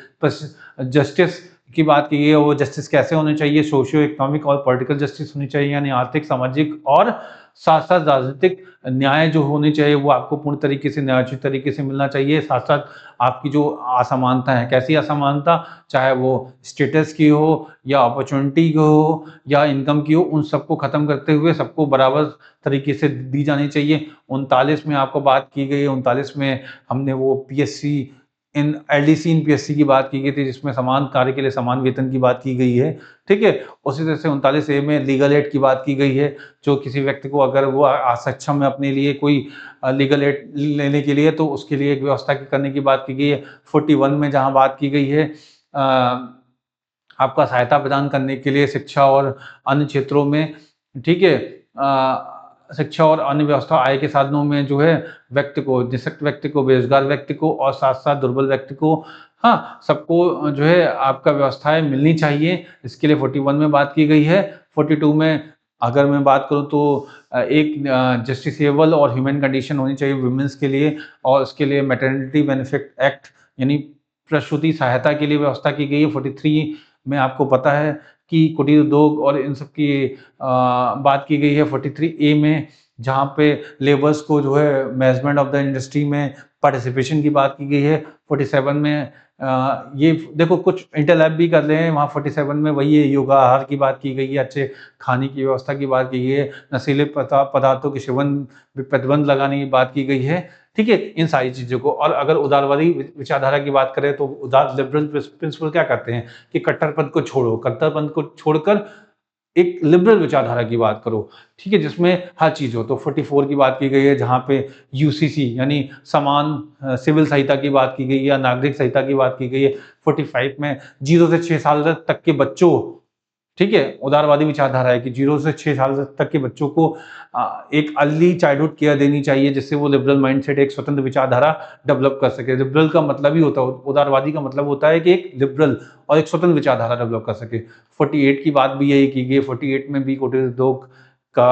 जस्टिस की बात की गई है, वो जस्टिस कैसे होने चाहिए, सोशियो इकोनॉमिक और पॉलिटिकल जस्टिस होनी चाहिए, यानी आर्थिक, सामाजिक और साथ-साथ राजनीतिक न्याय जो होने चाहिए वो आपको पूर्ण तरीके से न्यायोचित तरीके से मिलना चाहिए। साथ-साथ आपकी जो असमानता है, कैसी असमानता? चाहे वो स्टेटस की हो या अपॉर्च्युनिटी की हो या इनकम की हो, उन सबको ख़त्म करते हुए सबको बराबर तरीके से दी जानी चाहिए। 39 में आपको बात की गई है, 39 में हमने वो पीएससी इन एलडीसी इन पीएससी की बात की गई थी, जिसमें समान कार्य के लिए समान वेतन की बात की गई है, ठीक है? उसी तरह से 39 ए में लीगल एड की बात की गई है, जो किसी व्यक्ति को अगर वो असक्षम है अपने लिए कोई लीगल एड लेने के लिए, तो उसके लिए एक व्यवस्था करने की बात की गई है। 41 में जहाँ बात की गई है आपका सहायता प्रदान करने के लिए शिक्षा और अन्य क्षेत्रों में, ठीक है? शिक्षा और अन्य व्यवस्था आय के साधनों में जो है व्यक्ति को, निःशक्त व्यक्ति को, बेरोज़गार व्यक्ति को और साथ-साथ दुर्बल व्यक्ति को, हाँ, सबको जो है आपका व्यवस्थाएँ मिलनी चाहिए। इसके लिए 41 में बात की गई है। 42 में अगर मैं बात करूँ तो एक जस्टिसेबल और ह्यूमन कंडीशन होनी चाहिए वुमेन्स के लिए, और उसके लिए मैटरनिटी बेनिफिट एक्ट यानी प्रसूति सहायता के लिए व्यवस्था की गई है। 43 में आपको पता है कि कुटीर उद्योग और इन सब की बात की गई है। 43 ए में जहाँ पे लेबर्स को जो है मैनेजमेंट ऑफ द इंडस्ट्री में पार्टिसिपेशन की बात की गई है। 47 में ये देखो कुछ इंटरलैप भी कर रहे हैं वहाँ। 47 में वही है, योगाहार की बात की गई है, अच्छे खाने की व्यवस्था की बात की गई है, नशीले पदार्थों के सेवन पे प्रतिबंध लगाने की बात की गई है, ठीक है? इन सारी चीज़ों को। और अगर उदारवादी विचारधारा की बात करें तो उदार लिबरल प्रिंसिपल क्या कहते हैं कि कट्टरपंथ को छोड़ो, कट्टरपंथ को छोड़कर एक लिबरल विचारधारा की बात करो, ठीक है? जिसमें हर चीज़ हो। तो 44 की बात की गई है जहाँ पे यूसीसी यानी समान सिविल संहिता की बात की गई है या नागरिक संहिता की बात की गई है। 45 में 0 से 6 साल तक के बच्चों, ठीक है? उदारवादी विचारधारा है कि 0 से 6 साल तक के बच्चों को एक अर्ली चाइल्डहुड केयर देनी चाहिए, जिससे वो लिबरल माइंडसेट, एक स्वतंत्र विचारधारा डेवलप कर सके। लिबरल का मतलब ही होता है, उदारवादी का मतलब होता है कि एक लिबरल और एक स्वतंत्र विचारधारा डेवलप कर सके। 48 की बात भी यही की गई है। 48 में भी कुटीर उद्योग का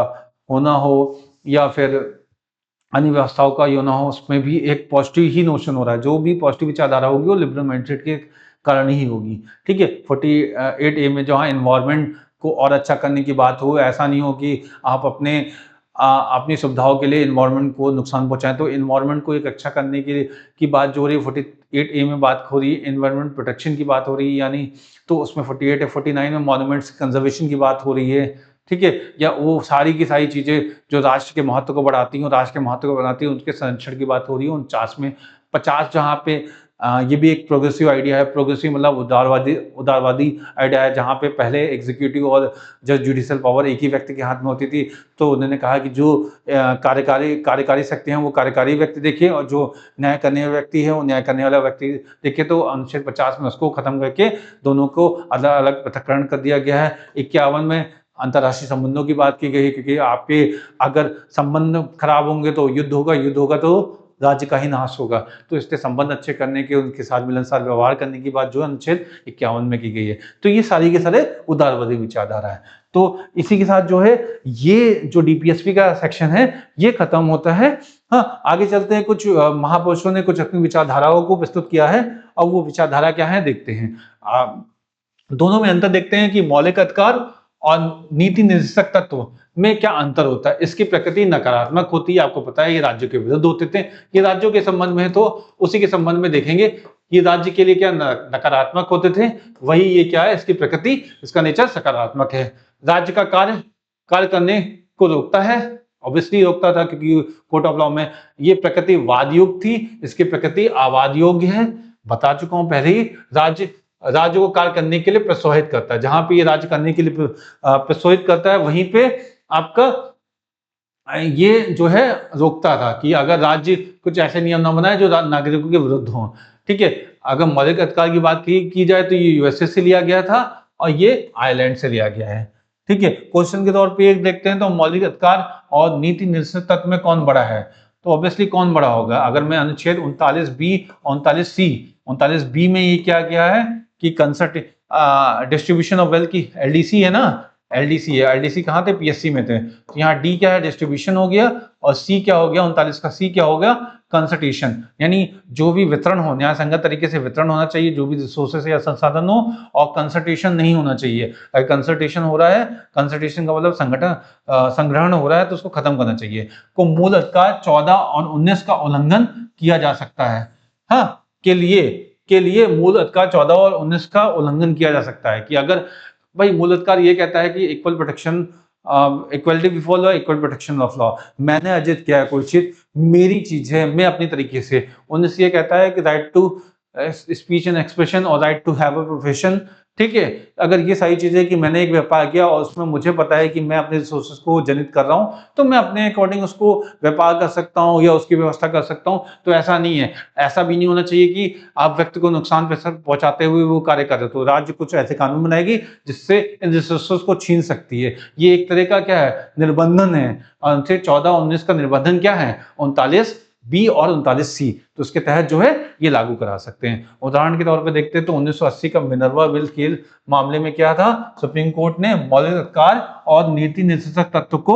होना हो या फिर अन्य व्यवस्थाओं का ये ना हो, उसमें भी एक पॉजिटिव ही नोशन हो रहा है। जो भी पॉजिटिव विचारधारा होगी वो लिबरल माइंडसेट के कारण ही होगी, ठीक है? 48 ए में जहाँ एनवायरनमेंट को और अच्छा करने की बात हो, ऐसा नहीं हो कि आप अपनी सुविधाओं के लिए एनवायरनमेंट को नुकसान पहुँचाएँ। तो एनवायरनमेंट को एक अच्छा करने की बात जो हो रही है, 48 ए में बात हो रही है, एनवायरनमेंट प्रोटेक्शन की बात हो रही है, यानी तो उसमें 48 या 49 में मॉन्यूमेंट्स कंजर्वेशन की बात हो रही है, ठीक है? या वो सारी की सारी चीज़ें जो राष्ट्र के महत्व को बढ़ाती हैं, राष्ट्र के महत्व को बढ़ाती हैं, उनके संरक्षण की बात हो रही है 49 में। 50 जहाँ पे ये भी एक प्रोग्रेसिव आइडिया है। प्रोग्रेसिव मतलब उदारवादी आइडिया है, जहाँ पे पहले एग्जीक्यूटिव और जुडिशियल पावर एक ही व्यक्ति के हाथ में होती थी। तो उन्होंने कहा कि जो कार्यकारी शक्ति हैं वो कार्यकारी व्यक्ति देखिए, और जो न्याय करने वाला व्यक्ति है वो न्याय करने वाला व्यक्ति देखिए। तो अनुच्छेद 50 में उसको खत्म करके दोनों को अलग-अलग पृथक्करण कर दिया गया है। 51 में अंतर्राष्ट्रीय संबंधों की बात की गई है, क्योंकि आपके अगर संबंध खराब होंगे तो युद्ध होगा तो राज्य का ही नाश होगा। तो इसलिए संबंध अच्छे करने के, उनके साथ मिलनसार व्यवहार करने की बात जो अनुच्छेद 51 में की गई है। तो ये सारी के सारे उदारवादी विचारधारा है। तो इसी के साथ जो है ये जो डीपीएसपी का सेक्शन है ये खत्म होता है। हाँ, आगे चलते हैं। कुछ महापुरुषों ने कुछ अपनी विचारधाराओं को प्रस्तुत किया है, और वो विचारधारा क्या है देखते हैं। दोनों में अंतर देखते हैं कि मौलिक अधिकार और नीति निर्देशक तत्व में क्या अंतर होता है। इसकी प्रकृति नकारात्मक होती है, आपको पता है ये राज्यों के विरुद्ध होते थे। ये राज्यों के संबंध में है तो उसी के संबंध में देखेंगे। ये राज्य के लिए क्या नकारात्मक होते थे, वही ये क्या है, इसकी प्रकृति, इसका नेचर सकारात्मक है। राज्य का कार्य करने को रोकता है, ऑब्वियसली रोकता था क्योंकि कोर्ट ऑफ लॉ में ये प्रकृति वादयुक्त थी, इसकी प्रकृति अवाद योग्य है। बता चुका हूं पहले ही। राज्य को कार्य करने के लिए प्रोत्साहित करता है। जहां पे ये राज्य करने के लिए प्रोत्साहित करता है, वहीं पे आपका ये जो है रोकता था कि अगर राज्य कुछ ऐसे नियम ना बनाए जो नागरिकों के विरुद्ध हों, ठीक है? अगर मौलिक अधिकार की बात की जाए तो ये यूएसए से लिया गया था और ये आयरलैंड से लिया गया है, ठीक है? क्वेश्चन के तौर पे एक देखते हैं तो मौलिक अधिकार और नीति निर्देशक तत्व में कौन बड़ा है? तो ऑब्वियसली कौन बड़ा होगा? अगर मैं अनुच्छेद 39 और 39 में ये क्या किया है कि कंसर्ट डिस्ट्रीब्यूशन ऑफ वेल्थ की एलडीसी है ना, एलडीसी है। एलडीसी कहाँ थे? पीएससी में थे। तो यहाँ डी क्या है? डिस्ट्रीब्यूशन हो गया, और सी क्या हो गया? 39 का सी क्या हो गया? कंसल्टेशन, यानी जो भी वितरण हो न्याय संगत तरीके से वितरण होना चाहिए, जो भी रिसोर्सेस या संसाधन हो, और कंसल्टेशन नहीं होना चाहिए। अगर कंसल्टेशन हो रहा है, कंसल्टेशन का मतलब संगठन संग्रहण हो रहा है, तो उसको खत्म करना चाहिए। को मूल अधिकार 14 और 19 का उल्लंघन किया जा सकता है। हाँ, के लिए मूल अधिकार 14 और 19 का उल्लंघन किया जा सकता है कि अगर भाई मूल अधिकार ये कहता है कि equal protection, equality before law, equal protection of law. मैंने अर्जित किया है कोई चीज, मेरी चीज है, मैं अपनी तरीके से। 19 ये कहता है कि right to speech and expression और right to have a profession. ठीक है, अगर ये सारी चीजें कि मैंने एक व्यापार किया और उसमें मुझे पता है कि मैं अपने रिसोर्सेज को जनित कर रहा हूं, तो मैं अपने अकॉर्डिंग उसको व्यापार कर सकता हूं या उसकी व्यवस्था कर सकता हूं। तो ऐसा नहीं है, ऐसा भी नहीं होना चाहिए कि आप व्यक्ति को नुकसान पहुंचाते हुए वो कार्य कर रहे हो। तो राज्य कुछ ऐसे कानून बनाएगी जिससे इन रिसोर्सेज को छीन सकती है। ये एक तरह का क्या है, निर्बंधन है। अनुच्छेद 14-19 का निर्बंधन क्या है, 39 बी और 39 सी, तो उसके तहत जो है ये लागू करा सकते हैं। उदाहरण के तौर पे देखते हैं तो 1980 का मिनर्वा बिल के मामले में क्या था, सुप्रीम कोर्ट ने मौलिक अधिकार और नीति निर्देशक तत्व को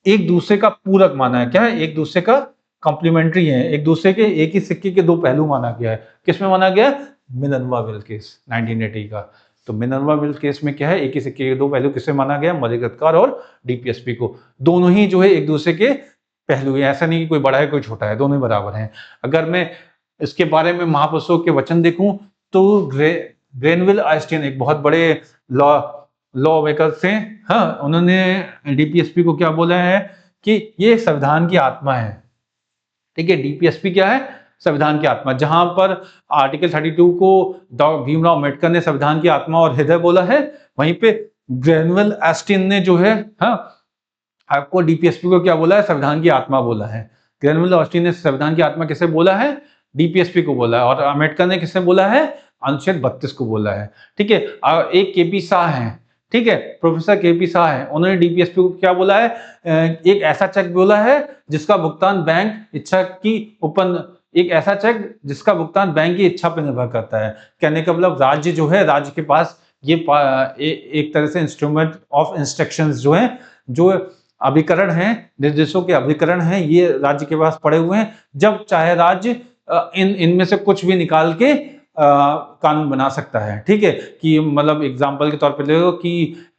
एक दूसरे का पूरक माना है। क्या है, एक दूसरे का कॉम्प्लीमेंट्री है, एक दूसरे के एक ही सिक्के के दो पहलू माना गया है। किसमें माना गया, मिनर्वा बिल केस 1980 का। तो मिनर्वा बिल केस में क्या है, एक ही सिक्के के दो पहलू किससे माना गया, मौलिक अधिकार और डीपीएसपी को। दोनों ही जो है एक दूसरे के पहलू है, ऐसा नहीं कि कोई बड़ा है कोई छोटा है, दोनों ही बराबर हैं। अगर मैं इसके बारे में महापुरुषों के वचन देखूं तो ग्रेनविल आइंस्टीन एक बहुत बड़े लॉ मेकर थे। हाँ, उन्होंने डीपीएसपी को क्या बोला है कि ये संविधान की आत्मा है। ठीक है, डीपीएसपी क्या है, संविधान की आत्मा। जहां पर आर्टिकल 32 को भीमराव अम्बेडकर ने संविधान की आत्मा और हृदय बोला है, वहीं पे ग्रेनविल आइंस्टीन ने जो है, हाँ, आपको डीपीएसपी को क्या बोला है, संविधान की आत्मा बोला है। ग्रेनविल आइंस्टीन ने संविधान की आत्मा किसे बोला है, डीपीएसपी को बोला है। और अम्बेडकर ने किसे बोला है, अनुच्छेद 32 को बोला है। ठीक है, एक केपी शाह है, ठीक है, प्रोफेसर केपी शाह है, उन्होंने डीपीएसपी को क्या बोला है, एक ऐसा चेक बोला है जिसका भुगतान बैंक इच्छा की उपन एक ऐसा चेक जिसका भुगतान बैंक की इच्छा पर निर्भर करता है। कहने का मतलब राज्य जो है, राज्य के पास ये एक तरह से इंस्ट्रूमेंट ऑफ इंस्ट्रक्शंस जो है, जो अभिकरण हैं, निर्देशों के अभिकरण हैं, ये राज्य के पास पड़े हुए हैं। जब चाहे राज्य इनमें से कुछ भी निकाल के कानून बना सकता है। ठीक है, कि मतलब एग्जांपल के तौर पे ले लो कि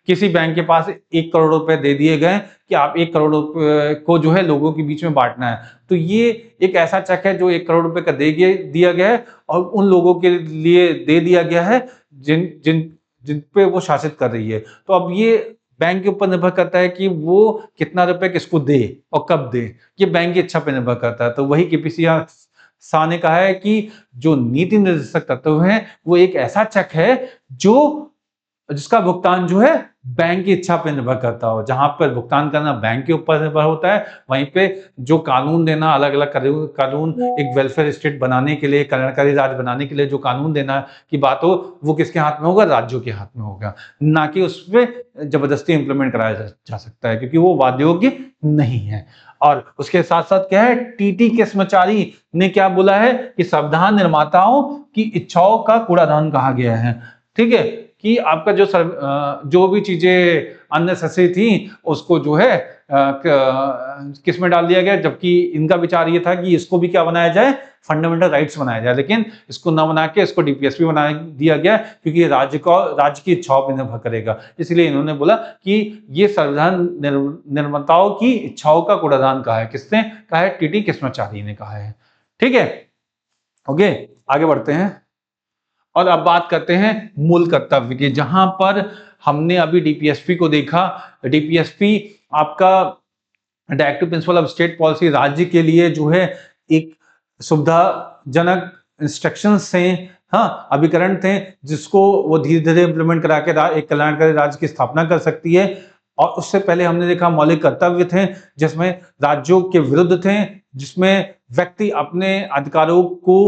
किसी बैंक के पास 1 करोड़ रुपए दे दिए गए कि आप 1 करोड़ रुपए को जो है लोगों के बीच में बांटना है, तो ये एक ऐसा चेक है जो 1 करोड़ रुपए का दिया गया है और उन लोगों के लिए दे दिया गया है जिन जिन जिन पे वो शासित कर रही है। तो अब ये बैंक के ऊपर निर्भर करता है कि वो कितना रुपए किसको दे और कब दे, ये बैंक की इच्छा पर निर्भर करता है। तो वही केपी शाह ने कहा है कि जो नीति निर्देशक तत्व है वो एक ऐसा चेक है जो जिसका भुगतान जो है बैंक की इच्छा पर निर्भर करता हो। जहां पर भुगतान करना बैंक के ऊपर निर्भर होता है, वहीं पे जो कानून देना, अलग अलग कानून एक वेलफेयर स्टेट बनाने के लिए, कल्याणकारी राज्य बनाने के लिए जो कानून देना की बात हो, वो किसके हाथ में होगा, राज्यों के हाथ में होगा, ना कि उस पर जबरदस्ती इंप्लीमेंट कराया जा सकता है, क्योंकि वो वाद्योग्य नहीं है। और उसके साथ साथ क्या है, टीटी कृष्णचारी ने क्या बोला है कि संविधान निर्माताओं की इच्छाओं का कूड़ादान कहा गया है। ठीक है, कि आपका जो भी चीजें अननेसेसरी थी उसको जो है किस में डाल दिया गया, जबकि इनका विचार ये था कि इसको भी क्या बनाया जाए, फंडामेंटल राइट्स बनाया जाए, लेकिन इसको ना बना के इसको डीपीएसपी बना दिया गया क्योंकि ये राज्य की इच्छाओं पर निर्भर करेगा। इसलिए इन्होंने बोला कि ये संविधान निर्माताओं की इच्छाओं का कूड़ादान कहा है। किसने कहा है, टीटी कृष्णचारी ने कहा है। ठीक है, ओके, आगे बढ़ते हैं और अब बात करते हैं मूल कर्तव्य की, जहां पर हमने अभी डीपीएसपी को देखा। डीपीएसपी आपका directive principle of state policy, राज्य के लिए जो है एक सुविधाजनक इंस्ट्रक्शंस थे, हाँ, अभिकरण थे, जिसको वो धीरे धीरे इंप्लीमेंट करा के एक कल्याणकारी राज्य की स्थापना कर सकती है। और उससे पहले हमने देखा मौलिक कर्तव्य थे, जिसमें राज्यों के विरुद्ध थे, जिसमें व्यक्ति अपने अधिकारों को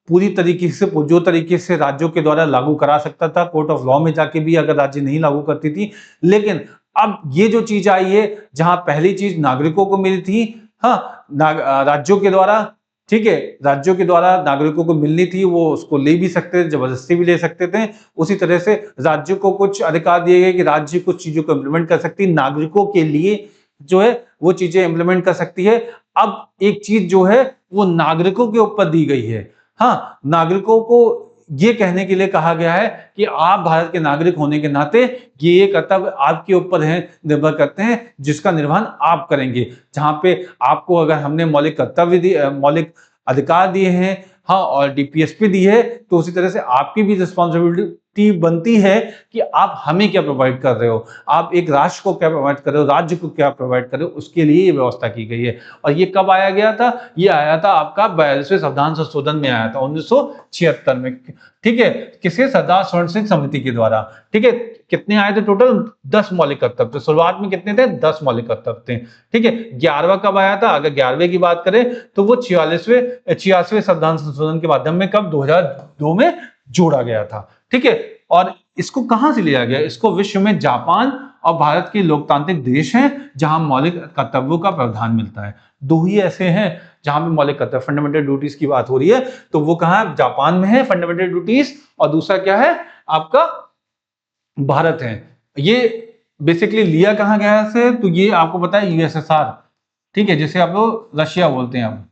पूरी तरीके से, जो तरीके से राज्यों के द्वारा लागू करा सकता था, कोर्ट ऑफ लॉ में जाके भी अगर राज्य नहीं लागू करती थी। लेकिन अब ये जो चीज आई है, जहां पहली चीज नागरिकों को मिली थी, हाँ, राज्यों के द्वारा, ठीक है, राज्यों के द्वारा नागरिकों को मिलनी थी, वो उसको ले भी सकते थे, जबरदस्ती भी ले सकते थे। उसी तरह से राज्यों को कुछ अधिकार दिए गए कि राज्य कुछ चीजों को इम्प्लीमेंट कर सकती, नागरिकों के लिए जो है वो चीजें इम्प्लीमेंट कर सकती है। अब एक चीज जो है वो नागरिकों के ऊपर दी गई है। हाँ, नागरिकों को ये कहने के लिए कहा गया है कि आप भारत के नागरिक होने के नाते ये कर्तव्य आपके ऊपर है, निर्भर करते हैं, जिसका निर्वहन आप करेंगे। जहां पे आपको अगर हमने मौलिक कर्तव्य दिए, मौलिक अधिकार दिए हैं, हाँ, और डीपीएसपी दी है, तो उसी तरह से आपकी भी रिस्पॉन्सिबिलिटी बनती है कि आप हमें क्या प्रोवाइड कर रहे हो, आप एक राष्ट्र को क्या प्रोवाइड कर रहे हो, राज्य को क्या प्रोवाइड कर रहे हो, उसके लिए ये व्यवस्था की गई है। और ये कब आया गया था? ये आया था आपका 42वें संविधान संशोधन में आया था 1976 में। ठीक है, किसके? सरदार स्वर्ण सिंह समिति के द्वारा। ठीक है, कितने आए थे टोटल? 10 मौलिक कर्तव्य। तो शुरुआत में कितने थे? 10 मौलिक कर्तव्य थे। ठीक है, 11वां कब आया था? अगर 11वें की बात करें तो वो 86वें संविधान संशोधन के माध्यम में कब? 2002 में जोड़ा गया था। ठीक है, और इसको कहां से लिया गया? इसको विश्व में जापान और भारत के लोकतांत्रिक देश हैं जहां मौलिक कर्तव्यों का प्रावधान मिलता है। दो ही ऐसे हैं जहां पे मौलिक कर्तव्य, फंडामेंटल ड्यूटीज की बात हो रही है, तो वो कहां है? जापान में है फंडामेंटल ड्यूटीज, और दूसरा क्या है आपका? भारत है। ये बेसिकली लिया कहां गया से? तो ये आपको पता है यूएसएसआर, ठीक है, जिसे आप लोग रशिया बोलते हैं अब।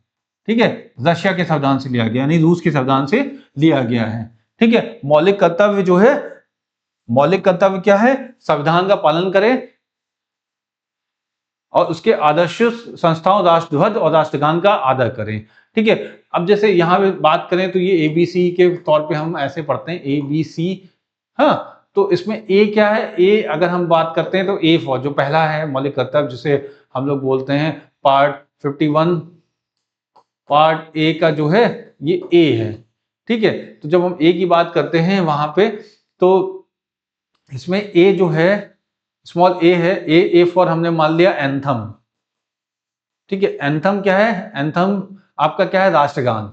ठीक है, रशिया के संविधान से लिया गया, यानी रूस के संविधान से लिया गया है। ठीक है, मौलिक कर्तव्य जो है, मौलिक कर्तव्य क्या है? संविधान का पालन करें और उसके आदर्श संस्थाओं, राष्ट्रध्वज और राष्ट्रगान का आदर करें। ठीक है, अब जैसे यहाँ पे बात करें तो ये एबीसी के तौर पे हम ऐसे पढ़ते हैं, एबीसी। हाँ, तो इसमें ए क्या है? ए अगर हम बात करते हैं तो ए फॉर जो पहला है मौलिक कर्तव्य, जिसे हम लोग बोलते हैं पार्ट 51, पार्ट ए का जो है ये ए है। ठीक है, तो जब हम ए की बात करते हैं वहां पे, तो इसमें ए जो है, स्मॉल ए है, ए फॉर हमने मान लिया एंथम। ठीक है, एंथम क्या है? एंथम आपका क्या है? राष्ट्रगान।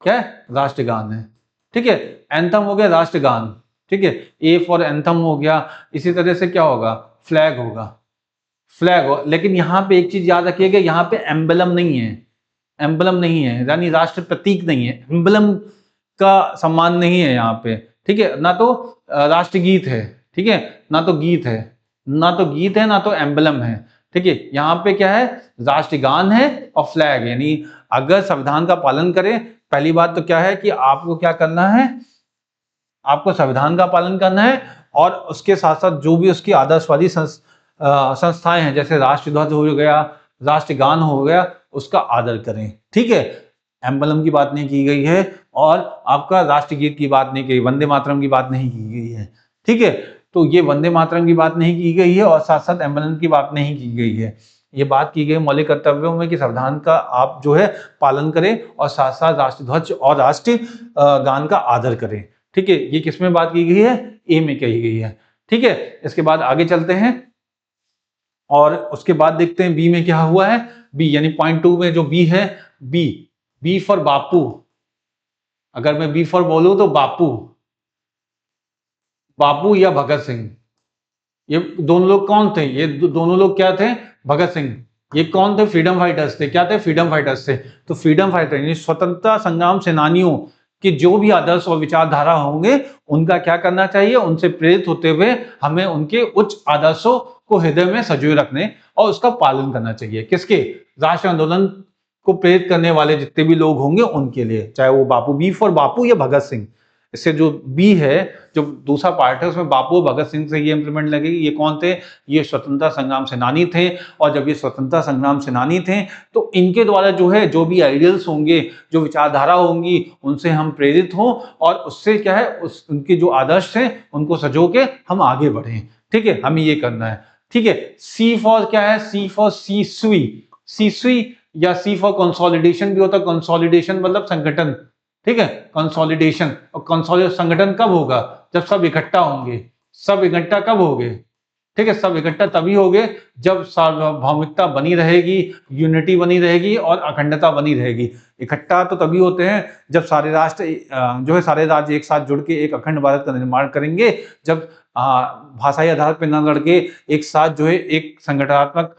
क्या है? राष्ट्रगान है। ठीक है, एंथम हो गया राष्ट्रगान। ठीक है, ए फॉर एंथम हो गया। इसी तरह से क्या होगा? फ्लैग होगा। फ्लैग हो, लेकिन यहाँ पे एक चीज याद रखिएगा, यहाँ पे एम्बलम नहीं है। एम्बलम नहीं है, यानी राष्ट्र प्रतीक नहीं है, एम्बलम का सम्मान नहीं है यहाँ पे। ठीक है, ना तो राष्ट्रगीत है। ठीक है, ना तो गीत है, ना तो गीत है, ना तो एम्बलम है। ठीक है, यहाँ पे क्या है? राष्ट्रगान है और फ्लैग है। यानी अगर संविधान का पालन करें, पहली बात तो क्या है कि आपको क्या करना है? आपको संविधान का पालन करना है, और उसके साथ साथ जो भी उसकी आदर्शवादी संस्थाएं हैं, जैसे राष्ट्रध्वज हो गया, राष्ट्रगान हो गया, उसका आदर करें। ठीक है, एम्बलम की बात नहीं की गई है, और आपका राष्ट्रगीत की बात नहीं की, वंदे मातरम की बात नहीं की गई है। ठीक है, तो ये वंदे मातरम की बात नहीं की गई है, और साथ साथ एम्बलम की बात नहीं की गई है। ये बात की गई मौलिक कर्तव्यों में कि संविधान का आप जो है पालन करें, और साथ साथ राष्ट्रध्वज और राष्ट्रीय गान का आदर करें। ठीक है, ये किसमें बात की गई है? ए में कही गई है। ठीक है, इसके बाद आगे चलते हैं, और उसके बाद देखते हैं बी में क्या हुआ है। बी यानी पॉइंट 2 में जो बी है, बी, बी फॉर बापू। अगर मैं बी फॉर बोलूं तो बापू, बापू या भगत सिंह। ये दोनों लोग कौन थे? ये दोनों लोग क्या थे? भगत सिंह। ये कौन थे? फ्रीडम फाइटर्स थे। क्या थे? फ्रीडम फाइटर्स थे। तो फ्रीडम फाइटर यानी स्वतंत्रता संग्राम सेनानियों के जो भी आदर्श और विचारधारा होंगे, उनका क्या करना चाहिए? उनसे प्रेरित होते हुए हमें उनके उच्च आदर्शों को हृदय में संजोए रखने और उसका पालन करना चाहिए। किसके? राष्ट्र आंदोलन को प्रेरित करने वाले जितने भी लोग होंगे उनके लिए, चाहे वो बापू, बी फॉर बापू या भगत सिंह। इससे जो बी है, जो दूसरा पार्ट है, उसमें बापू और भगत सिंह से ये इंप्लीमेंट लगेगी। ये कौन थे? ये स्वतंत्रता संग्राम सेनानी थे, और जब ये स्वतंत्रता संग्राम सेनानी थे तो इनके द्वारा जो है, जो भी आइडियल्स होंगे, जो विचारधारा होंगी, उनसे हम प्रेरित हों, और उससे क्या है, उस उनके जो आदर्श हैं उनको सजो के हम आगे बढ़ें। ठीक है, हमें ये करना है। ठीक है, सी फॉर क्या है? सी फॉर सी सुई, सी सुई, या सी फॉर कंसोलिडेशन भी होता है। कंसोलिडेशन मतलब संगठन। ठीक है, कंसोलिडेशन, और कंसोलिडेशन संगठन कब होगा? जब सब इकट्ठा होंगे। सब इकट्ठा कब होंगे? ठीक है, सब इकट्ठा तभी होंगे जब सार्वभौमिकता बनी रहेगी, यूनिटी बनी रहेगी और अखंडता बनी रहेगी। इकट्ठा तो तभी होते हैं जब सारे राष्ट्र जो है, सारे राज्य एक साथ जुड़ के एक अखंड भारत का निर्माण करेंगे। जब भाषाई आधार पर न लड़के एक साथ जो है एक संगठनात्मक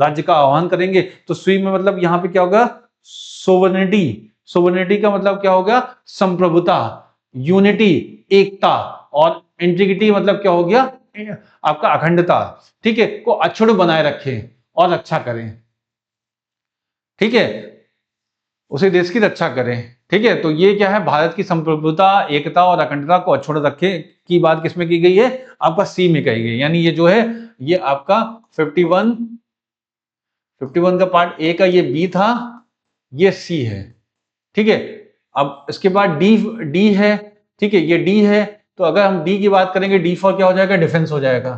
राज्य का आह्वान करेंगे। तो स्वी में मतलब यहाँ पे क्या होगा? सोवर्निटी। सोवर्निटी का मतलब क्या होगा? संप्रभुता, यूनिटी, एकता, और इंटीग्रिटी मतलब क्या हो गया? आपका अखंडता। ठीक है, को अक्षुण्ण बनाए रखें और रक्षा करें। ठीक है, उसी देश की रक्षा करें। ठीक है, तो ये क्या है, भारत की संप्रभुता, एकता और अखंडता को अक्षुण्ण रखे की बात किसमें की गई है, आपका सी में कही गई। यानी ये जो है ये आपका 51 का पार्ट ए का ये बी था, ये सी है। ठीक है, अब इसके बाद डी डी है। ठीक है, ये डी है, तो अगर हम डी की बात करेंगे, डी फॉर क्या हो जाएगा, डिफेंस हो जाएगा।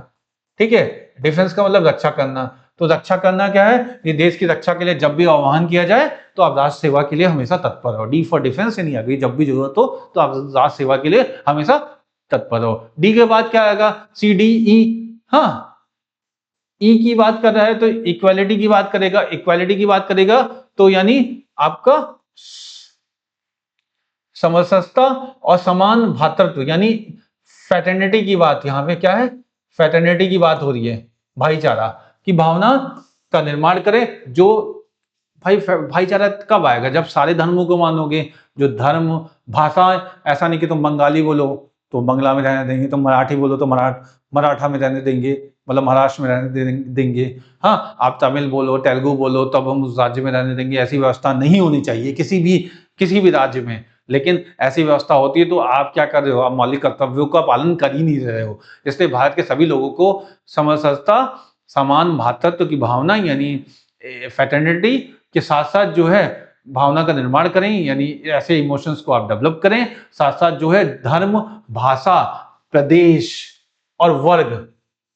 ठीक है, डिफेंस का मतलब रक्षा करना। तो रक्षा करना क्या है, ये देश की रक्षा के लिए जब भी आह्वान किया जाए तो आप राष्ट्र सेवा के लिए हमेशा तत्पर हो। डी फॉर डिफेंस, यानी अगर जब भी जरूरत हो तो आप राष्ट्र सेवा के लिए हमेशा तत्पर हो। डी के बाद क्या आएगा, सी डी ई। हाँ, ई की बात कर रहा है तो इक्वालिटी की बात करेगा, इक्वालिटी की बात करेगा तो यानी आपका समरसता और समान भातृत्व, यानी फ्रेटर्निटी की बात यहां पे क्या है, फ्रेटर्निटी की बात हो रही है, भाईचारा की भावना का निर्माण करें। जो भाईचारा कब आएगा, जब सारे धर्मों को मानोगे। जो धर्म, भाषा, ऐसा नहीं कि तुम बंगाली बोलो तो बंगला में रहने देंगे, तुम मराठी बोलो तो मराठा में रहने देंगे, मतलब महाराष्ट्र में रहने देंगे। हाँ, आप तमिल बोलो, तेलुगु बोलो, तब हम उस राज्य में रहने देंगे। ऐसी व्यवस्था नहीं होनी चाहिए किसी भी राज्य में। लेकिन ऐसी व्यवस्था होती है तो आप क्या कर रहे हो, आप मौलिक कर्तव्यों का पालन कर ही नहीं रहे हो। इसलिए भारत के सभी लोगों को समरसता, समान भातृत्व की भावना, यानी फ्रेटर्निटी के साथ साथ जो है भावना का निर्माण करें, यानी ऐसे इमोशंस को आप डेवलप करें। साथ साथ जो है धर्म, भाषा, प्रदेश और वर्ग,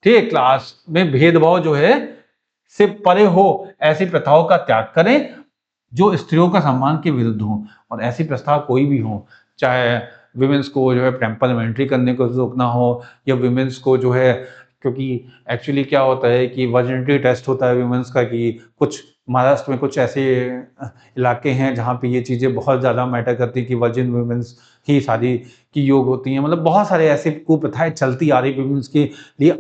ठीक है, क्लास में भेदभाव जो है से परे हो, ऐसी प्रथाओं का त्याग करें जो स्त्रियों का सम्मान के विरुद्ध हो। और ऐसी प्रस्ताव कोई भी हो, चाहे विमेंस को जो है टेम्पल में एंट्री करने को रोकना हो, या विमेंस को जो है, क्योंकि एक्चुअली क्या होता है कि वर्जिनिटी टेस्ट होता है विमेंस का, कि कुछ महाराष्ट्र में कुछ ऐसे इलाके हैं जहाँ पे ये चीज़ें बहुत ज़्यादा मैटर करती है कि वर्जिन वुमेन्स ही शादी की योग होती हैं। मतलब बहुत सारे ऐसे कुप्रथाएं चलती आ रही वुमेन्स के लिए।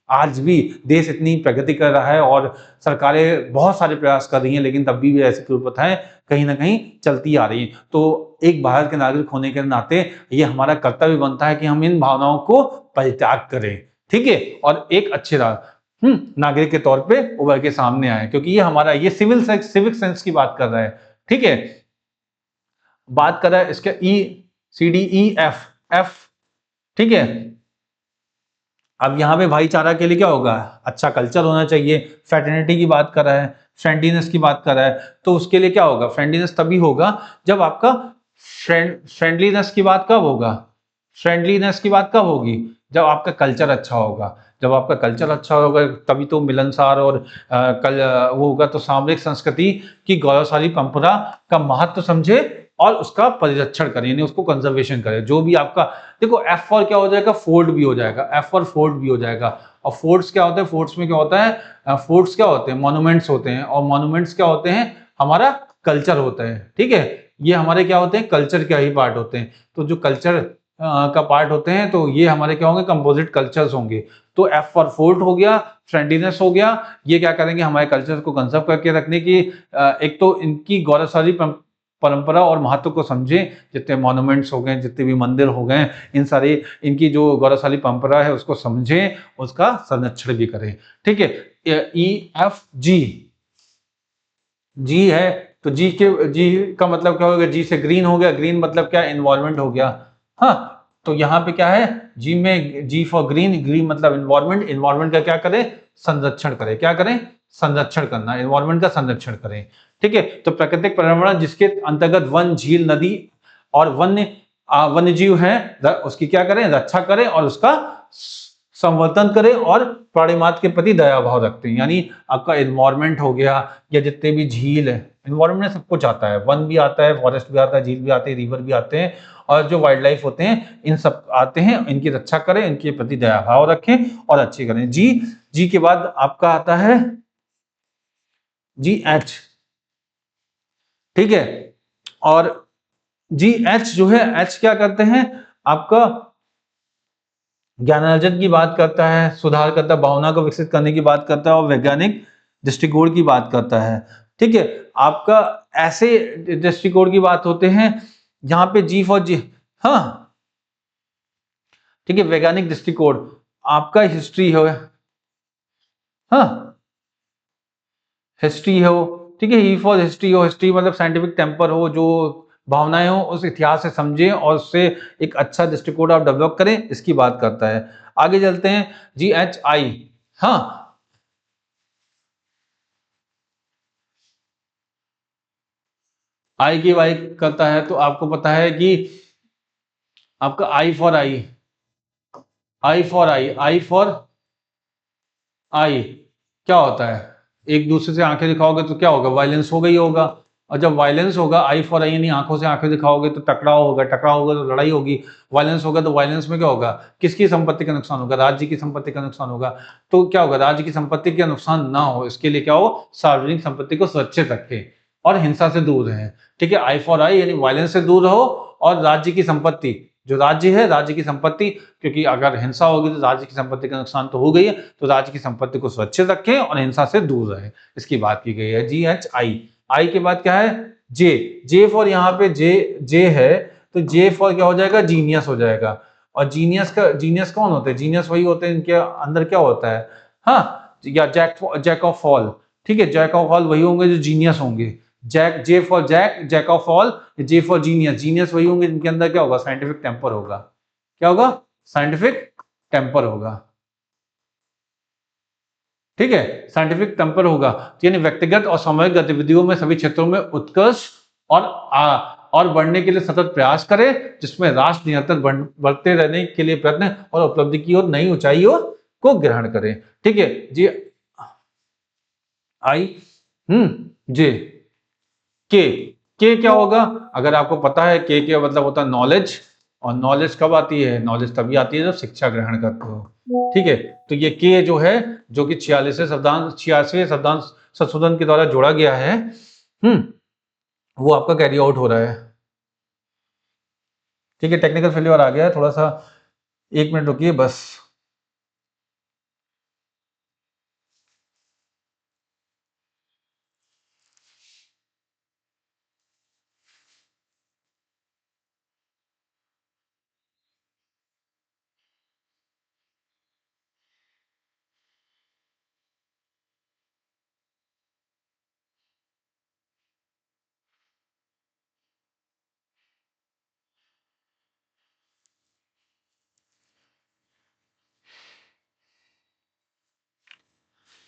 आज भी देश इतनी प्रगति कर रहा है और सरकारें बहुत सारे प्रयास कर रही हैं, लेकिन तब भी ऐसी कुप्रथाएं कहीं ना कहीं चलती आ रही हैं। तो एक भारत के नागरिक होने के नाते ये हमारा कर्तव्य बनता है कि हम इन भावनाओं को परित्याग करें। ठीक है, और एक अच्छे नागरिक के तौर पे उभर के सामने आए, क्योंकि ये हमारा, ये सिविक सेंस की बात कर रहा है। ठीक है, बात कर रहा है इसके E C D E F F. ठीक है, अब यहाँ पे भाईचारा के लिए क्या होगा, अच्छा कल्चर होना चाहिए। फ्रेटर्निटी की बात कर रहा है, फ्रेंडलीनेस की बात कर रहा है, तो उसके लिए क्या होगा, फ्रेंडलीनेस तभी होगा जब आपका फ्रेंडलीनेस की बात कब होगा, फ्रेंडलीनेस की बात कब होगी, जब आपका कल्चर अच्छा होगा। जब आपका कल्चर अच्छा होगा तभी तो मिलनसार और वो होगा। तो सामरिक संस्कृति की गौरवशाली परंपरा का महत्व समझे और उसका परिरक्षण करें, यानी उसको कंजर्वेशन करें। जो भी आपका, देखो एफ फॉर क्या हो जाएगा, फोर्ट भी हो जाएगा, एफ फॉर फोर्ट भी हो जाएगा। और फोर्ट्स क्या होता है, फोर्ट्स में क्या होता है, फोर्ट्स क्या होते हैं, मॉन्यूमेंट्स होते हैं, और मॉन्यूमेंट्स क्या होते हैं, हमारा कल्चर होता है। ठीक है, ये हमारे क्या होते हैं, कल्चर के ही पार्ट होते हैं। तो जो कल्चर का पार्ट होते हैं तो ये हमारे क्या होंगे, कंपोजिट कल्चर्स होंगे। तो एफ फॉर फोर्ट हो गया, फ्रेंडलीनेस हो गया। ये क्या करेंगे, हमारे कल्चर को कंजर्व करके रखने की, एक तो इनकी गौरवशाली परंपरा और महत्व को समझें। जितने मॉन्यूमेंट्स हो गए, जितने भी मंदिर हो गए, इन सारे इनकी जो गौरवशाली परंपरा है उसको समझें, उसका संरक्षण भी करें। ठीक है, ई एफ जी, जी है तो जी का मतलब क्या हो गया, जी से ग्रीन हो गया, ग्रीन मतलब क्या, इन्वायरमेंट हो गया। हाँ, तो यहाँ पे क्या है, जी में जी फॉर ग्रीन, ग्रीन मतलब इन्वायरमेंट, इन्वायरमेंट का क्या करें, संरक्षण करें। क्या करें, संरक्षण करना, इन्वायरमेंट का संरक्षण करें। ठीक है, तो प्राकृतिक पर्यावरण जिसके अंतर्गत वन, झील, नदी और वन्य जीव है, उसकी क्या करें, रक्षा करें और उसका संवर्धन करें और प्राणिमात्र के प्रति दया भाव रखते हैं। यानी आपका इन्वायरमेंट हो गया, या जितने भी झील है, इन्वायरमेंट में सब कुछ आता है, वन भी आता है, फॉरेस्ट भी आता है, झील भी आते हैं, रिवर भी आते हैं, और जो वाइल्ड लाइफ होते हैं, इन सब आते हैं, इनकी रक्षा करें, इनके प्रति दया भाव रखें और अच्छी करें। जी, जी के बाद आपका आता है जी एच। ठीक है, और जी एच जो है, एच क्या करते हैं, आपका ज्ञानार्जन की बात करता है, सुधार करता है, भावना को विकसित करने की बात करता है, और वैज्ञानिक दृष्टिकोण की बात करता है। ठीक है, आपका ऐसे दृष्टिकोण की बात होते हैं यहाँ पे जी फॉर जी। हाँ, ठीक है, वैज्ञानिक दृष्टिकोण आपका हिस्ट्री हो, हाँ, हिस्ट्री हो, ठीक है, ई फॉर हिस्ट्री हो, हिस्ट्री मतलब साइंटिफिक टेम्पर हो, जो भावनाएं हो उस इतिहास से समझें और उससे एक अच्छा दृष्टिकोण आप डेवलप करें, इसकी बात करता है। आगे चलते हैं, GHI। हाँ, आई की वाई करता है तो आपको पता है कि आपका eye for eye, eye for eye, eye for eye क्या होता है? एक दूसरे से आंखें दिखाओगे तो क्या होगा? वायलेंस होगा ही होगा। और जब वायलेंस होगा, आई फॉर आई यानी आंखों से आंखें दिखाओगे तो टकराव होगा, टकराव होगा तो लड़ाई होगी, वायलेंस होगा तो वायलेंस में क्या होगा? किसकी संपत्ति का नुकसान होगा? राज्य की संपत्ति का नुकसान होगा। तो क्या होगा? राज्य की संपत्ति का नुकसान ना हो इसके लिए क्या हो? सार्वजनिक संपत्ति को सुरक्षित रखें और हिंसा से दूर रहें। ठीक है, आई फॉर आई यानी वायलेंस से दूर रहो और राज्य की संपत्ति, जो राज्य है, राज्य की संपत्ति, क्योंकि अगर हिंसा होगी तो राज्य की संपत्ति का नुकसान तो हो गई है, तो राज्य की संपत्ति को सुरक्षित रखें और हिंसा से दूर रहें, इसकी बात की गई है। GHI। आई के बाद क्या है? जे। जे फॉर यहाँ पे जे है तो जे फॉर क्या हो जाएगा? जीनियस हो जाएगा। और जीनियस कौन होते हैं? जीनियस वही होते हैं इनके अंदर क्या होता है, हाँ, या जैक ऑफ ऑल। ठीक है, जैक ऑफ ऑल वही होंगे जो जीनियस होंगे। Jack, J for Jack, Jack of all, J for genius. Genius वही होंगे जिनके अंदर क्या होगा? साइंटिफिक टेम्पर होगा। क्या होगा? साइंटिफिक टेम्पर होगा। ठीक है, साइंटिफिक टेम्पर होगा यानी व्यक्तिगत और सामूहिक गतिविधियों में सभी क्षेत्रों में उत्कर्ष और और बढ़ने के लिए सतत प्रयास करे, जिसमें राष्ट्र निरंतर बढ़ते रहने के लिए प्रयत्न और उपलब्धि की ओर नई ऊंचाइयों को ग्रहण करे। ठीक है जी। आई, जे। के क्या होगा? अगर आपको पता है के मतलब होता है नॉलेज, और नॉलेज कब आती है? नॉलेज तभी आती है जब शिक्षा ग्रहण करते हो। ठीक है, तो ये के जो है, जो कि 86वें संविधान संशोधन के द्वारा जोड़ा गया है, वो आपका कैरी आउट हो रहा है। ठीक है, टेक्निकल फेलियर आ गया है, थोड़ा सा 1 मिनट रुकिए बस।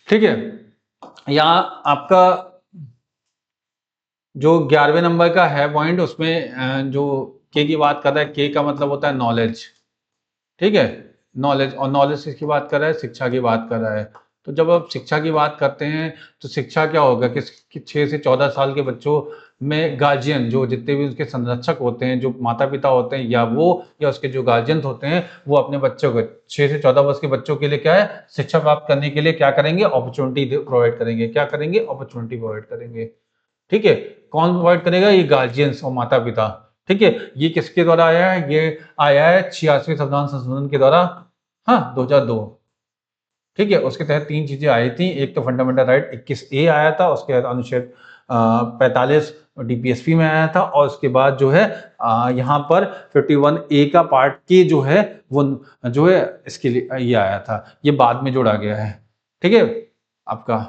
ठीक है, यहाँ आपका जो 11वें नंबर का है पॉइंट, उसमें जो के की बात कर रहा है, के का मतलब होता है नॉलेज। ठीक है, नॉलेज, और नॉलेज किसकी बात कर रहा है? शिक्षा की बात कर रहा है। तो जब आप शिक्षा की बात करते हैं तो शिक्षा क्या होगा कि 6 से 14 साल के बच्चों में गार्जियन, जो जितने भी उसके संरक्षक होते हैं, जो माता पिता होते हैं, या वो या उसके जो गार्जियन होते हैं, वो अपने बच्चों को 6 से 14 वर्ष के बच्चों के लिए क्या है? शिक्षा प्राप्त करने के लिए क्या करेंगे? अपॉर्चुनिटी प्रोवाइड करेंगे। क्या करेंगे? अपॉर्चुनिटी प्रोवाइड करेंगे। ठीक है, कौन प्रोवाइड करेगा? ये गार्जियंस और माता पिता। ठीक है, ये किसके द्वारा आया है? ये आया है 86वें संविधान संशोधन के द्वारा, हाँ, 2002। ठीक है, उसके तहत 3 चीजें आई थी। एक तो फंडामेंटल राइट 21A आया था, उसके बाद अनुच्छेद 45 DPSP में आया था, और उसके बाद जो है यहाँ पर 51A का पार्ट के जो है वो जो है इसके लिए ये आया था, ये बाद में जोड़ा गया है। ठीक है आपका।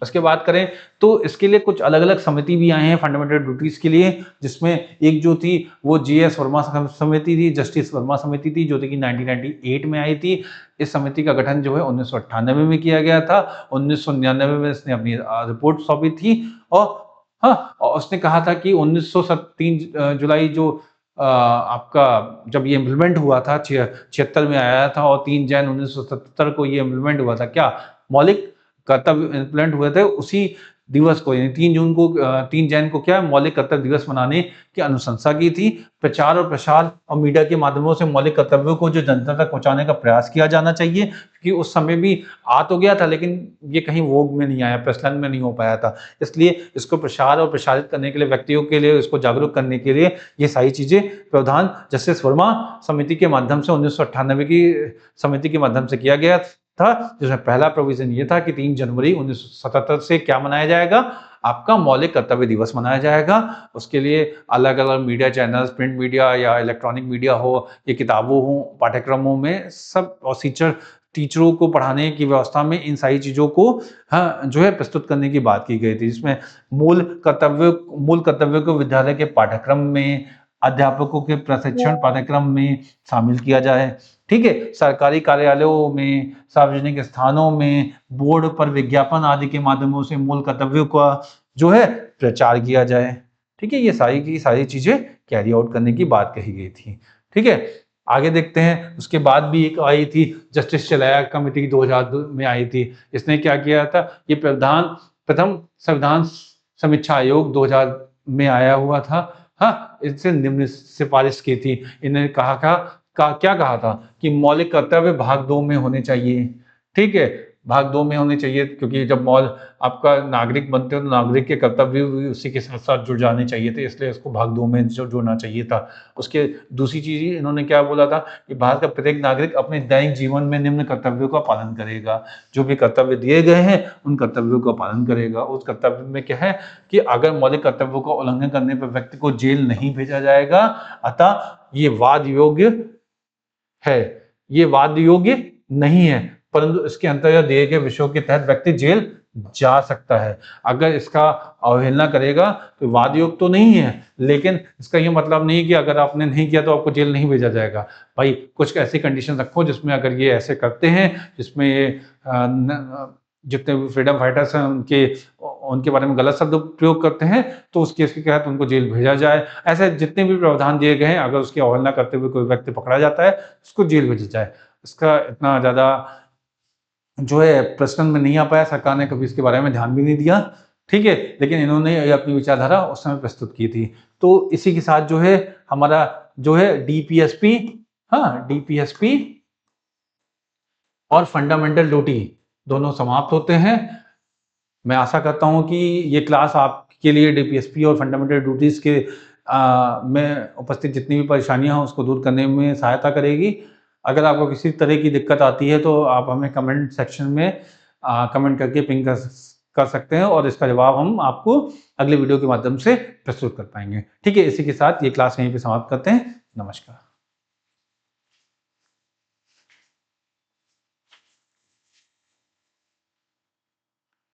उसके बात करें तो इसके लिए कुछ अलग अलग समिति भी आए हैं फंडामेंटल ड्यूटीज के लिए, जिसमें एक जो थी वो GS वर्मा समिति थी, जस्टिस वर्मा समिति थी, जो थी कि 1998 में आई थी। इस समिति का गठन जो है 1998 में किया गया था। 1999 में इसने अपनी रिपोर्ट सौंपी थी, और हाँ, और उसने कहा था कि 1903 जुलाई जो आपका जब ये इम्प्लीमेंट हुआ था, 76 में आया था, और 3 जैन 1977 को ये इम्प्लीमेंट हुआ था। क्या मौलिक कर्तव्य इम्प्लीमेंट हुए थे उसी दिवस को, यानी 3 जून को, 3 जैन को क्या मौलिक कर्तव्य दिवस मनाने की अनुशंसा की थी। प्रचार और प्रसार और मीडिया के माध्यमों से मौलिक कर्तव्यों को जो जनता तक पहुंचाने का प्रयास किया जाना चाहिए, क्योंकि उस समय भी आ तो गया था लेकिन ये कहीं वोग में नहीं आया, प्रचलन में नहीं हो पाया था। इसलिए इसको प्रसार और प्रसारित करने के लिए, व्यक्तियों के लिए इसको जागरूक करने के लिए ये सारी चीजें प्रावधान जस्टिस वर्मा समिति के माध्यम से 1998 की समिति के माध्यम से किया गया था, जिसमें पहला प्रोविजन ये था कि 3 जनवरी 1977 से क्या मनाया जाएगा? आपका मौलिक कर्तव्य दिवस मनाया जाएगा। उसके लिए अलग अलग मीडिया चैनल्स, प्रिंट मीडिया या इलेक्ट्रॉनिक मीडिया हो, ये किताबों हो, पाठ्यक्रमों में सब, और टीचर टीचरों को पढ़ाने की व्यवस्था में इन सारी चीज़ों को हाँ, जो है प्रस्तुत करने की बात की गई थी, जिसमें मूल कर्तव्य को विद्यालय के पाठ्यक्रम में, अध्यापकों के प्रशिक्षण पाठ्यक्रम में शामिल किया जाए। ठीक है? सरकारी कार्यालयों में, सार्वजनिक स्थानों में, बोर्ड पर विज्ञापन आदि के माध्यमों से मूल कर्तव्यों का जो है प्रचार किया जाए। ठीक है? ये सारी की सारी चीज़ें कैरी आउट करने की बात कही गई थी। ठीक है? आगे देखते हैं, उसके बाद भी एक आई थी जस्टिस चिलैया कमेटी 2002 में आई थी। इसने क्या किया था, ये प्रथम संविधान समीक्षा आयोग 2000 में आया हुआ था। हाँ, इससे निम्न सिफारिश की थी। इन्होंने क्या कहा था कि मौलिक कर्तव्य भाग 2 में होने चाहिए। ठीक है? भाग 2 में होने चाहिए, क्योंकि जब आपका नागरिक बनते हो तो नागरिक के कर्तव्य भी उसी के साथ-साथ जुड़ जाने चाहिए थे, इसलिए इसको भाग 2 में जोड़ना चाहिए था। उसके दूसरी चीज़ इन्होंने क्या बोला था कि भारत का प्रत्येक नागरिक अपने दैनिक जीवन में निम्न कर्तव्यों का पालन करेगा। जो भी कर्तव्य दिए गए हैं, उन कर्तव्यों का पालन करेगा। उस कर्तव्य में क्या है कि अगर मौलिक कर्तव्यों का उल्लंघन करने पर व्यक्ति को जेल नहीं भेजा जाएगा, अतः ये वाद योग्य है। ये वाद योग्य नहीं है, परंतु इसके अंतर्गत दिए गए विषयों के तहत व्यक्ति जेल जा सकता है। अगर इसका अवहेलना करेगा तो वाद योग्य तो नहीं है, लेकिन इसका ये मतलब नहीं कि अगर आपने नहीं किया तो आपको जेल नहीं भेजा जाएगा। भाई कुछ ऐसी कंडीशन रखो जिसमें अगर ये ऐसे करते हैं, जिसमें ये जितने भी फ्रीडम फाइटर्स हैं उनके बारे में गलत शब्द प्रयोग करते हैं, तो उस केस के तहत उनको जेल भेजा जाए। ऐसे जितने भी प्रावधान दिए गए हैं, अगर उसकी अवहेलना करते हुए कोई व्यक्ति पकड़ा जाता है, उसको जेल भेजा जाए। इसका इतना ज़्यादा जो है प्रचलन में नहीं आ पाया, सरकार ने कभी इसके बारे में ध्यान भी नहीं दिया। ठीक है? लेकिन इन्होंने अपनी विचारधारा उस समय प्रस्तुत की थी। तो इसी के साथ जो है हमारा जो है डीपीएसपी, हाँ, डीपीएसपी और फंडामेंटल ड्यूटी दोनों समाप्त होते हैं। मैं आशा करता हूँ कि ये क्लास आपके लिए डीपीएसपी और फंडामेंटल ड्यूटीज़ के में उपस्थित जितनी भी परेशानियाँ हैं उसको दूर करने में सहायता करेगी। अगर आपको किसी तरह की दिक्कत आती है तो आप हमें कमेंट सेक्शन में कमेंट करके पिंग कर सकते हैं और इसका जवाब हम आपको अगले वीडियो के माध्यम से प्रस्तुत कर पाएँगे। ठीक है? इसी के साथ ये क्लास यहीं पे समाप्त करते हैं। नमस्कार।